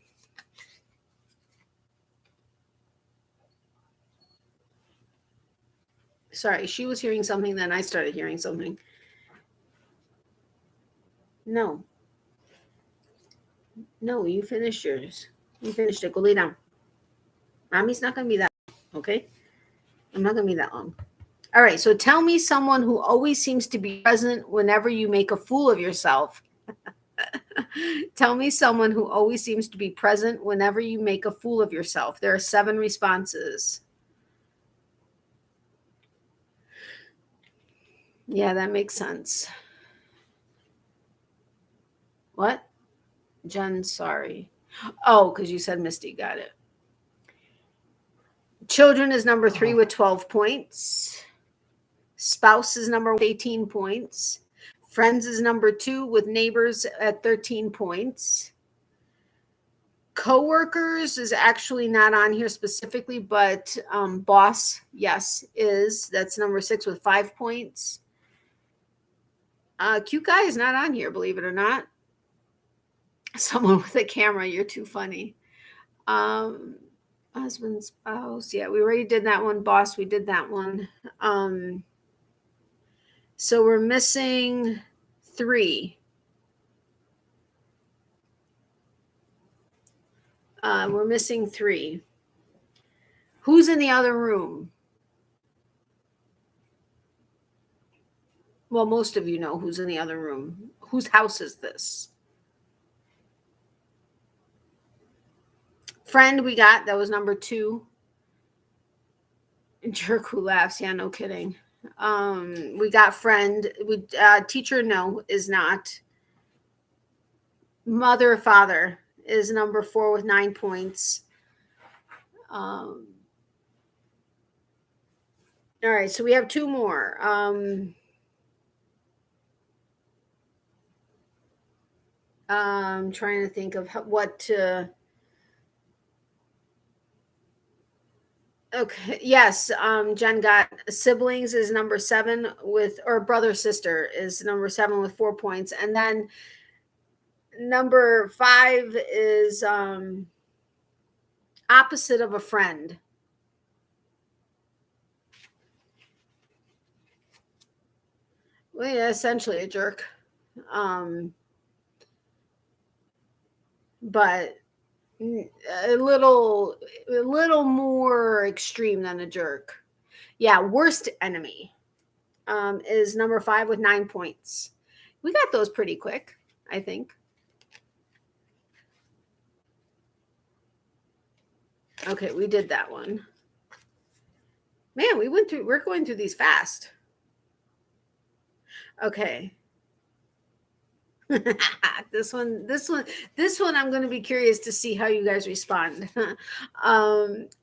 Speaker 1: Sorry, she was hearing something, then I started hearing something. No, you finished yours. You finished it. Go lay down. Mommy's not going to be that long, okay? I'm not going to be that long. All right, so tell me someone who always seems to be present whenever you make a fool of yourself. Tell me someone who always seems to be present whenever you make a fool of yourself. There are 7 responses. Yeah, that makes sense. What? Jen, sorry. Oh, because you said Misty. Got it. Children is number 3 with 12 points. Spouse is number 18 points. Friends is number 2 with neighbors at 13 points. Coworkers is actually not on here specifically, but boss, yes, is. That's number 6 with 5 points. Cute guy is not on here, believe it or not. Someone with a camera, you're too funny. Husband, spouse, yeah, we already did that one. Boss, we did that one. So we're missing 3. We're missing 3. Who's in the other room? Well, most of you know who's in the other room. Whose house is this? Friend, we got. That was number 2. Jerk who laughs. Yeah, no kidding. We got friend. Teacher, no, is not. Mother, father is number 4 with 9 points. All right, so we have 2 more. I'm trying to think of what to. Okay. Yes. Jen got siblings is number 7 with, or brother sister is number 7 with 4 points. And then number 5 is opposite of a friend. Well, yeah, essentially a jerk. Um, but a little more extreme than a jerk. Yeah, worst enemy is number 5 with 9 points. We got those pretty quick, I think. Okay, we did that one. Man, we're going through these fast. Okay. this one I'm going to be curious to see how you guys respond.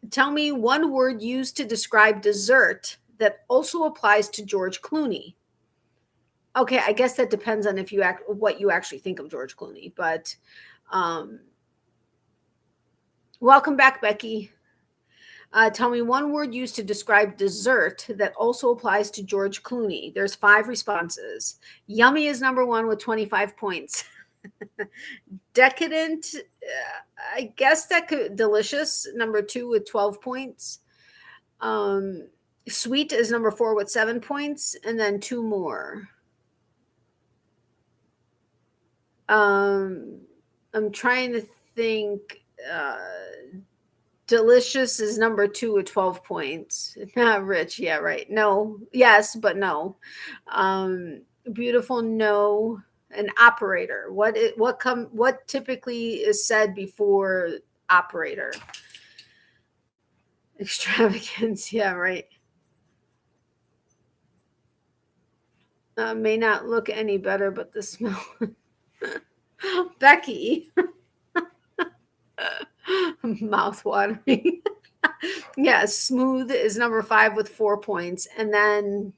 Speaker 1: Tell me one word used to describe dessert that also applies to George Clooney. Okay, I guess that depends on what you actually think of George Clooney, but welcome back, Becky. Tell me one word used to describe dessert that also applies to George Clooney. There's 5 responses. Yummy is number 1 with 25 points. Decadent, I guess that could delicious, number 2 with 12 points. Sweet is number 4 with 7 points, and then 2 more. I'm trying to think. Delicious is number 2 with 12 points. Not rich, yeah, right. No, yes, but no. Beautiful, no. An operator. What typically is said before operator? Extravagance, yeah, right. May not look any better, but the smell. Becky. Mouth watering. Yeah, smooth is number 5 with 4 points. And then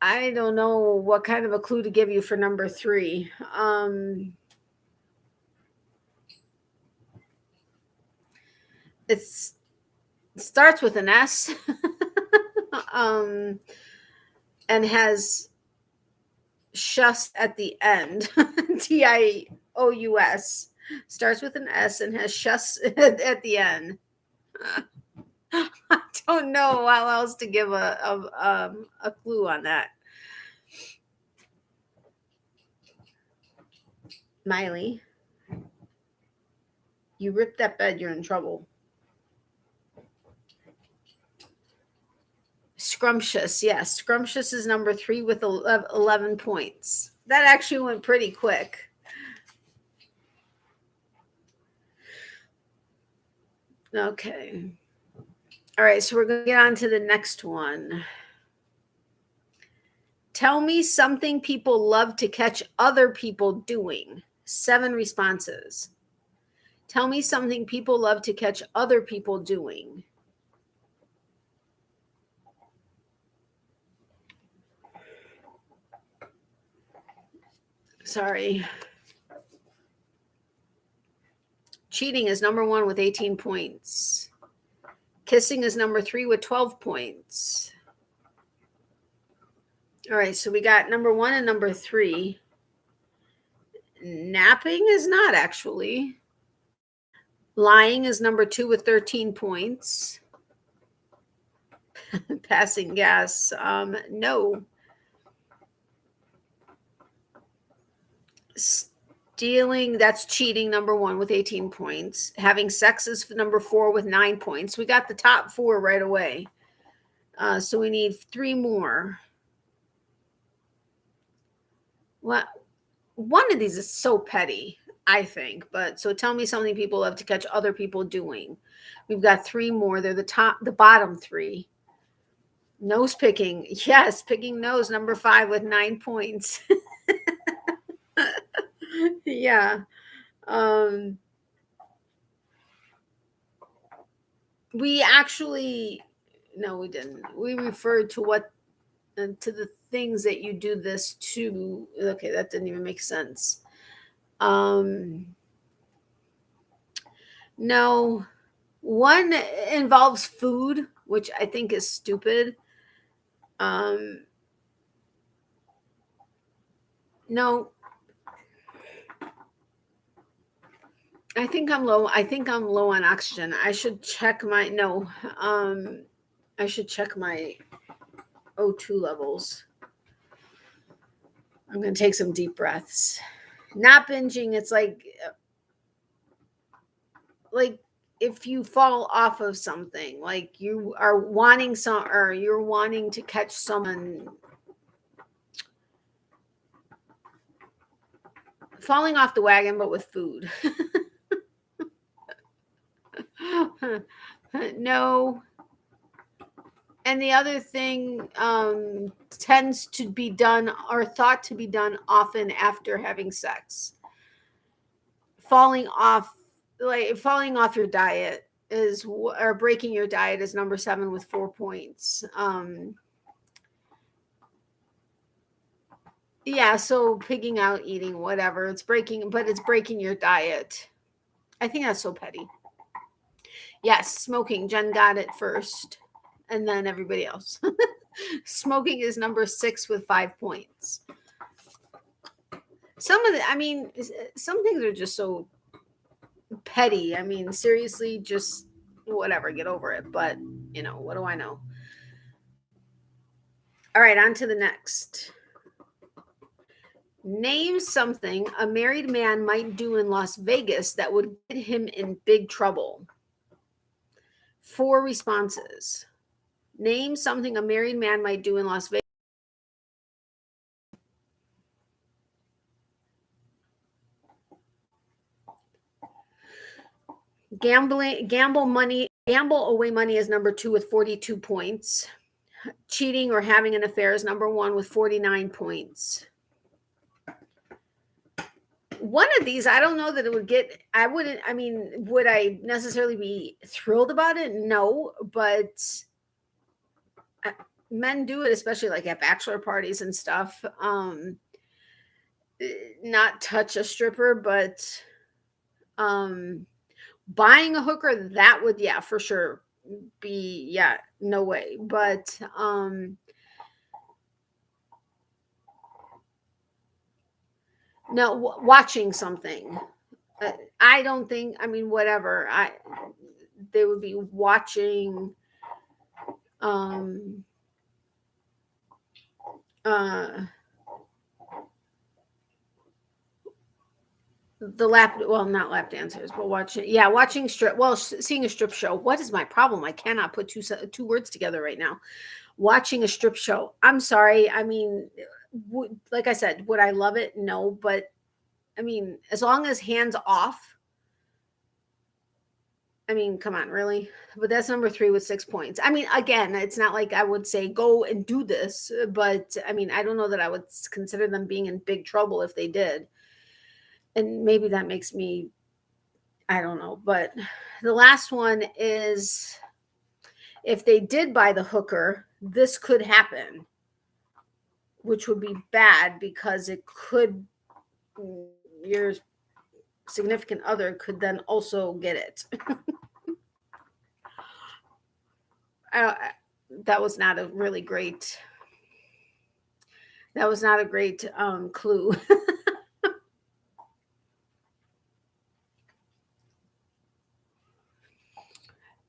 Speaker 1: I don't know what kind of a clue to give you for number 3. It starts with an S. And has shus at the end. Tious. Starts with an S and has shus at the end. I don't know how else to give a clue on that. Miley, you ripped that bed, you're in trouble. Scrumptious, yes. Scrumptious is number 3 with 11 points. That actually went pretty quick. Okay. All right, so we're going to get on to the next one. Tell me something people love to catch other people doing. 7 responses. Tell me something people love to catch other people doing. Sorry. Cheating is number 1 with 18 points. Kissing is number 3 with 12 points. All right, so we got number 1 and number 3. Napping is not actually. Lying is number 2 with 13 points. Passing gas, no. Stealing, that's cheating, number 1 with 18 points. Having sex is number 4 with 9 points. We got the top 4 right away. So we need 3 more. Well, one of these is so petty, I think. But so tell me something people love to catch other people doing. We've got 3 more. They're the bottom 3. Nose picking. Yes, picking nose, number 5 with 9 points. Yeah. We actually, no, we didn't. We referred to to the things that you do this to. Okay, that didn't even make sense. No. One involves food, which I think is stupid. No, I think I'm low. I think I'm low on oxygen. I should check my no. I should check my O2 levels. I'm gonna take some deep breaths. Not binging. It's like if you fall off of something, like you are wanting some, or you're wanting to catch someone falling off the wagon, but with food. No. And the other thing tends to be done or thought to be done often after having sex. Falling off, like falling off your diet is, or breaking your diet is number 7 with 4 points. Yeah, so pigging out, eating, whatever. It's breaking, but it's breaking your diet. I think that's so petty. Yes, smoking. Jen got it first, and then everybody else. Smoking is number 6 with 5 points. Some of the, I mean, some things are just so petty. I mean, seriously, just whatever, get over it. But, what do I know? All right, on to the next. Name something a married man might do in Las Vegas that would get him in big trouble. 4 responses. Name something a married man might do in Las Vegas. Gamble away money is number 2 with 42 points. Cheating or having an affair is number 1 with 49 points. One of these, I don't know that it would get, would I necessarily be thrilled about it? No, but men do it, especially like at bachelor parties and stuff. Not touch a stripper, but buying a hooker, that would, yeah, for sure be, yeah, no way. But no, watching something. I don't think, whatever. They would be watching the not lap dancers, but watching seeing a strip show. What is my problem? I cannot put two words together right now. Watching a strip show. I'm sorry. Like I said, would I love it? No, but as long as hands off. Come on, really? But that's number 3 with 6 points. Again, it's not like I would say go and do this, but I don't know that I would consider them being in big trouble if they did. And maybe that makes me, I don't know. But the last one is, if they did buy the hooker, this could happen, which would be bad because it could, your significant other could then also get it. That was not a really great, clue.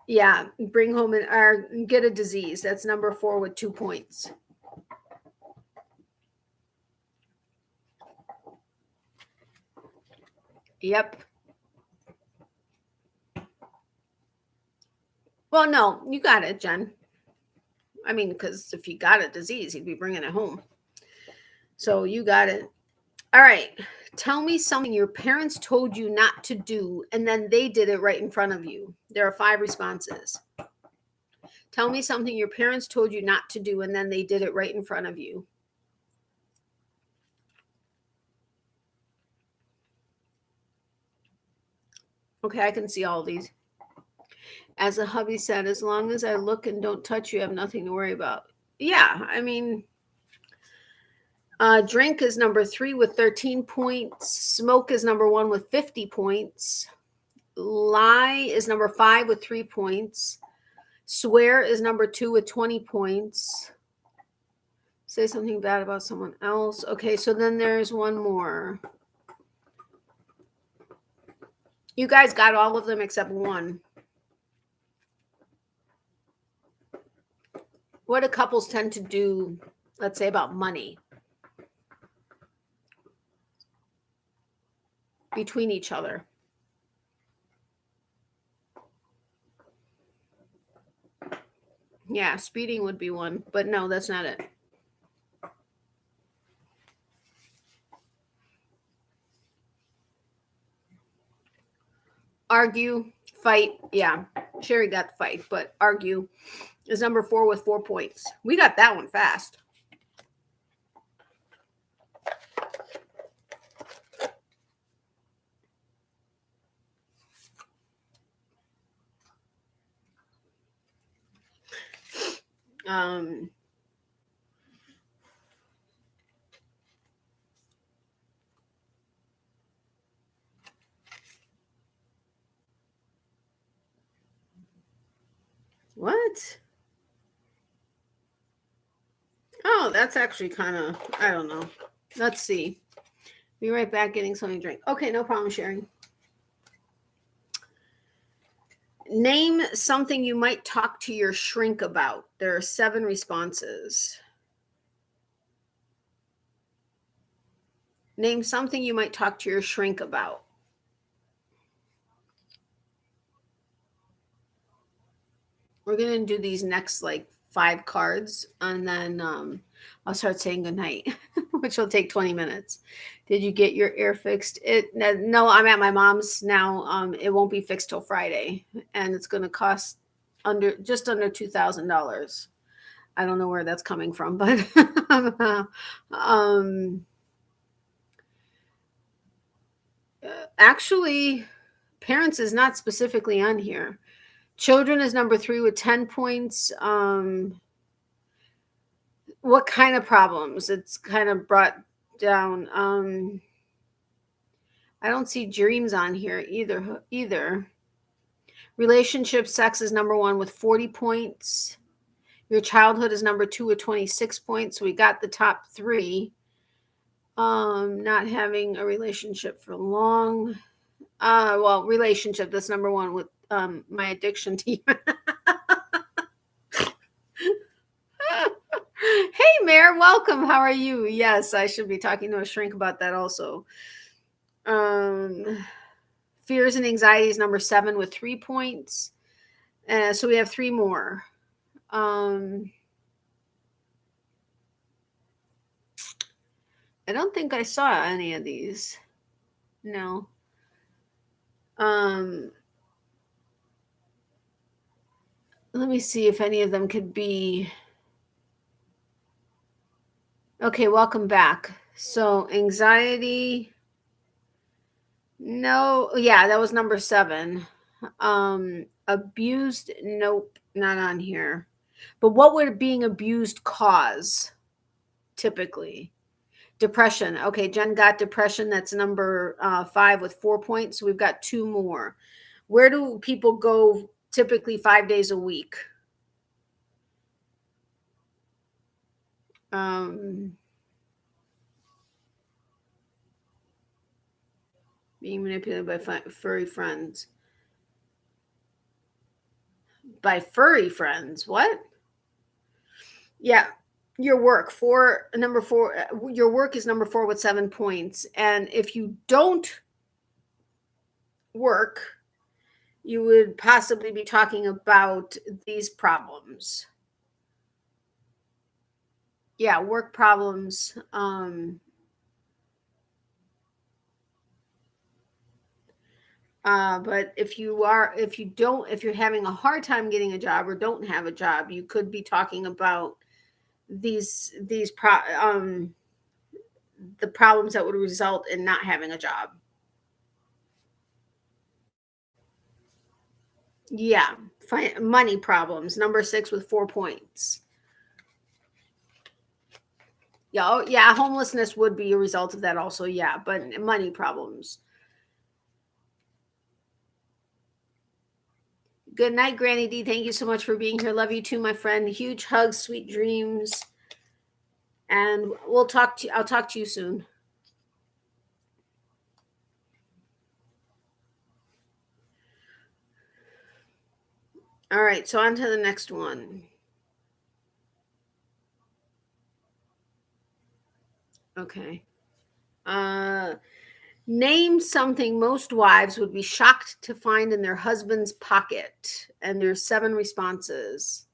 Speaker 1: Yeah, bring home or get a disease. That's number 4 with 2 points. Yep. Well, no, you got it, Jen. Because if you got a disease, you'd be bringing it home. So you got it. All right. Tell me something your parents told you not to do, and then they did it right in front of you. There are 5 responses. Tell me something your parents told you not to do, and then they did it right in front of you. Okay, I can see all these. As a hubby said, as long as I look and don't touch you, I have nothing to worry about. Yeah, drink is number 3 with 13 points. Smoke is number 1 with 50 points. Lie is number 5 with 3 points. Swear is number 2 with 20 points. Say something bad about someone else. Okay, so then there's one more. You guys got all of them except one. What do couples tend to do, let's say, about money between each other? Yeah, speeding would be one, but no, that's not it. Argue, fight. Yeah, Sherri got the fight, but argue is number 4 with 4 points. We got that one fast. What? Oh, that's actually kind of, I don't know. Let's see. Be right back getting something to drink. Okay, no problem, Sherri. Name something you might talk to your shrink about. There are 7 responses. Name something you might talk to your shrink about. We're going to do these next like 5 cards, and then I'll start saying goodnight, which will take 20 minutes. Did you get your ear fixed? No, I'm at my mom's now. It won't be fixed till Friday, and it's going to cost just under $2,000. I don't know where that's coming from, but actually, parents is not specifically on here. Children is number 3 with 10 points. What kind of problems? It's kind of brought down. I don't see dreams on here either. Relationship, sex is number 1 with 40 points. Your childhood is number 2 with 26 points. So we got the top 3. Not having a relationship for long. Well, relationship, that's number 1 with my addiction to you. Hey, Mayor, welcome. How are you? Yes, I should be talking to a shrink about that also. Fears and anxieties, number 7 with 3 points. So we have 3 more. I don't think I saw any of these. No. Let me see if any of them could be. Okay, welcome back. So anxiety. No, yeah, that was number 7. Abused, nope, not on here. But what would being abused cause typically? Depression. Okay, Jen got depression. That's number 5 with 4 points. So we've got 2 more. Where do people go typically 5 days a week? Being manipulated by furry friends. By furry friends? What? Yeah. Your work, number 4. Your work is number 4 with 7 points. And if you don't work, you would possibly be talking about these problems. Yeah, work problems. But if you're having a hard time getting a job or don't have a job, you could be talking about the problems that would result in not having a job. Yeah, money problems. Number 6 with 4 points. Yeah, homelessness would be a result of that also. Yeah, but money problems. Good night, Granny D. Thank you so much for being here. Love you too, my friend. Huge hugs, sweet dreams. And I'll talk to you soon. All right, so on to the next one. Okay. Name something most wives would be shocked to find in their husband's pocket. And there's 7 responses.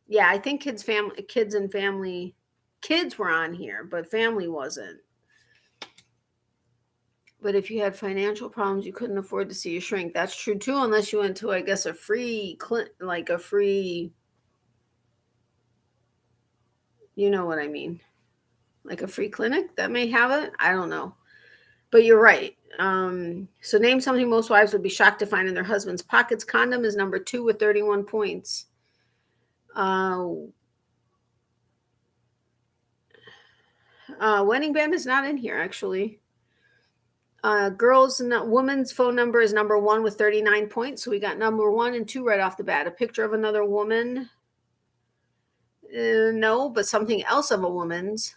Speaker 1: Yeah, I think kids were on here, but family wasn't. But if you had financial problems, you couldn't afford to see a shrink. That's true too, unless you went to, I guess, a free, you know what I mean, like a free clinic that may have it. I don't know, but you're right. So name something most wives would be shocked to find in their husband's pockets. Condom is number 2 with 31 points. Wedding band is not in here, actually. Woman's phone number is number 1 with 39 points. So we got number 1 and 2 right off the bat. A picture of another woman. No, but something else of a woman's.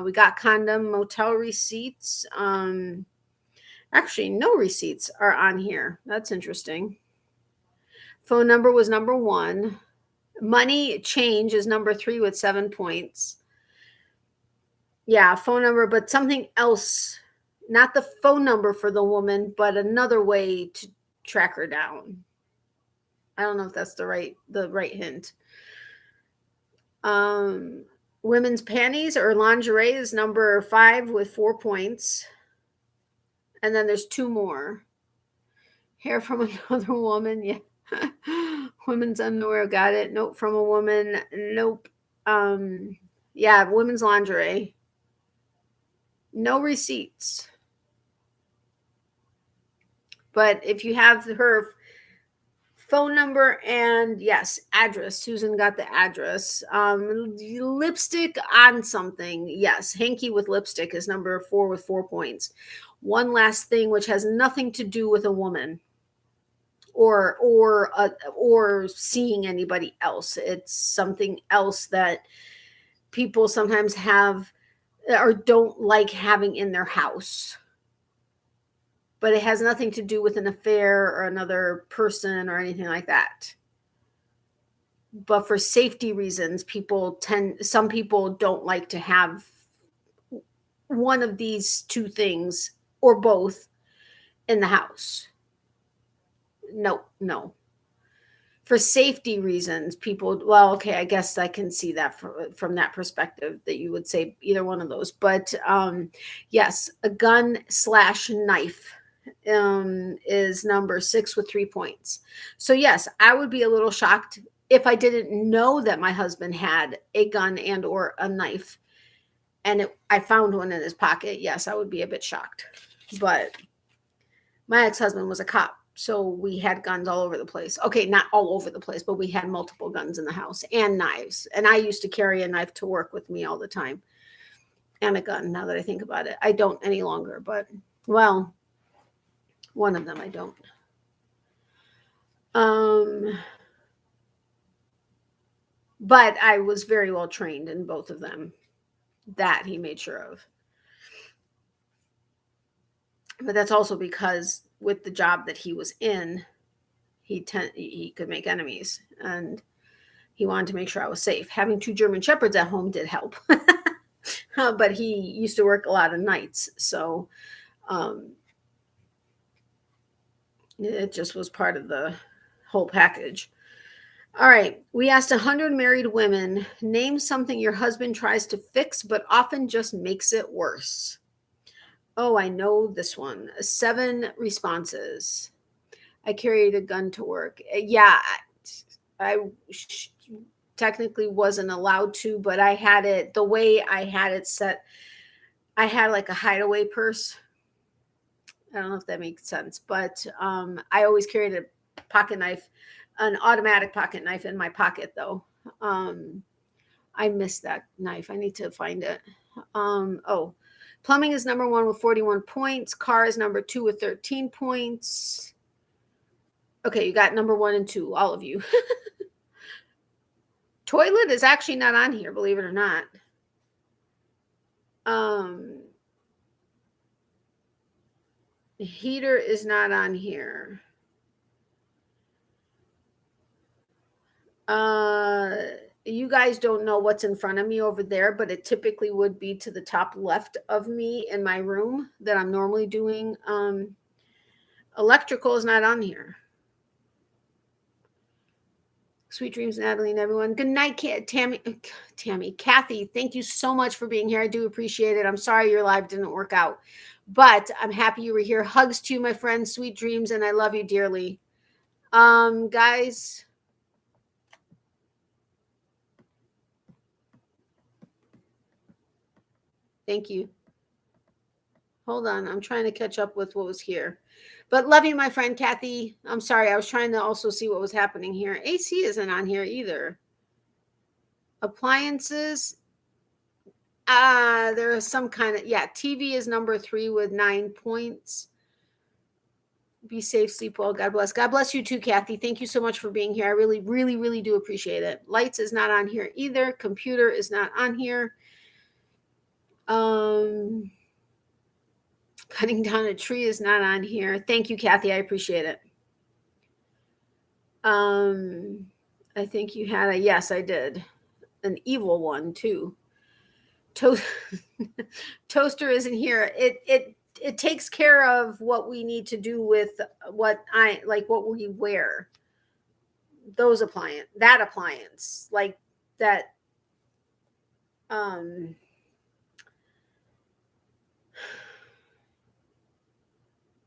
Speaker 1: We got condom, motel receipts. Actually, no receipts are on here. That's interesting. Phone number was number 1. Money change is number 3 with 7 points. Yeah, phone number, but something else. Not the phone number for the woman, but another way to track her down. I don't know if that's the right hint. Women's panties or lingerie is number 5 with 4 points. And then there's 2 more. Hair from another woman. Yeah. Women's underwear. Got it. Nope. From a woman. Nope. Yeah. Women's lingerie. No receipts. But if you have her phone number and yes, address. Susan got the address. Lipstick on something. Yes, hanky with lipstick is number 4 with 4 points. One last thing, which has nothing to do with a woman or seeing anybody else. It's something else that people sometimes have or don't like having in their house. But it has nothing to do with an affair or another person or anything like that. But for safety reasons, some people don't like to have one of these 2 things or both in the house. No. For safety reasons, I guess I can see that from that perspective that you would say either one of those. But yes, a gun/knife is number 6 with 3 points. So yes, I would be a little shocked if I didn't know that my husband had a gun and or a knife and I found one in his pocket. Yes, I would be a bit shocked. But my ex-husband was a cop, so we had guns all over the place. Okay, not all over the place, but we had multiple guns in the house and knives. And I used to carry a knife to work with me all the time and a gun, now that I think about it. I don't any longer, but well, one of them I don't. But I was very well trained in both of them. That he made sure of. But that's also because with the job that he was in, he could make enemies, and he wanted to make sure I was safe. Having 2 German Shepherds at home did help. But he used to work a lot of nights, so it just was part of the whole package. All right. We asked 100 married women, name something your husband tries to fix, but often just makes it worse. Oh, I know this one. 7 responses. I carried a gun to work. Yeah, I technically wasn't allowed to, but I had it the way I had it set. I had like a hideaway purse. I don't know if that makes sense, but I always carried a pocket knife, an automatic pocket knife in my pocket, though. I missed that knife. I need to find it. Plumbing is number 1 with 41 points. Car is number 2 with 13 points. Okay, you got number 1 and 2, all of you. Toilet is actually not on here, believe it or not. Heater is not on here. You guys don't know what's in front of me over there, but it typically would be to the top left of me in my room that I'm normally doing. Electrical is not on here. Sweet dreams, Natalie, and everyone. Good night, Tammy, Kathy. Thank you so much for being here. I do appreciate it. I'm sorry your live didn't work out, but I'm happy you were here. Hugs to you, my friend. Sweet dreams, and I love you dearly. Guys. Thank you. Hold on. I'm trying to catch up with what was here. But love you, my friend Kathy. I'm sorry. I was trying to also see what was happening here. AC isn't on here either. Appliances. There is some kind of, TV is number 3 with 9 points. Be safe, sleep well. God bless. God bless you too, Kathy. Thank you so much for being here. I really, really, really do appreciate it. Lights is not on here either. Computer is not on here. Cutting down a tree is not on here. Thank you, Kathy. I appreciate it. I think you had yes, I did. An evil one too. Toaster isn't here. It takes care of what we need to do with what we wear. That appliance, like that.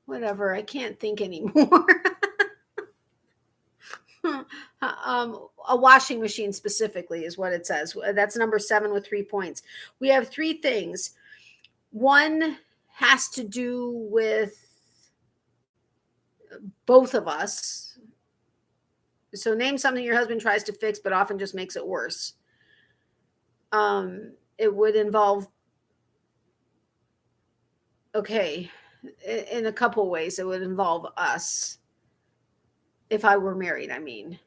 Speaker 1: Whatever. I can't think anymore. A washing machine specifically is what it says. That's number 7 with 3 points. We have 3 things. One has to do with both of us. So name something your husband tries to fix, but often just makes it worse. It would involve, in a couple ways, it would involve us. If I were married, I mean.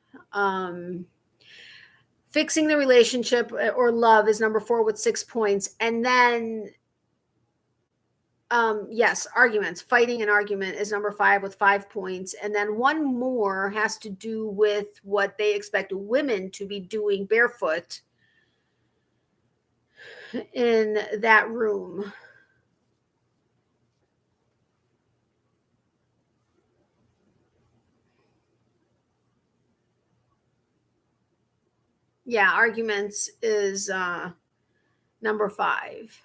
Speaker 1: Fixing the relationship or love is number 4 with 6 points. And then, yes, arguments. Fighting an argument is number 5 with 5 points. And then one more has to do with what they expect women to be doing barefoot in that room. Yeah, arguments is number 5.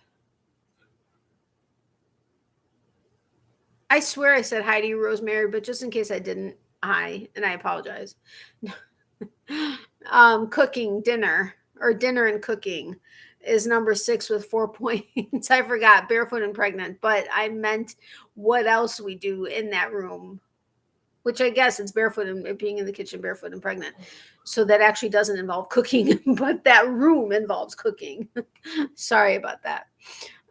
Speaker 1: I swear I said hi to you, Rosemary, but just in case I didn't, hi, and I apologize. Cooking, dinner and cooking is number 6 with 4 points. I forgot barefoot and pregnant, but I meant what else we do in that room, which I guess it's barefoot and being in the kitchen barefoot and pregnant. So that actually doesn't involve cooking, but that room involves cooking. Sorry about that.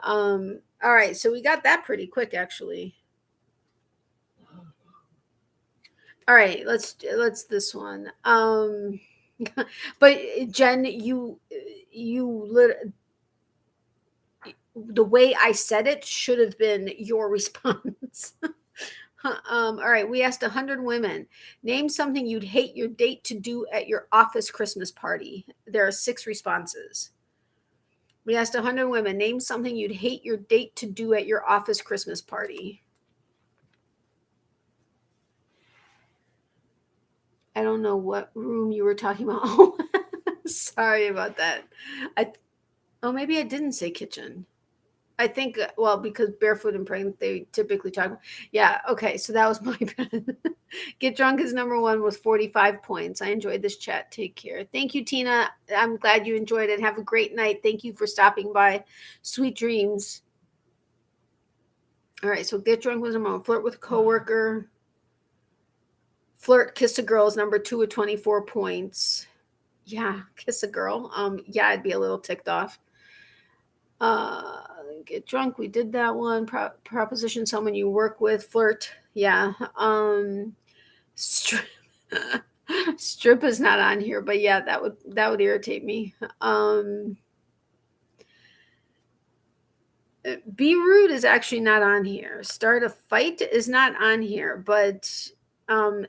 Speaker 1: All right. So we got that pretty quick, actually. All right. Let's this one. But Jen, the way I said it should have been your response. All right, we asked 100 women, name something you'd hate your date to do at your office Christmas party. There are 6 responses. We asked 100 women, name something you'd hate your date to do at your office Christmas party. I don't know what room you were talking about. Oh, sorry about that. Maybe I didn't say kitchen. I think, well, because barefoot and pregnant, they typically talk. Yeah, okay, so that was my bad. Get drunk is number 1 with 45 points. I enjoyed this chat. Take care. Thank you, Tina. I'm glad you enjoyed it. Have a great night. Thank you for stopping by. Sweet dreams. All right, so get drunk was number 1. Flirt with a coworker. Flirt, kiss a girl is number 2 with 24 points. Yeah, kiss a girl. Yeah, I'd be a little ticked off. Get drunk, we did that one. Proposition someone you work with. Flirt, yeah. Strip. Strip is not on here, but yeah, that would irritate me. Be rude is actually not on here. Start a fight is not on here, but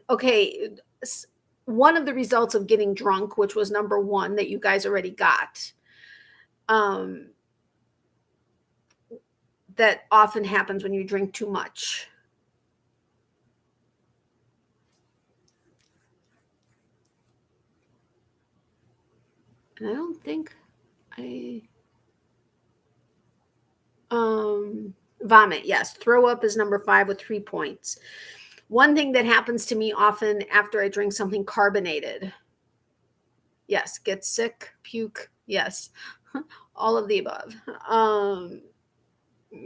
Speaker 1: okay. One of the results of getting drunk, which was number 1 that you guys already got, that often happens when you drink too much. And I don't think vomit, yes. Throw up is number 5 with 3 points. One thing that happens to me often after I drink something carbonated. Yes, get sick, puke, yes. All of the above.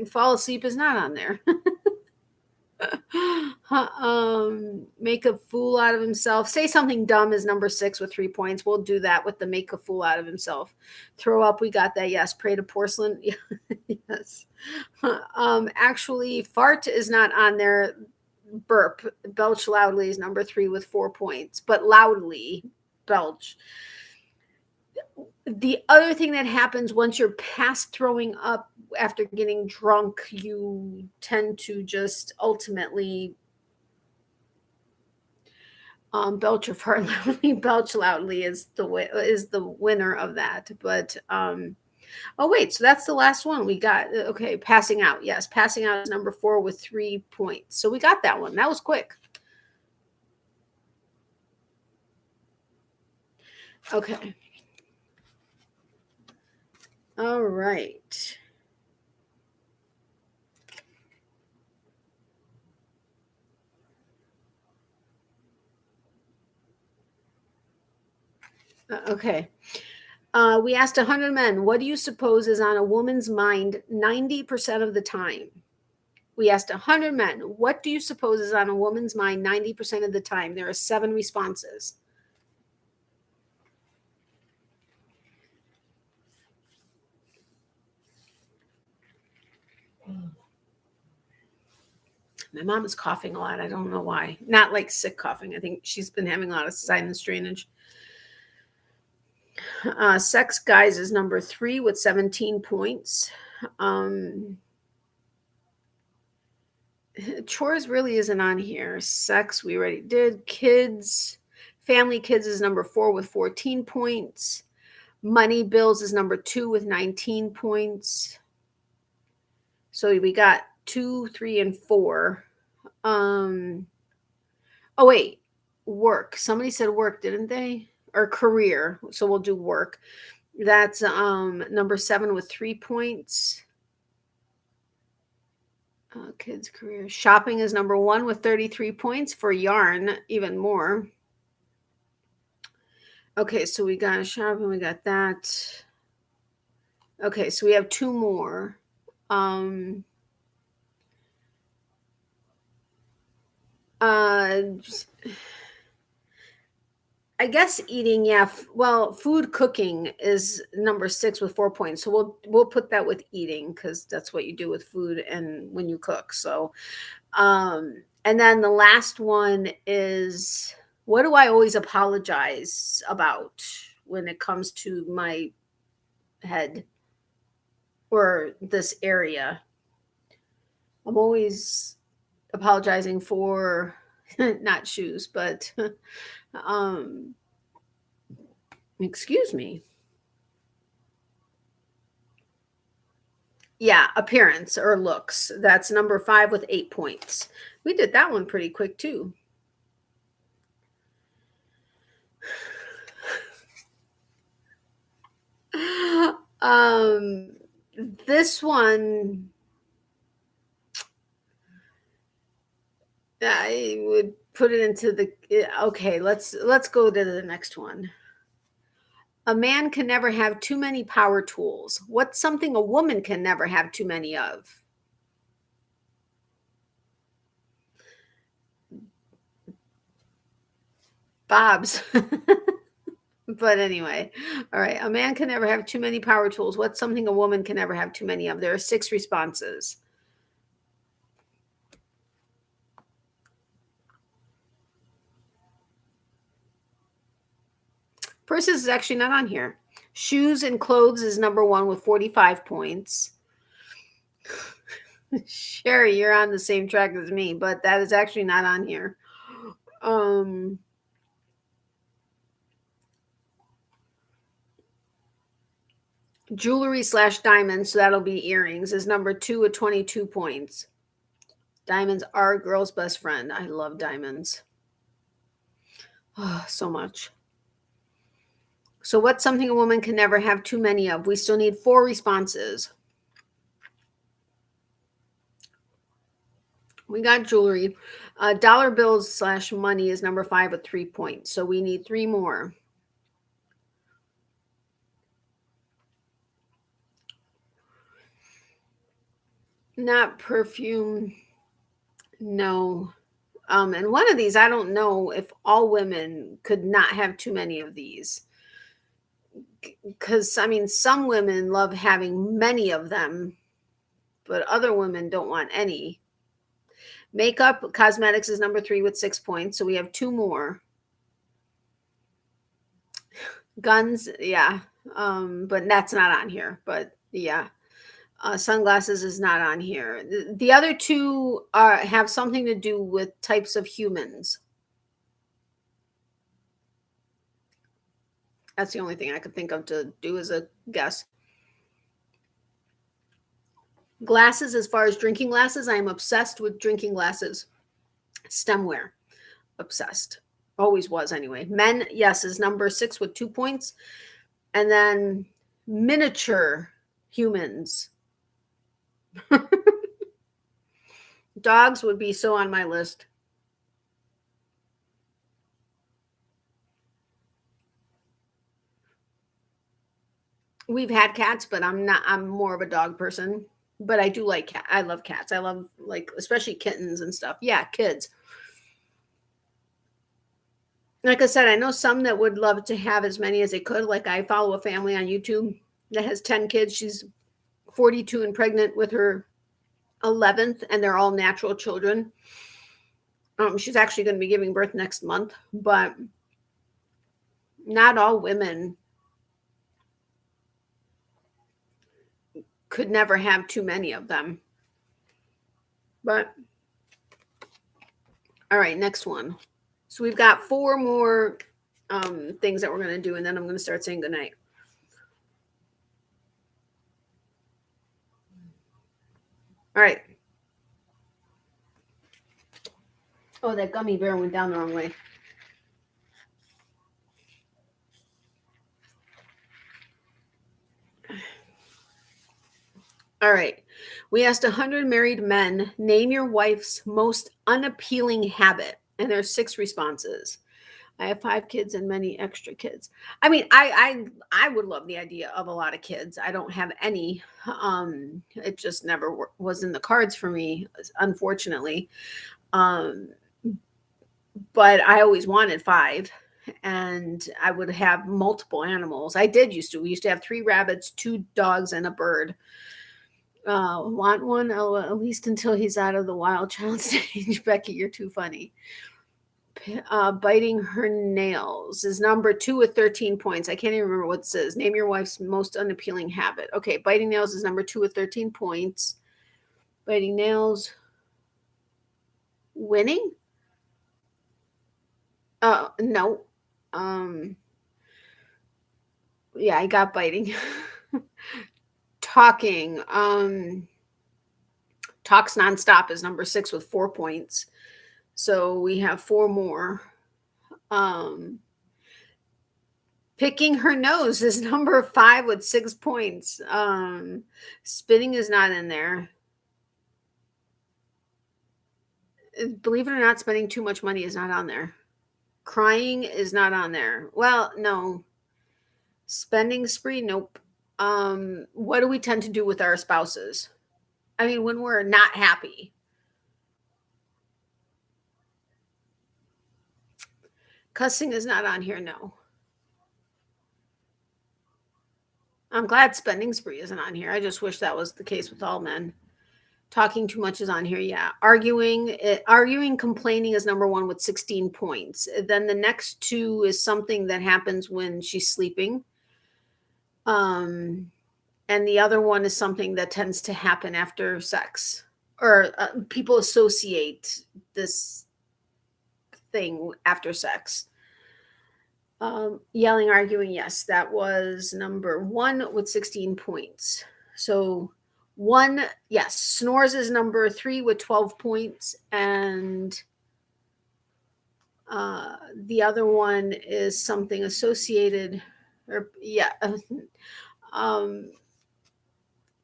Speaker 1: Fall asleep is not on there. Make a fool out of himself. Say something dumb is number 6 with 3 points. We'll do that with the make a fool out of himself. Throw up, we got that. Yes. Pray to porcelain. Yes. Actually, fart is not on there. Burp, belch loudly is number 3 with 4 points, but loudly belch. The other thing that happens once you're past throwing up after getting drunk, you tend to just ultimately belch or fart loudly. Belch loudly is the winner of that. But oh wait, so that's the last one we got. Okay, passing out. Yes, passing out is number 4 with 3 points. So we got that one. That was quick. Okay. All right. Okay. We asked 100 men, what do you suppose is on a woman's mind 90% of the time? We asked 100 men, what do you suppose is on a woman's mind 90% of the time? There are 7 responses. My mom is coughing a lot. I don't know why. Not like sick coughing. I think she's been having a lot of sinus drainage. Sex guys is number 3 with 17 points. Chores really isn't on here. Sex, we already did. Kids, family kids is number 4 with 14 points. Money bills is number 2 with 19 points. So we got 2, 3, and 4. Oh wait, work. Somebody said work, didn't they? Or career. So we'll do work. That's number 7 with 3 points. Kids' career. Shopping is number 1 with 33 points. For yarn, even more. Okay, so we got shopping. We got that. Okay, so we have 2 more. I guess eating, yeah. Well, food cooking is number 6 with 4 points. So we'll put that with eating because that's what you do with food and when you cook. So, and then the last one is, what do I always apologize about when it comes to my head or this area? I'm always apologizing for not shoes, but excuse me. Yeah, appearance or looks. That's number 5 with 8 points. We did that one pretty quick too. This one I would put it into the okay, let's go to the next one. A man can never have too many power tools. What's something a woman can never have too many of? Bob's. But anyway, all right. A man can never have too many power tools. What's something a woman can never have too many of? There are 6 responses. Purses is actually not on here. Shoes and clothes is number 1 with 45 points. Sherri, you're on the same track as me, but that is actually not on here. Jewelry / diamonds, so that'll be earrings, is number 2 with 22 points. Diamonds are a girl's best friend. I love diamonds. Oh, so much. So what's something a woman can never have too many of? We still need 4 responses. We got jewelry. Dollar bills / money is number 5 with 3 points. So we need 3 more. Not perfume. No. And one of these, I don't know if all women could not have too many of these. Because, I mean, some women love having many of them, but other women don't want any. Makeup, cosmetics is number 3 with 6 points. So we have 2 more. Guns, yeah. But that's not on here. But yeah. Sunglasses is not on here. The other 2 have something to do with types of humans. That's the only thing I could think of to do as a guess. Glasses, as far as drinking glasses, I am obsessed with drinking glasses. Stemware, obsessed. Always was anyway. Men, yes, is number 6 with 2 points. And then miniature humans. Dogs would be so on my list. We've had cats, but I'm more of a dog person. But I do like cat. I love cats. I love, like, especially kittens and stuff. Yeah, kids. Like I said, I know some that would love to have as many as they could. Like, I follow a family on YouTube that has 10 kids. She's 42 and pregnant with her 11th, and they're all natural children. She's actually going to be giving birth next month, but not all women could never have too many of them. But all right, next one. So we've got 4 more things that we're going to do, and then I'm going to start saying goodnight. All right. Oh, that gummy bear went down the wrong way. All right. We asked 100 married men, name your wife's most unappealing habit. And there's 6 responses. I have 5 kids and many extra kids. I mean, I would love the idea of a lot of kids. I don't have any. It just never was in the cards for me, unfortunately. But I always wanted 5, and I would have multiple animals. I did used to. We used to have 3 rabbits, 2 dogs, and a bird. Want one? Oh, at least until he's out of the wild child stage. Becky, you're too funny. Biting her nails is number 2 with 13 points. I can't even remember what it says. Name your wife's most unappealing habit. Okay, biting nails is number 2 with 13 points. Biting nails. Winning? No. Yeah, I got biting. Talking. Talks nonstop is number 6 with 4 points. So we have 4 more. Picking her nose is number 5 with 6 points. Spinning is not in there. Believe it or not, spending too much money is not on there. Crying is not on there. Well, no. Spending spree, nope. What do we tend to do with our spouses? I mean, when we're not happy. Cussing is not on here, no. I'm glad spending spree isn't on here. I just wish that was the case with all men. Talking too much is on here. Yeah. Complaining is number 1 with 16 points. Then the next 2 is something that happens when she's sleeping. And the other one is something that tends to happen after sex, or people associate this thing after sex. Yelling, arguing, yes, that was number 1 with 16 points. So 1, yes, snores is number 3 with 12 points, and the other one is something associated, or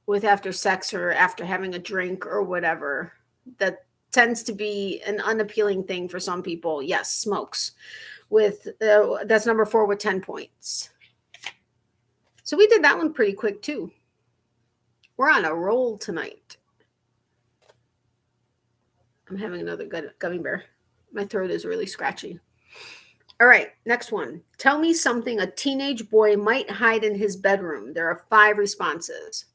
Speaker 1: with after sex or after having a drink or whatever. That tends to be an unappealing thing for some people. Yes, smokes. With that's number 4 with 10 points. So we did that one pretty quick too. We're on a roll tonight. I'm having another gummy bear. My throat is really scratchy. All right, next one. Tell me something a teenage boy might hide in his bedroom. There are 5 responses.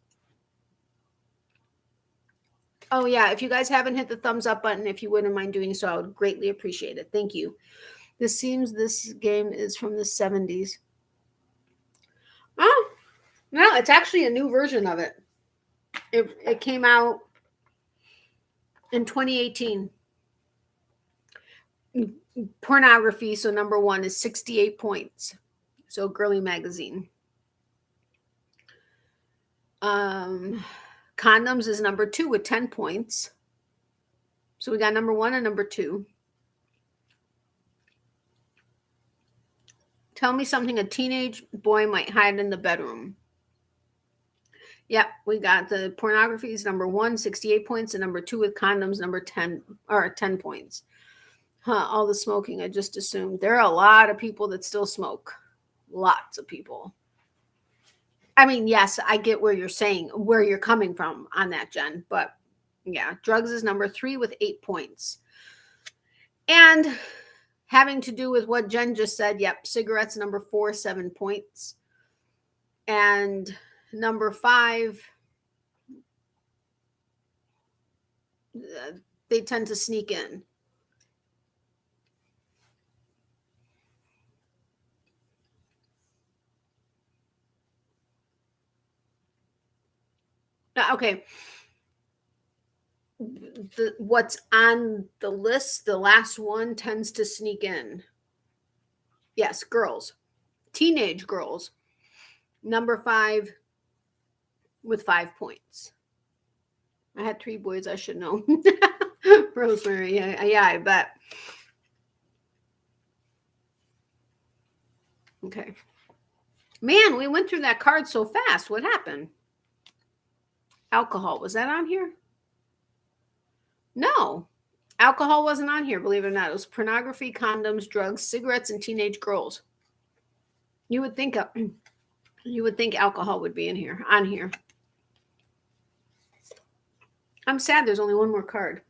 Speaker 1: Oh yeah, if you guys haven't hit the thumbs up button, if you wouldn't mind doing so, I would greatly appreciate it. Thank you. This seems this game is from the 70s. Oh, no, it's actually a new version of it. It came out in 2018. Pornography, so number 1 is 68 points. So girly magazine. Condoms is number 2 with 10 points. So we got number 1 and number 2. Tell me something a teenage boy might hide in the bedroom. Yep, we got the pornography is number 1, 68 points, and number 2 with condoms, number 10 or 10 points. All the smoking, I just assumed. There are a lot of people that still smoke. Lots of people. I mean, yes, I get where you're coming from on that, Jen. But yeah, drugs is number 3 with 8 points. And having to do with what Jen just said, yep, cigarettes number 4, 7 points. And number 5, they tend to sneak in. Okay. What's on the list, the last one tends to sneak in. Yes, girls. Teenage girls. Number 5 with 5 points. I had 3 boys, I should know. Rosemary, yeah, I bet. Okay. Man, we went through that card so fast. What happened? Alcohol, was that on here? No. Alcohol wasn't on here, believe it or not. It was pornography, condoms, drugs, cigarettes, and teenage girls. You would think alcohol would be on here. I'm sad there's only one more card.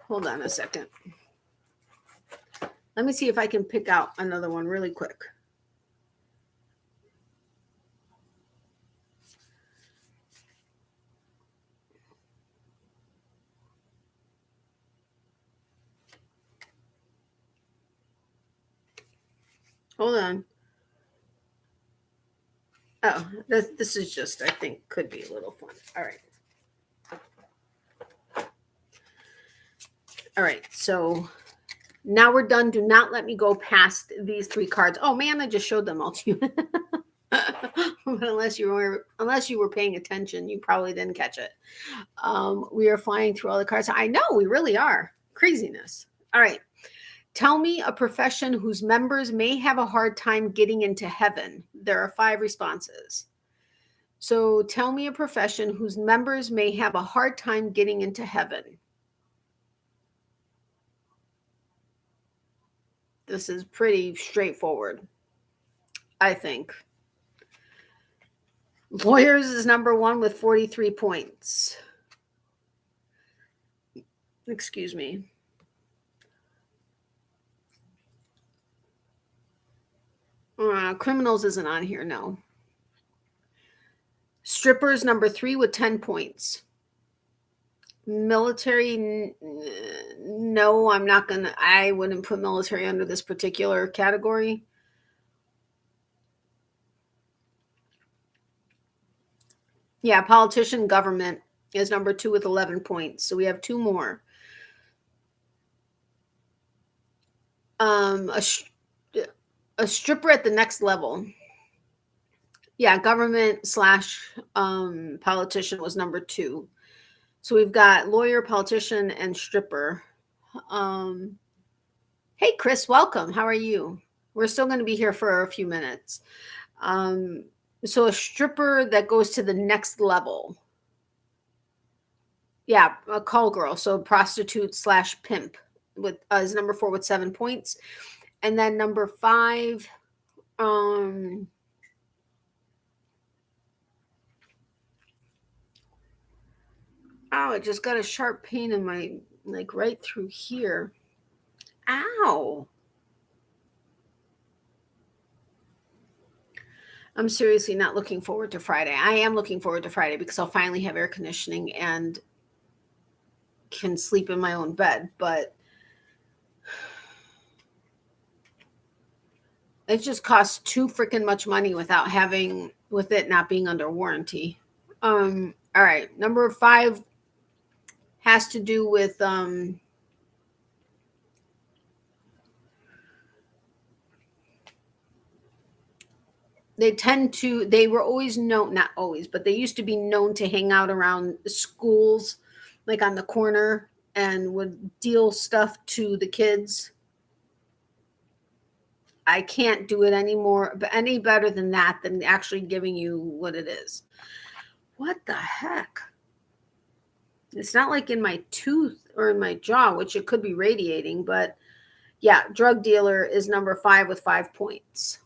Speaker 1: Hold on a second. Let me see if I can pick out another one really quick. Hold on. Oh, this is just, I think, could be a little fun. All right. All right, so now we're done. Do not let me go past these 3 cards. Oh man, I just showed them all to you. But unless you were paying attention, you probably didn't catch it. We are flying through all the cards. I know, we really are. Craziness. All right. Tell me a profession whose members may have a hard time getting into heaven. There are 5 responses. So tell me a profession whose members may have a hard time getting into heaven. This is pretty straightforward, I think. Lawyers is number 1 with 43 points. Excuse me. Criminals isn't on here, no. Strippers number 3 with 10 points. Military, no, I wouldn't put military under this particular category. Yeah, politician, government is number 2 with 11 points. So we have 2 more. A stripper at the next level. Yeah, government / politician was number 2. So we've got lawyer, politician, and stripper. Hey, Chris, welcome. How are you? We're still going to be here for a few minutes. So a stripper that goes to the next level. Yeah, a call girl. So prostitute / pimp with is number 4 with 7 points. And then number 5, oh, it just got a sharp pain in my, like right through here. Ow. I'm seriously not looking forward to Friday. I am looking forward to Friday because I'll finally have air conditioning and can sleep in my own bed, but it just costs too freaking much money with it not being under warranty. All right, number 5 has to do with they were always known, not always, but they used to be known to hang out around schools, like on the corner, and would deal stuff to the kids. I can't do it anymore, but any better than that, than actually giving you what it is. What the heck? It's not like in my tooth or in my jaw, which it could be radiating, but yeah, drug dealer is number 5 with 5 points.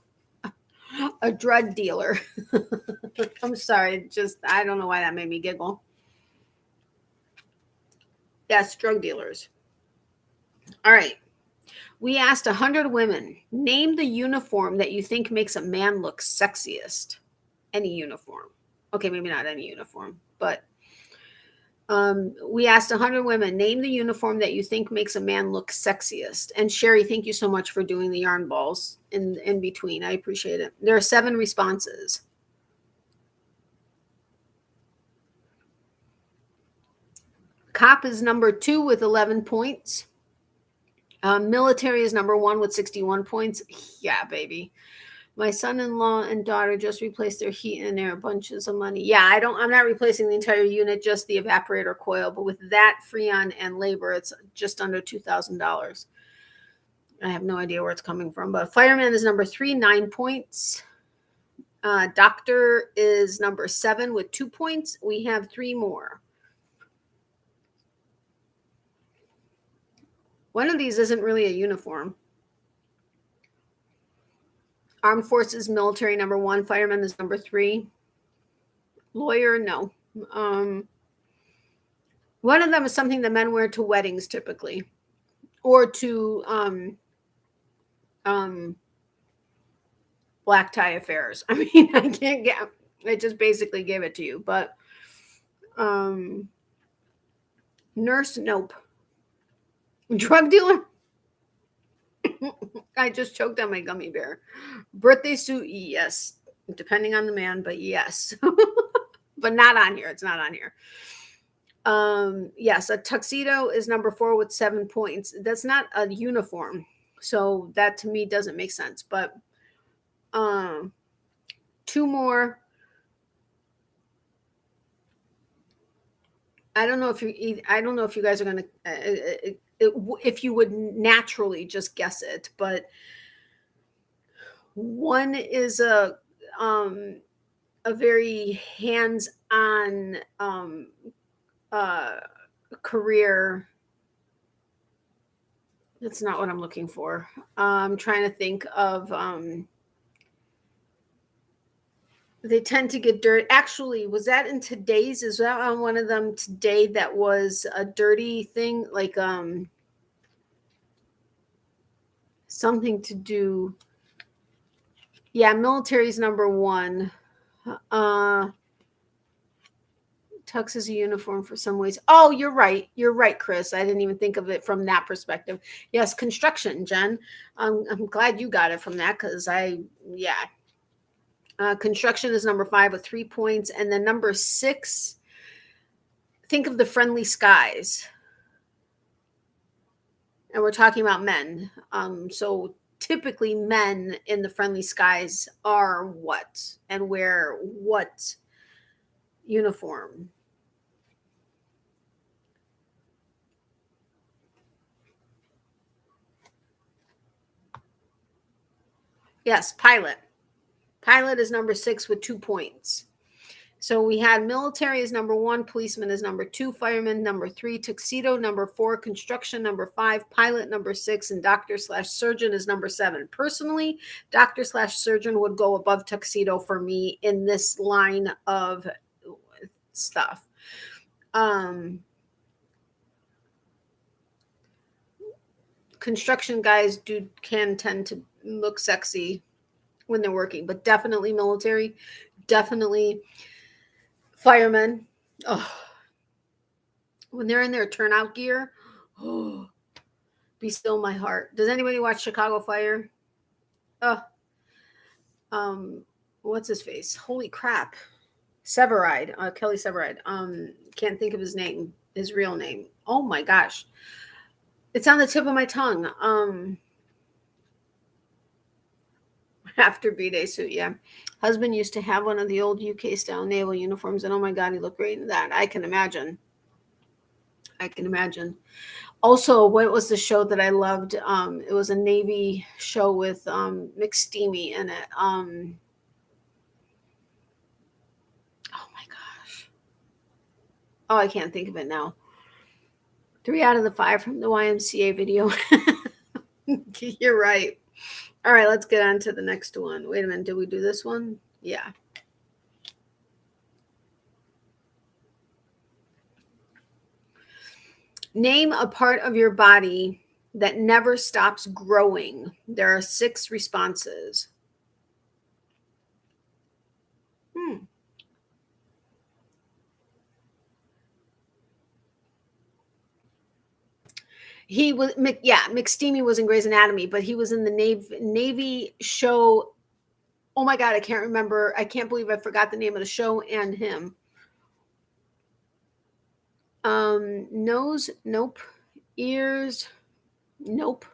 Speaker 1: A drug dealer. I'm sorry, I don't know why that made me giggle. Yes, drug dealers. All right. We asked 100 women, name the uniform that you think makes a man look sexiest. Any uniform. Okay, maybe not any uniform, but we asked 100 women, name the uniform that you think makes a man look sexiest. And Sherri, thank you so much for doing the yarn balls in between. I appreciate it. There are 7 responses. Cop is number 2 with 11 points. Military is number 1 with 61 points. Yeah, baby. My son-in-law and daughter just replaced their heat and air, bunches of money. Yeah, I'm not replacing the entire unit, just the evaporator coil. But with that, Freon, and labor, it's just under $2,000. I have no idea where it's coming from. But fireman is number 3, 9 points. Doctor is number 7 with 2 points. We have 3 more. One of these isn't really a uniform. Armed Forces, military, number 1. Fireman is number 3. Lawyer, no. One of them is something that men wear to weddings typically, or to black tie affairs. I mean, I just basically gave it to you, but nurse, nope. Drug dealer, I just choked on my gummy bear. Birthday suit, yes, depending on the man, but yes. But not on here. It's not on here. Yes, a tuxedo is number 4 with 7 points. That's not a uniform, so that to me doesn't make sense. But 2 more. I don't know if you guys are gonna if you would naturally just guess it, but one is a very hands-on career. That's not what I'm looking for. I'm trying to think of they tend to get dirty. Actually, was that in today's? Is that on one of them today that was a dirty thing? Like something to do. Yeah, military's number 1. Tux is a uniform for some ways. Oh, you're right. You're right, Chris. I didn't even think of it from that perspective. Yes, construction, Jen. I'm glad you got it from that because yeah. Construction is number 5 with 3 points. And then number 6, think of the friendly skies. And we're talking about men. So typically men in the friendly skies are what and wear what uniform? Yes, pilot. Pilot is number 6 with 2 points. So we had military is number 1, policeman is number 2, fireman number 3, tuxedo number 4, construction number 5, pilot number 6, and doctor/surgeon is number 7. Personally, doctor/surgeon would go above tuxedo for me in this line of stuff. Construction guys can tend to look sexy when they're working, but definitely military, definitely firemen. Oh, when they're in their turnout gear, oh, be still my heart. Does anybody watch Chicago Fire? What's his face? Holy crap. Severide, Kelly Severide. Can't think of his name, his real name. Oh my gosh. It's on the tip of my tongue. After B-Day suit, yeah. Husband used to have one of the old UK style naval uniforms, and oh my god, he looked great in that. I can imagine. Also, what was the show that I loved? It was a Navy show with Misc in it. Oh my gosh. Oh, I can't think of it now. 3 out of the 5 from the YMCA video. You're right. All right, let's get on to the next one. Wait a minute. Did we do this one? Yeah. Name a part of your body that never stops growing. There are 6 responses. He was, McSteamy was in Grey's Anatomy, but he was in the Navy show. Oh my god, I can't remember. I can't believe I forgot the name of the show and him. Nose, nope. Ears, nope.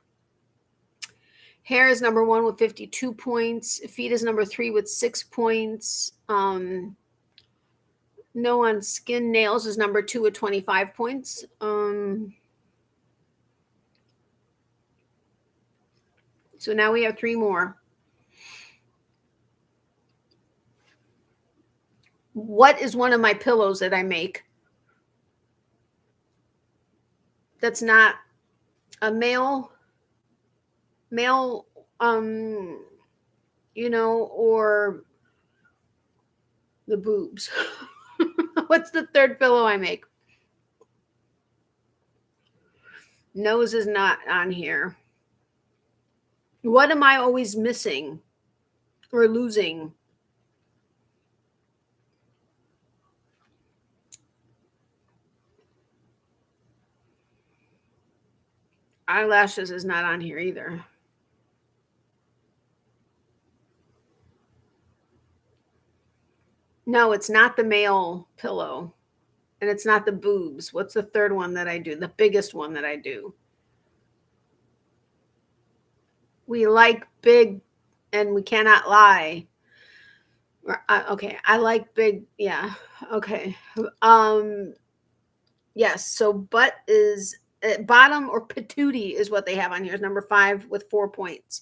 Speaker 1: Hair is number 1 with 52 points. Feet is number 3 with 6 points. No on skin. Nails is number 2 with 25 points. So now we have 3 more. What is one of my pillows that I make that's not a male, or the boobs? What's the third pillow I make? Nose is not on here. What am I always missing or losing? Eyelashes is not on here either. No, it's not the male pillow. And it's not the boobs. What's the third one that I do? The biggest one that I do. We like big and we cannot lie. Okay, I like big. Yeah. Okay. Yes. So butt is bottom, or patootie is what they have on here. Is number 5 with 4 points.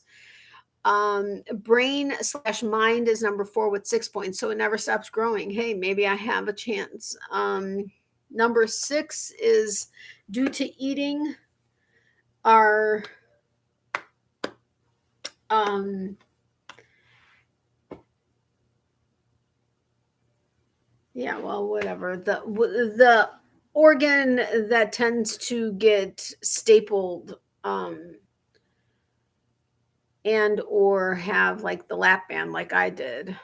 Speaker 1: Brain/mind is number 4 with 6 points. So it never stops growing. Hey, maybe I have a chance. Number 6 is due to eating. Our yeah, well, whatever. The organ that tends to get stapled and or have like the lap band like I did.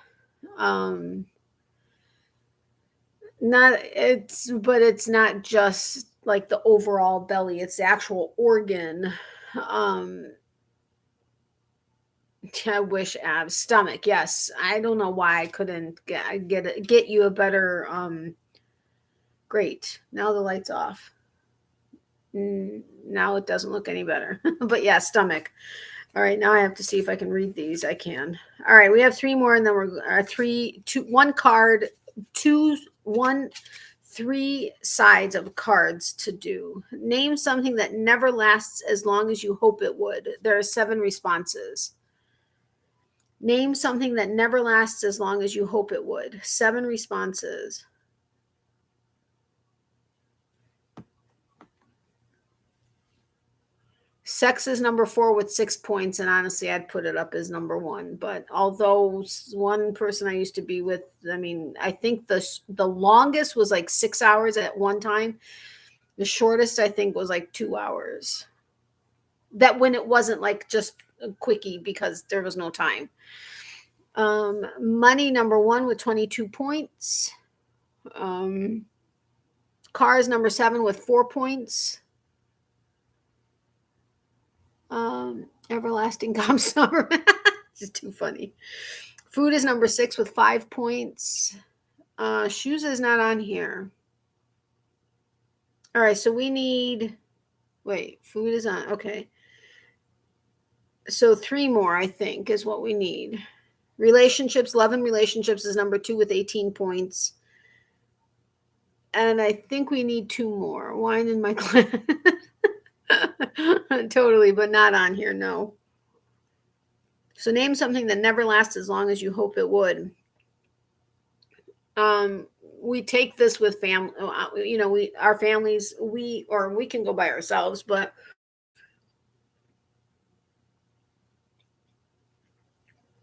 Speaker 1: But it's not just like the overall belly, it's the actual organ. Um, I wish abs, stomach. Yes, I don't know why I couldn't get you a better. Great. Now the light's off. Now it doesn't look any better. But yeah, stomach. All right, now I have to see if I can read these. I can. All right, we have three more, and then we're one card, three sides of cards to do. Name something that never lasts as long as you hope it would. There are 7 responses. Name something that never lasts as long as you hope it would. 7 responses. Sex is number 4 with 6 points, and honestly, I'd put it up as number 1. But although one person I used to be with, I mean, I think the longest was like 6 hours at one time. The shortest I think was like 2 hours. That when it wasn't like just a quickie because there was no time. Money number 1 with 22 points. Cars number 7 with 4 points. Everlasting calm summer. Just too funny. Food is number 6 with 5 points. Shoes is not on here. All right, so we need. Wait, food is on. Okay. So 3 more, I think, is what we need. Relationships, love and relationships is number 2 with 18 points. And I think we need 2 more. Wine in my glass. Totally, but not on here, no. So name something that never lasts as long as you hope it would. We take this with family, our families, we can go by ourselves, but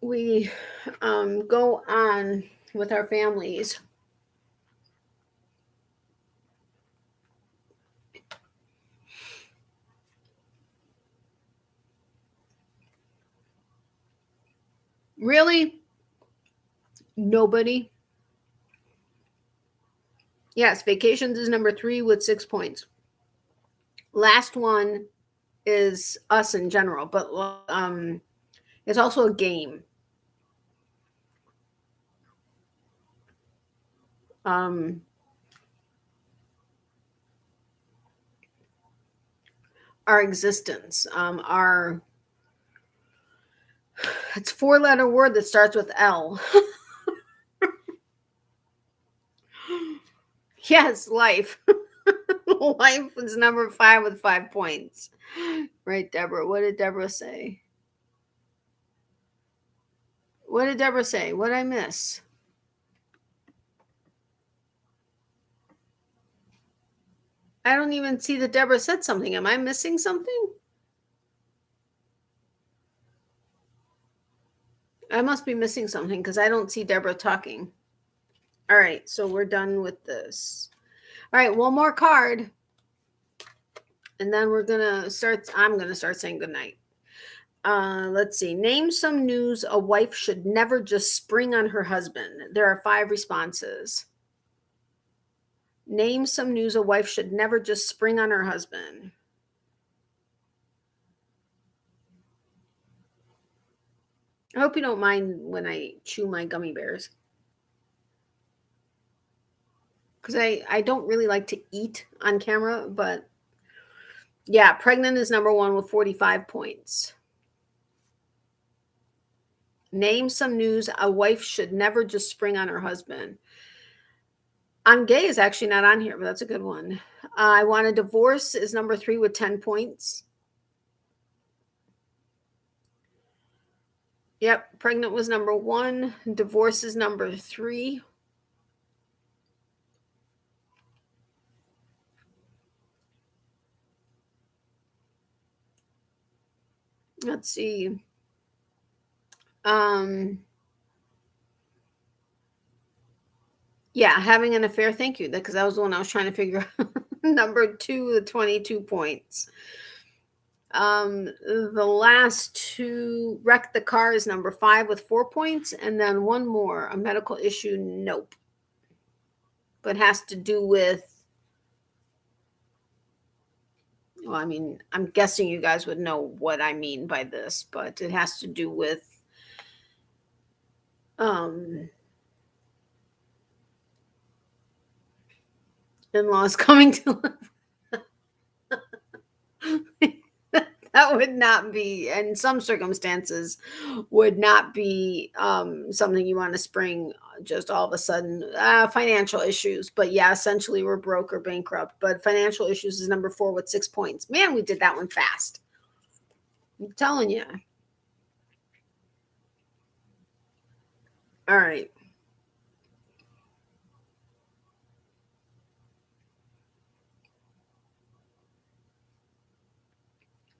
Speaker 1: we go on with our families. Really? Nobody? Yes, vacations is number 3 with 6 points. Last one is us in general, but it's also a game. Our existence, it's 4-letter word that starts with L. Yes, life. Life is number 5 with 5 points. Right, Deborah. What did Deborah say? What did Deborah say? What did I miss? I don't even see that Deborah said something. Am I missing something? I must be missing something because I don't see Deborah talking. All right, so we're done with this. All right, one more card. And then I'm going to start saying goodnight. Let's see. Name some news a wife should never just spring on her husband. There are 5 responses. Name some news a wife should never just spring on her husband. I hope you don't mind when I chew my gummy bears. Because I don't really like to eat on camera, but yeah, pregnant is number 1 with 45 points. Name some news a wife should never just spring on her husband. I'm gay is actually not on here, but that's a good one. I want a divorce is number 3 with 10 points. Yep, pregnant was number 1. Divorce is number 3. Let's see. Yeah, having an affair. Thank you. Because that was the one I was trying to figure out. Number 2 with 22 points. The last 2, wreck the car is number 5 with 4 points. And then one more, a medical issue. Nope. but has to do with, well, I mean, I'm guessing you guys would know what I mean by this, but it has to do with in-laws coming to live. That would not be, in some circumstances, would not be something you want to spring just all of a sudden. Financial issues, but yeah, essentially we're broke or bankrupt. But financial issues is number 4 with 6 points. Man, we did that one fast. I'm telling you. All right.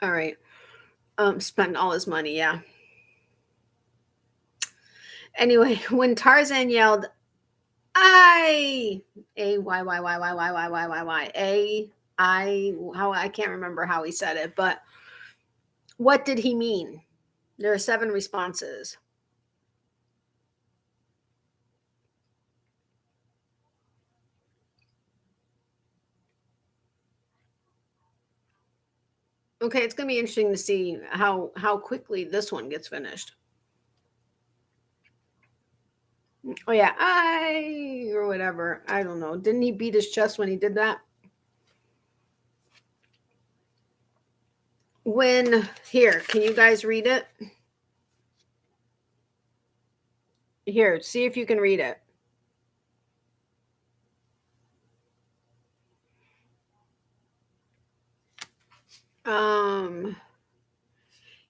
Speaker 1: All right. Spent all his money. Yeah. Anyway, when Tarzan yelled, I how I can't remember how he said it, but what did he mean? There are 7 responses. Okay, it's going to be interesting to see how quickly this one gets finished. Oh yeah, I or whatever. I don't know. Didn't he beat his chest when he did that? When here, can you guys read it? Here, see if you can read it.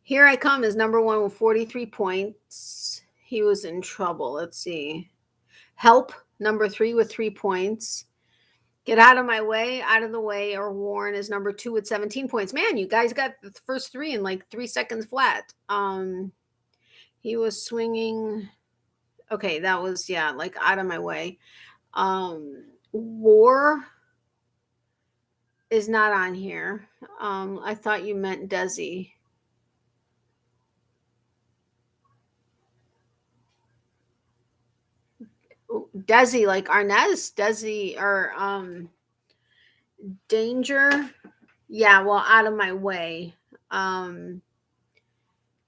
Speaker 1: Here I Come is number 1 with 43 points. He was in trouble. Let's see. Help, number 3 with 3 points. Get Out of My Way, Out of the Way, or Warn is number 2 with 17 points. Man, you guys got the first 3 in like 3 seconds flat. He was swinging. Okay, that was, yeah, like Out of My Way. War is not on here. I thought you meant Desi. Desi, like Arnez, Desi, or Danger. Yeah, well, Out of My Way.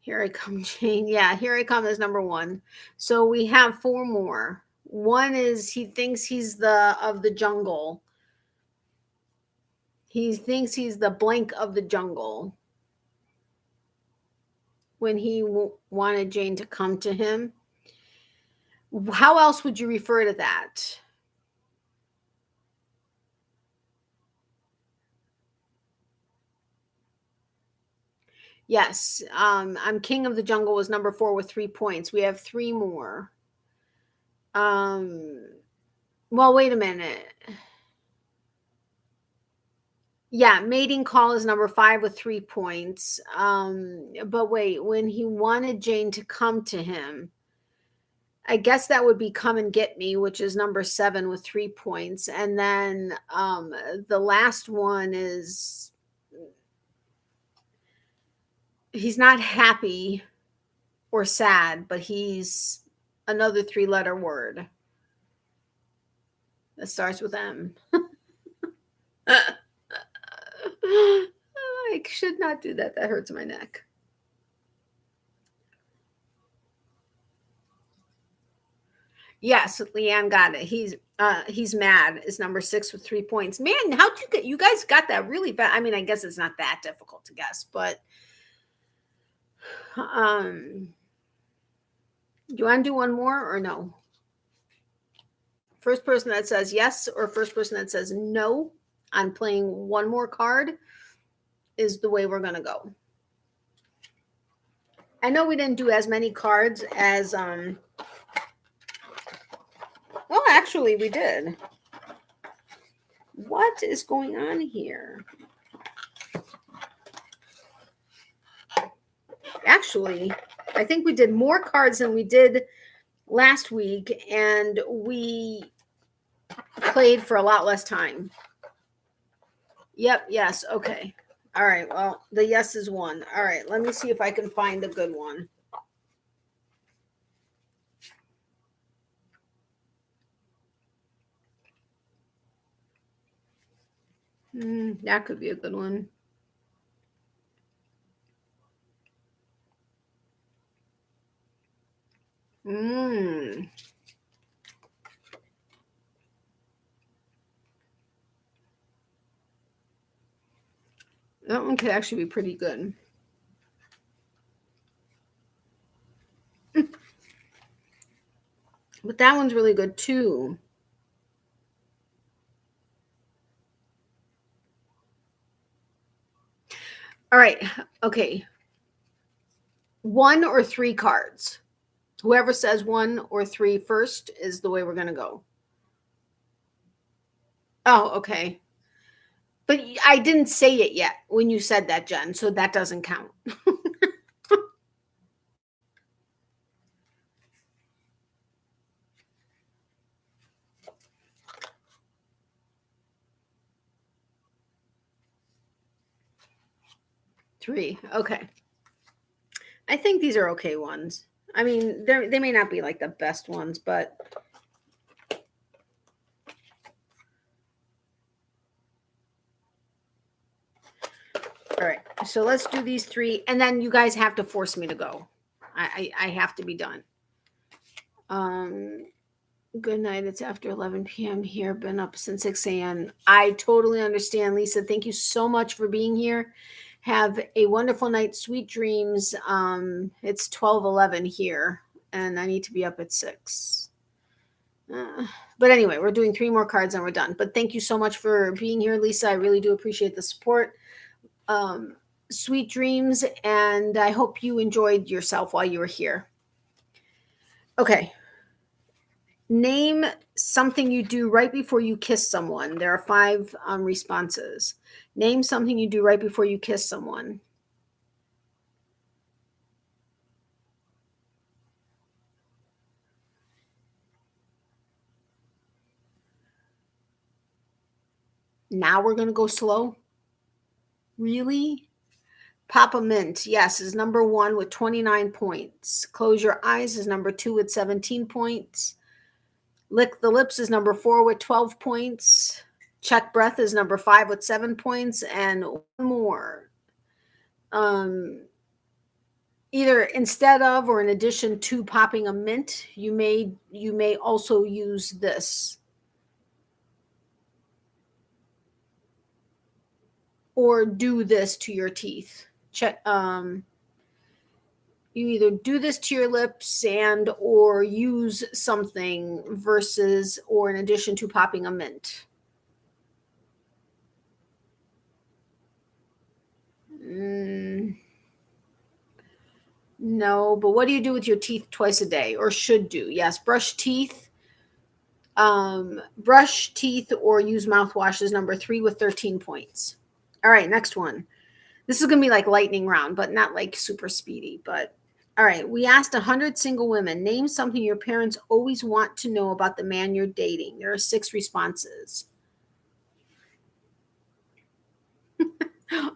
Speaker 1: Here I Come, Jane. Yeah, Here I Come is number 1. So we have 4 more. One is he thinks he's the jungle. He thinks he's the blank of the jungle. When he wanted Jane to come to him. How else would you refer to that? Yes, I'm King of the Jungle was number 4 with 3 points. We have 3 more. Well, wait a minute. Yeah, Mating Call is number 5 with 3 points. But wait, when he wanted Jane to come to him, I guess that would be Come and Get Me, which is number 7 with 3 points. And then the last one is he's not happy or sad, but he's another 3-letter word that starts with M. I should not do that. That hurts my neck. Yes, Leanne got it. He's mad is number 6 with 3 points. Man, how'd you guys got that really fast? I mean, I guess it's not that difficult to guess, but do you want to do one more or no? First person that says yes or first person that says no on playing one more card is the way we're going to go. I know we didn't do as many cards as well, actually we did. What is going on here? Actually, I think we did more cards than we did last week, and we played for a lot less time. Yep, yes, okay. All right, well, the yes is 1. All right, let me see if I can find a good one. That could be a good one. That one could actually be pretty good. But that one's really good too. All right. Okay. 1 or 3 cards. Whoever says 1 or 3 first is the way we're going to go. Oh, okay. But I didn't say it yet when you said that, Jen, so that doesn't count. 3. Okay. I think these are okay ones. I mean, they may not be like the best ones, but all right. So let's do these 3, and then you guys have to force me to go. I have to be done. Good night. It's after 11 p.m. here. Been up since 6 a.m. I totally understand, Lisa. Thank you so much for being here. Have a wonderful night. Sweet dreams. It's 12:11 here, and I need to be up at 6. But anyway, we're doing 3 more cards and we're done. But thank you so much for being here, Lisa. I really do appreciate the support. Sweet dreams, and I hope you enjoyed yourself while you were here. Okay. Name something you do right before you kiss someone. There are 5 responses. Name something you do right before you kiss someone. Now we're going to go slow. Really? Papa Mint, yes, is number 1 with 29 points. Close Your Eyes is number 2 with 17 points. Lick the Lips is number 4 with 12 points. Check Breath is number 5 with 7 points. And one more. Either instead of or in addition to popping a mint, you may also use this. Or do this to your teeth. Check. You either do this to your lips and or use something versus or in addition to popping a mint. No, but what do you do with your teeth twice a day or should do? Yes, brush teeth. Brush teeth or use mouthwash is number 3 with 13 points. All right, next one. This is going to be like lightning round, but not like super speedy. But all right, we asked 100 single women, name something your parents always want to know about the man you're dating. There are 6 responses.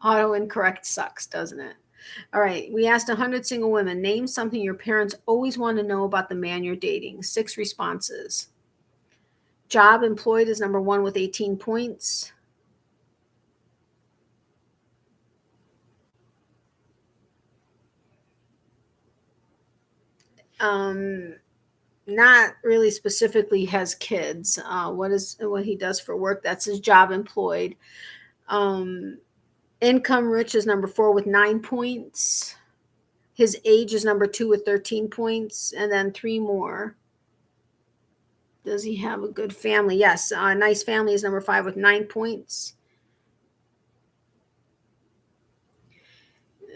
Speaker 1: Auto incorrect sucks, doesn't it? All right, we asked 100 single women, name something your parents always want to know about the man you're dating. 6 responses. Job employed is number 1 with 18 points. Not really specifically has kids. What he does for work, that's his job employed. Income rich is number 4 with 9 points. His age is number 2 with 13 points. And then 3 more. Does he have a good family? Yes. Nice family is number 5 with 9 points.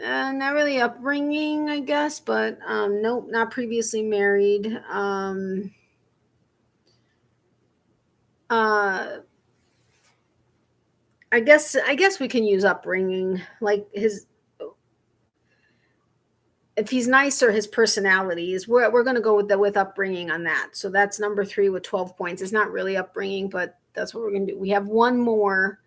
Speaker 1: Not really upbringing, I guess, but nope, not previously married. I guess we can use upbringing, like if he's nice or his personality is. We're going to go with upbringing on that. So that's number 3 with 12 points. It's not really upbringing, but that's what we're going to do. We have one more,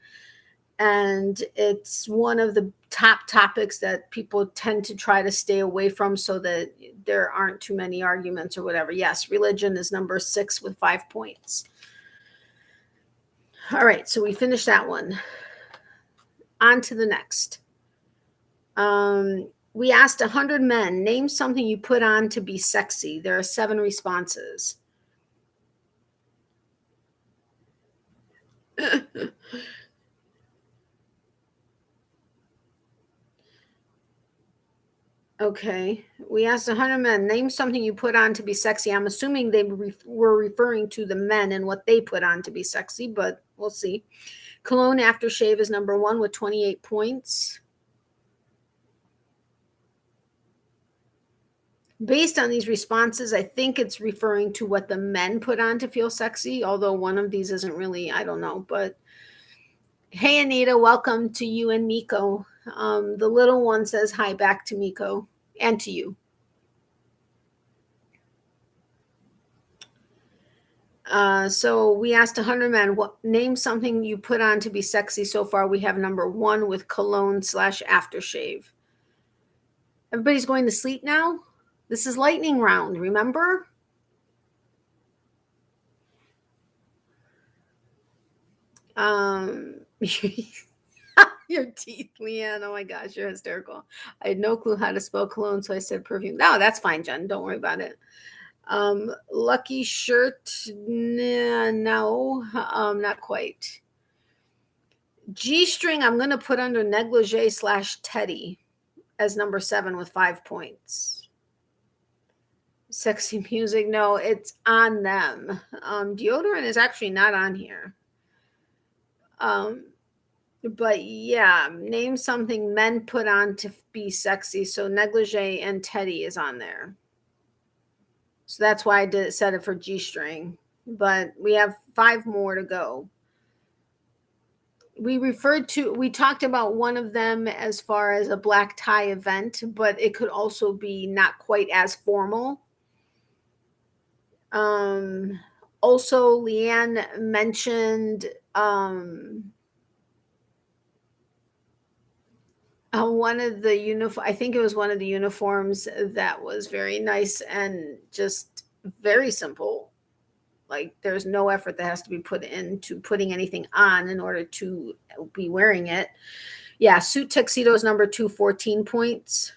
Speaker 1: and it's one of the top topics that people tend to try to stay away from so that there aren't too many arguments or whatever. Yes, religion is number 6 with 5 points. All right, so we finished that one. On to the next. We asked 100 men, name something you put on to be sexy. There are 7 responses. Okay. We asked 100 men, name something you put on to be sexy. I'm assuming they were referring to the men and what they put on to be sexy, but we'll see. Cologne aftershave is number 1 with 28 points. Based on these responses, I think it's referring to what the men put on to feel sexy, although one of these isn't really, I don't know. But hey, Anita, welcome to you and Miko. The little one says hi back to Miko and to you. So we asked 100 men, name something you put on to be sexy. So far, we have number 1 with cologne / aftershave. Everybody's going to sleep now. This is lightning round, remember? Your teeth, Leanne. Oh my gosh, you're hysterical. I had no clue how to spell cologne, so I said perfume. No, that's fine, Jen. Don't worry about it. Lucky shirt. No, not quite. G-string, I'm going to put under negligee / teddy as number 7 with 5 points. Sexy music. No, it's on them. Deodorant is actually not on here. But yeah, name something men put on to be sexy. So negligee and teddy is on there. So that's why I said it for G-string. But we have 5 more to go. We talked about one of them as far as a black tie event, but it could also be not quite as formal. Also, Leanne mentioned one of the I think it was one of the uniforms that was very nice and just very simple. Like there's no effort that has to be put into putting anything on in order to be wearing it. Yeah, suit tuxedo is number 2, 14 points.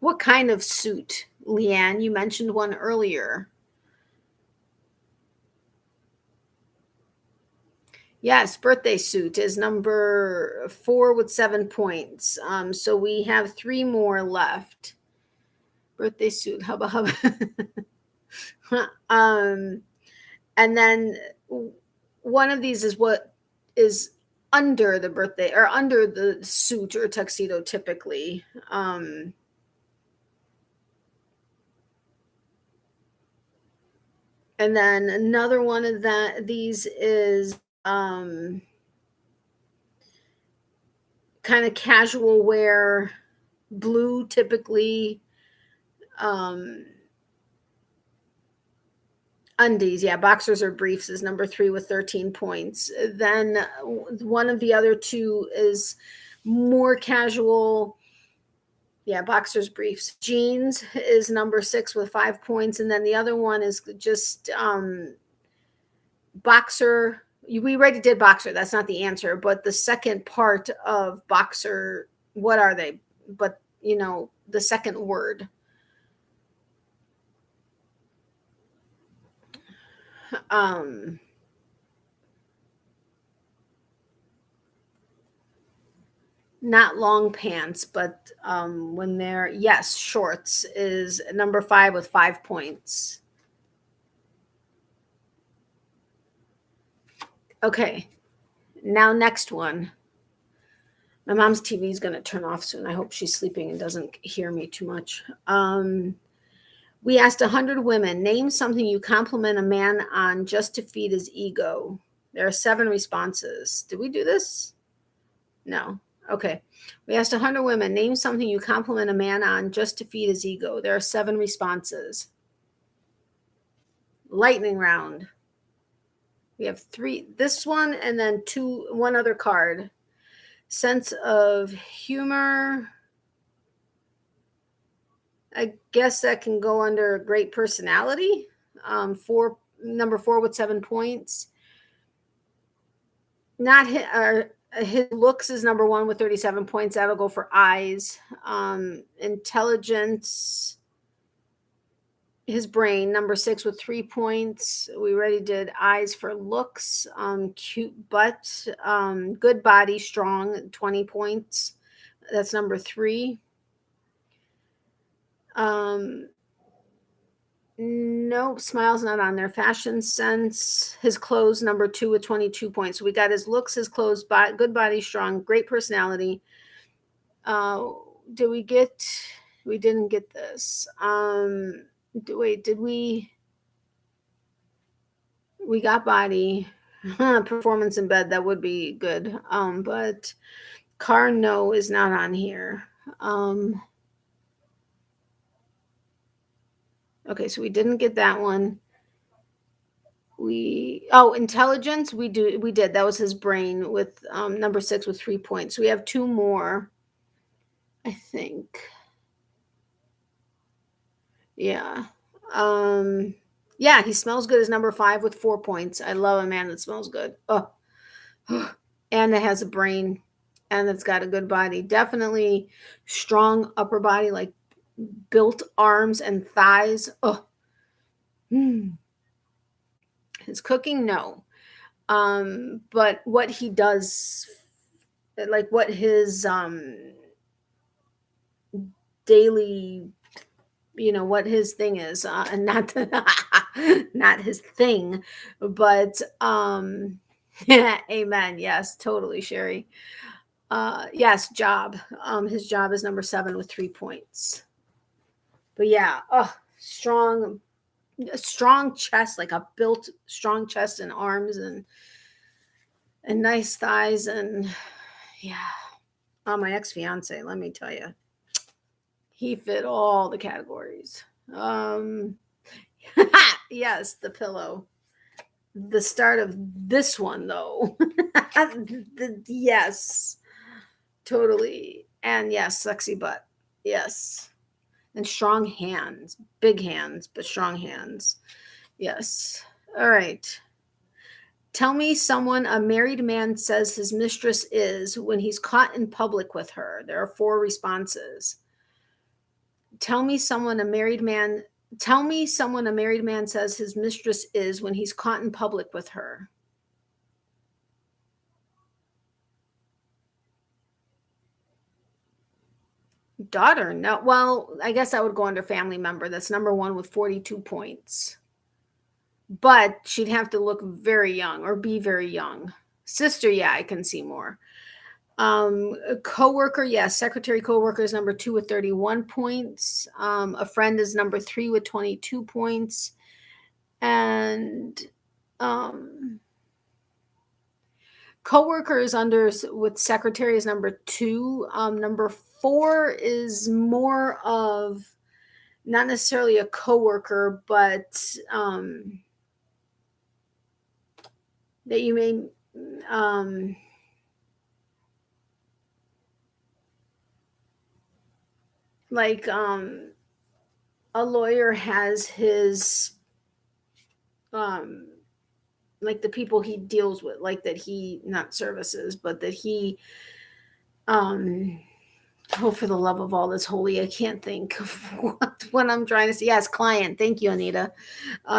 Speaker 1: What kind of suit, Leanne? You mentioned one earlier. Yes, birthday suit is number 4 with 7 points. So we have 3 more left. Birthday suit, hubba hubba. And then one of these is what is under the birthday or under the suit or tuxedo typically. And then another one of these is kind of casual wear, blue typically. Undies, yeah, boxers or briefs is number 3 with 13 points. Then one of the other 2 is more casual. Yeah, boxers, briefs. Jeans is number 6 with 5 points. And then the other one is just boxer. We already did boxer. That's not the answer. But the second part of boxer, what are they? But, the second word. Not long pants, but when they're, yes, shorts is number 5 with 5 points. Okay, now next one. My mom's TV is going to turn off soon. I hope she's sleeping and doesn't hear me too much. We asked 100 women, name something you compliment a man on just to feed his ego. There are 7 responses. Did we do this? No. Okay. We asked 100 women, name something you compliment a man on just to feed his ego. There are 7 responses. Lightning round. We have 3, this one, and then 1 other card. Sense of humor. I guess that can go under great personality. Number 4 with 7 points. Not his looks is number 1 with 37 points. That'll go for eyes. Intelligence, his brain, number 6 with 3 points. We already did eyes for looks. Cute butt, good body, strong, 20 points. That's number 3. Nope, smile's not on there. Fashion sense, his clothes, number 2 with 22 points. So we got his looks, his clothes, good body, strong, great personality. We didn't get this. Did we got body. Performance in bed, that would be good. But car, no, is not on here. Okay, so we didn't get that one. Intelligence, we did. That was his brain with number 6 with 3 points. So we have 2 more, I think. Yeah. Yeah, he smells good as number 5 with 4 points. I love a man that smells good. Oh. And it has a brain, and it's got a good body. Definitely strong upper body, like built arms and thighs. Oh. His cooking, no. But what he does, like what his daily, what his thing is, and not not his thing, but amen. Yes, totally, Sherry. Yes, job. His job is number 7 with 3 points. But yeah, strong chest, like a built strong chest and arms and nice thighs, and yeah. My ex-fiance, let me tell you, he fit all the categories. Yes, the pillow. The start of this one, though. Yes, totally. And yes, sexy butt. Yes. And strong hands. Big hands, but strong hands. Yes. All right. Tell me someone a married man says his mistress is when he's caught in public with her. There are 4 responses. Tell me someone a married man says his mistress is when he's caught in public with her. Daughter, no. Well, I guess I would go under family member. That's number 1 with 42 points. But she'd have to look very young or be very young. Sister, yeah, I can see more. Coworker, yes. Secretary coworker is number 2 with 31 points. A friend is number 3 with 22 points. And coworker is with secretary is number 2. Number 4 is more of not necessarily a coworker, but that you may like a lawyer has his like the people he deals with, like that he not services, but that he oh, for the love of all that's holy, I can't think of what I'm trying to say. Yes, client. Thank you, Anita.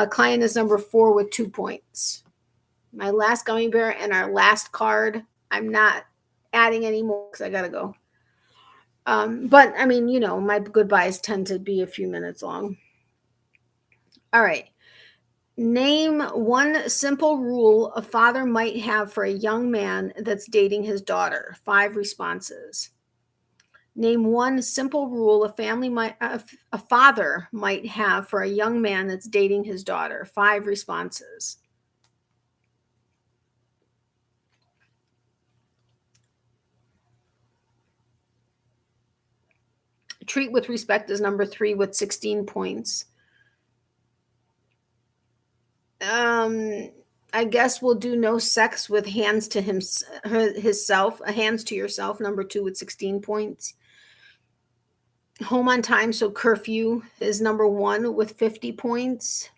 Speaker 1: Client is number 4 with 2 points. My last gummy bear and our last card. I'm not adding any more because I gotta go. But I mean, my goodbyes tend to be a few minutes long. All right. Name one simple rule a father might have for a young man that's dating his daughter. 5 responses. Name one simple rule a father might have for a young man that's dating his daughter. 5 responses. Treat with respect is number 3 with 16 points. I guess we'll do no sex with hands to himself. Hands to yourself, number 2 with 16 points. Home on time, so curfew is number 1 with 50 points.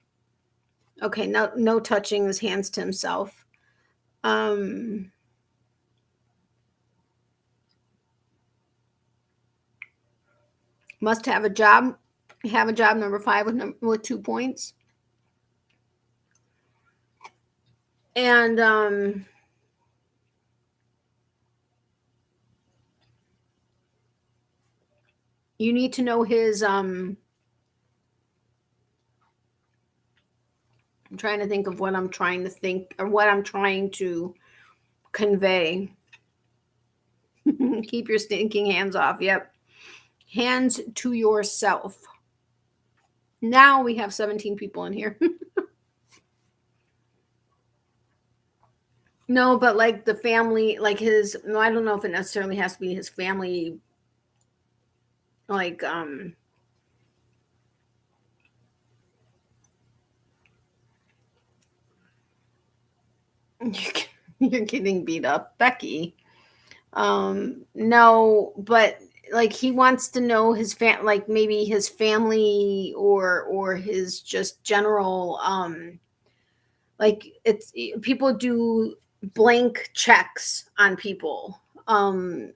Speaker 1: Okay, no touching his hands to himself. Must have a job. Have a job, number 5 with 2 points. And you need to know his I'm trying to think of what I'm trying to think or what I'm trying to convey. Keep your stinking hands off. Yep. Hands to yourself. Now we have 17 people in here. No, but like the family, like no, I don't know if it necessarily has to be his family. Like, you're getting beat up, Becky. No, but like he wants to know his like maybe his family or his just general like it's people do blank checks on people. And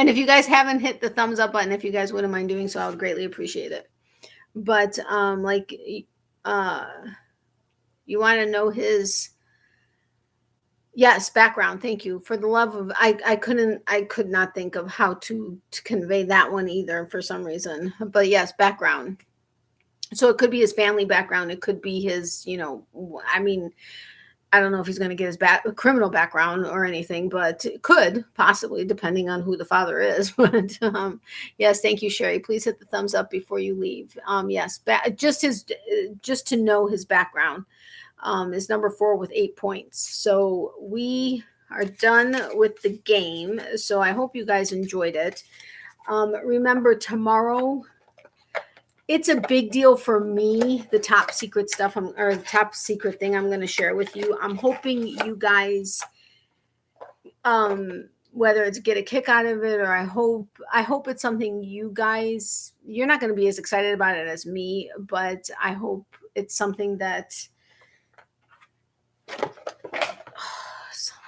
Speaker 1: if you guys haven't hit the thumbs up button, if you guys wouldn't mind doing so, I would greatly appreciate it. But like you want to know his background. Thank you. For the love of I could not think of how to convey that one either for some reason. But yes, background. So it could be his family background. It could be his, I mean, I don't know if he's going to get his criminal background or anything, but it could possibly, depending on who the father is. But yes, thank you, Sherry. Please hit the thumbs up before you leave. Yes, just to know his background is number 4 with 8 points. So we are done with the game. So I hope you guys enjoyed it. Remember, tomorrow, it's a big deal for me, the top secret stuff or the top secret thing I'm going to share with you. I'm hoping you guys, whether it's get a kick out of it or I hope it's something you guys, you're not going to be as excited about it as me, but I hope it's something that son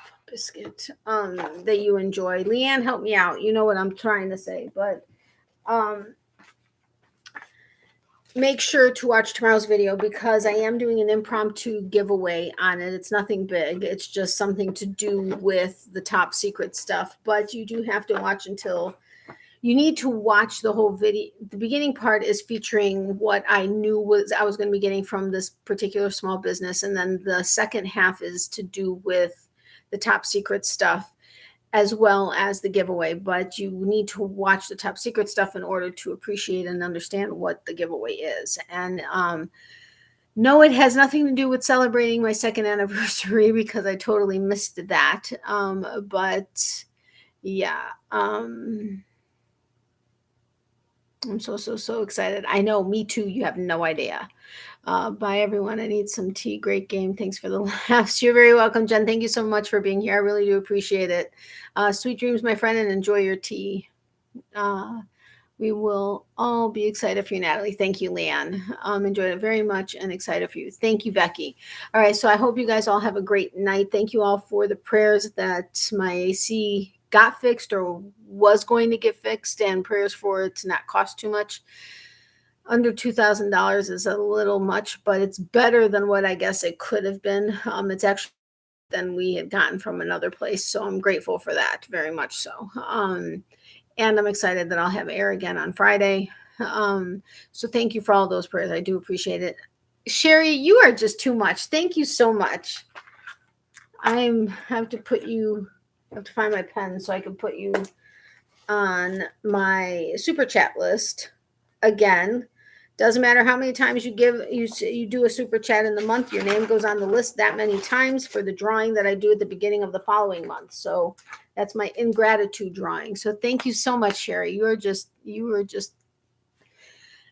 Speaker 1: of a biscuit, that you enjoy. Leanne, help me out. You know what I'm trying to say, but make sure to watch tomorrow's video because I am doing an impromptu giveaway on it. It's nothing big. It's just something to do with the top secret stuff. But you do have to watch you need to watch the whole video. The beginning part is featuring what I knew I was going to be getting from this particular small business. And then the second half is to do with the top secret stuff, as well as the giveaway, but you need to watch the top secret stuff in order to appreciate and understand what the giveaway is. And no, it has nothing to do with celebrating my 2nd anniversary because I totally missed that. But yeah, I'm so excited. I know, me too. You have no idea. Bye, everyone. I need some tea. Great game. Thanks for the laughs. You're very welcome, Jen. Thank you so much for being here. I really do appreciate it. Sweet dreams, my friend, and enjoy your tea. We will all be excited for you, Natalie. Thank you, Leanne. Enjoyed it very much and excited for you. Thank you, Becky. All right, so I hope you guys all have a great night. Thank you all for the prayers that my AC got fixed or was going to get fixed, and prayers for it to not cost too much. Under $2,000 is a little much, but it's better than what I guess it could have been. It's actually than we had gotten from another place, so I'm grateful for that, very much so. And I'm excited that I'll have air again on Friday. So thank you for all those prayers. I do appreciate it. Sherri, you are just too much. Thank you so much. I have to find my pen so I can put you on my super chat list again. Doesn't matter how many times you do a super chat in the month, your name goes on the list that many times for the drawing that I do at the beginning of the following month. So that's my ingratitude drawing. So thank you so much, Sherri. You were just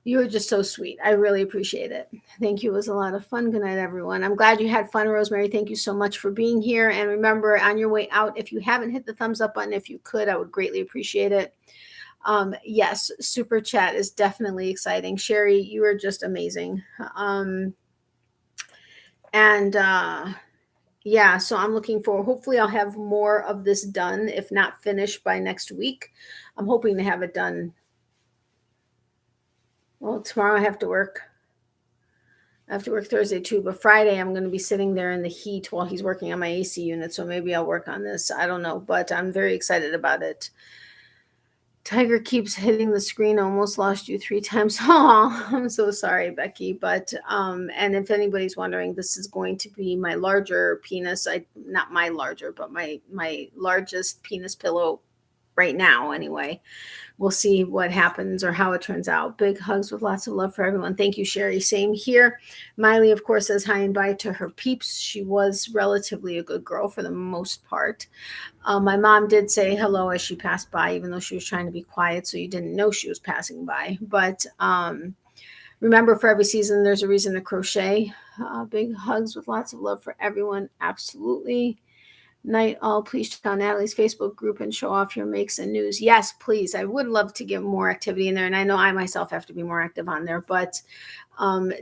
Speaker 1: You were just so sweet. I really appreciate it. Thank you. It was a lot of fun. Good night, everyone. I'm glad you had fun, Rosemary. Thank you so much for being here. And remember, on your way out, if you haven't hit the thumbs up button, if you could, I would greatly appreciate it. Yes, super chat is definitely exciting. Sherri, you are just amazing. And yeah, so I'm looking for, hopefully I'll have more of this done, if not finished by next week. I'm hoping to have it done. Well, tomorrow I have to work. I have to work Thursday too, but Friday I'm going to be sitting there in the heat while he's working on my AC unit. So maybe I'll work on this. I don't know, but I'm very excited about it. Tiger keeps hitting the screen. Almost lost you 3 times. Oh, I'm so sorry, Becky. But and if anybody's wondering, this is going to be my larger penis. Not my larger, but my largest penis pillow right now. Anyway, we'll see what happens or how it turns out. Big hugs with lots of love for everyone. Thank you, Sherri. Same here. Miley, of course, says hi and bye to her peeps. She was relatively a good girl for the most part. My mom did say hello as she passed by, even though she was trying to be quiet, so you didn't know she was passing by. But remember, for every season, there's a reason to crochet. Big hugs with lots of love for everyone. Absolutely. Night all. Please check out Natalie's Facebook group and show off your makes and news. Yes, please. I would love to get more activity in there, and I know I myself have to be more active on there, but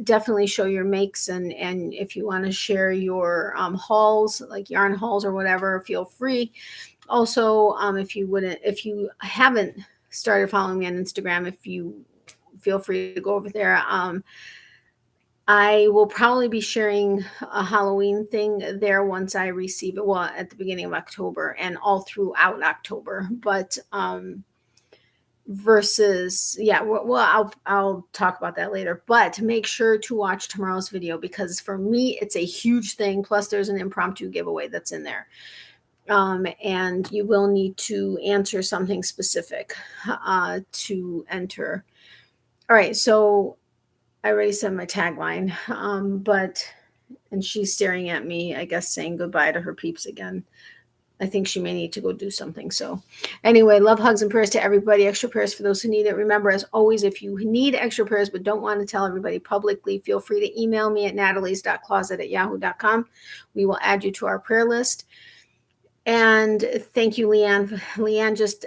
Speaker 1: definitely show your makes, and if you want to share your hauls, like yarn hauls or whatever, feel free. Also, if you haven't started following me on Instagram, if you feel free to go over there. I will probably be sharing a Halloween thing there once I receive it. Well, at the beginning of October and all throughout October. But versus, yeah, well, I'll talk about that later. But make sure to watch tomorrow's video, because for me, it's a huge thing. Plus, there's an impromptu giveaway that's in there. And you will need to answer something specific to enter. All right, so I already said my tagline, and she's staring at me, I guess, saying goodbye to her peeps again. I think she may need to go do something. So anyway, love, hugs, and prayers to everybody. Extra prayers for those who need it. Remember, as always, if you need extra prayers but don't want to tell everybody publicly, feel free to email me at natalies.closet@yahoo.com. We will add you to our prayer list. And thank you, Leanne. Leanne just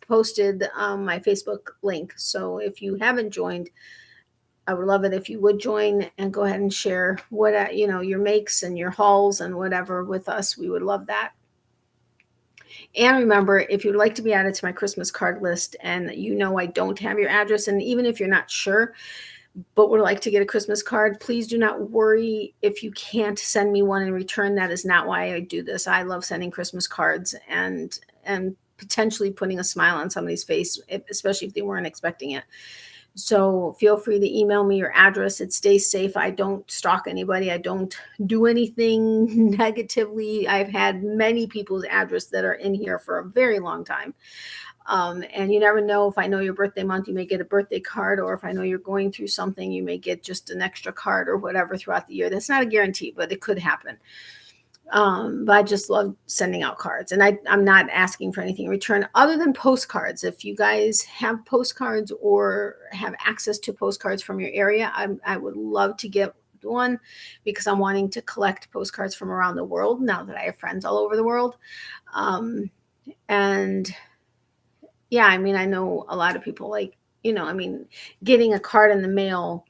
Speaker 1: posted my Facebook link. So if you haven't joined, I would love it if you would join and go ahead and share what your makes and your hauls and whatever with us. We would love that. And remember, if you'd like to be added to my Christmas card list, and I don't have your address, and even if you're not sure but would like to get a Christmas card, please do not worry if you can't send me one in return. That is not why I do this. I love sending Christmas cards and potentially putting a smile on somebody's face, especially if they weren't expecting it. So feel free to email me your address. It stays safe. I don't stalk anybody. I don't do anything negatively. I've had many people's address that are in here for a very long time. And you never know. If I know your birthday month, you may get a birthday card, or if I know you're going through something, you may get just an extra card or whatever throughout the year. That's not a guarantee, but it could happen. But I just love sending out cards, and I'm not asking for anything in return other than postcards. If you guys have postcards or have access to postcards from your area, I would love to get one, because I'm wanting to collect postcards from around the world now that I have friends all over the world. And yeah, I mean, I know a lot of people getting a card in the mail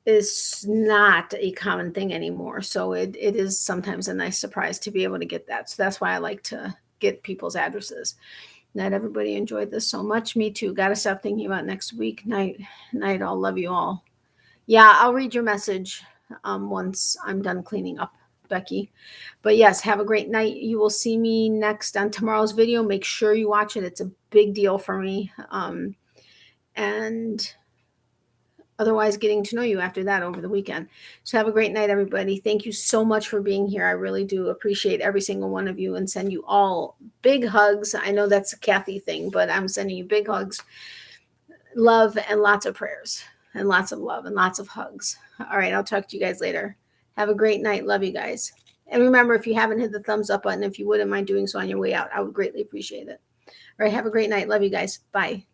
Speaker 1: is not a common thing anymore. So it is sometimes a nice surprise to be able to get that. So that's why I like to get people's addresses. Not everybody enjoyed this so much. Me too. Got to stop thinking about next week. Night. I'll love you all. Yeah, I'll read your message once I'm done cleaning up, Becky. But yes, have a great night. You will see me next on tomorrow's video. Make sure you watch it. It's a big deal for me. And otherwise, getting to know you after that over the weekend. So have a great night, everybody. Thank you so much for being here. I really do appreciate every single one of you, and send you all big hugs. I know that's a Kathy thing, but I'm sending you big hugs, love, and lots of prayers, and lots of love, and lots of hugs. All right, I'll talk to you guys later. Have a great night. Love you guys. And remember, if you haven't hit the thumbs up button, if you wouldn't mind doing so on your way out, I would greatly appreciate it. All right, have a great night. Love you guys. Bye.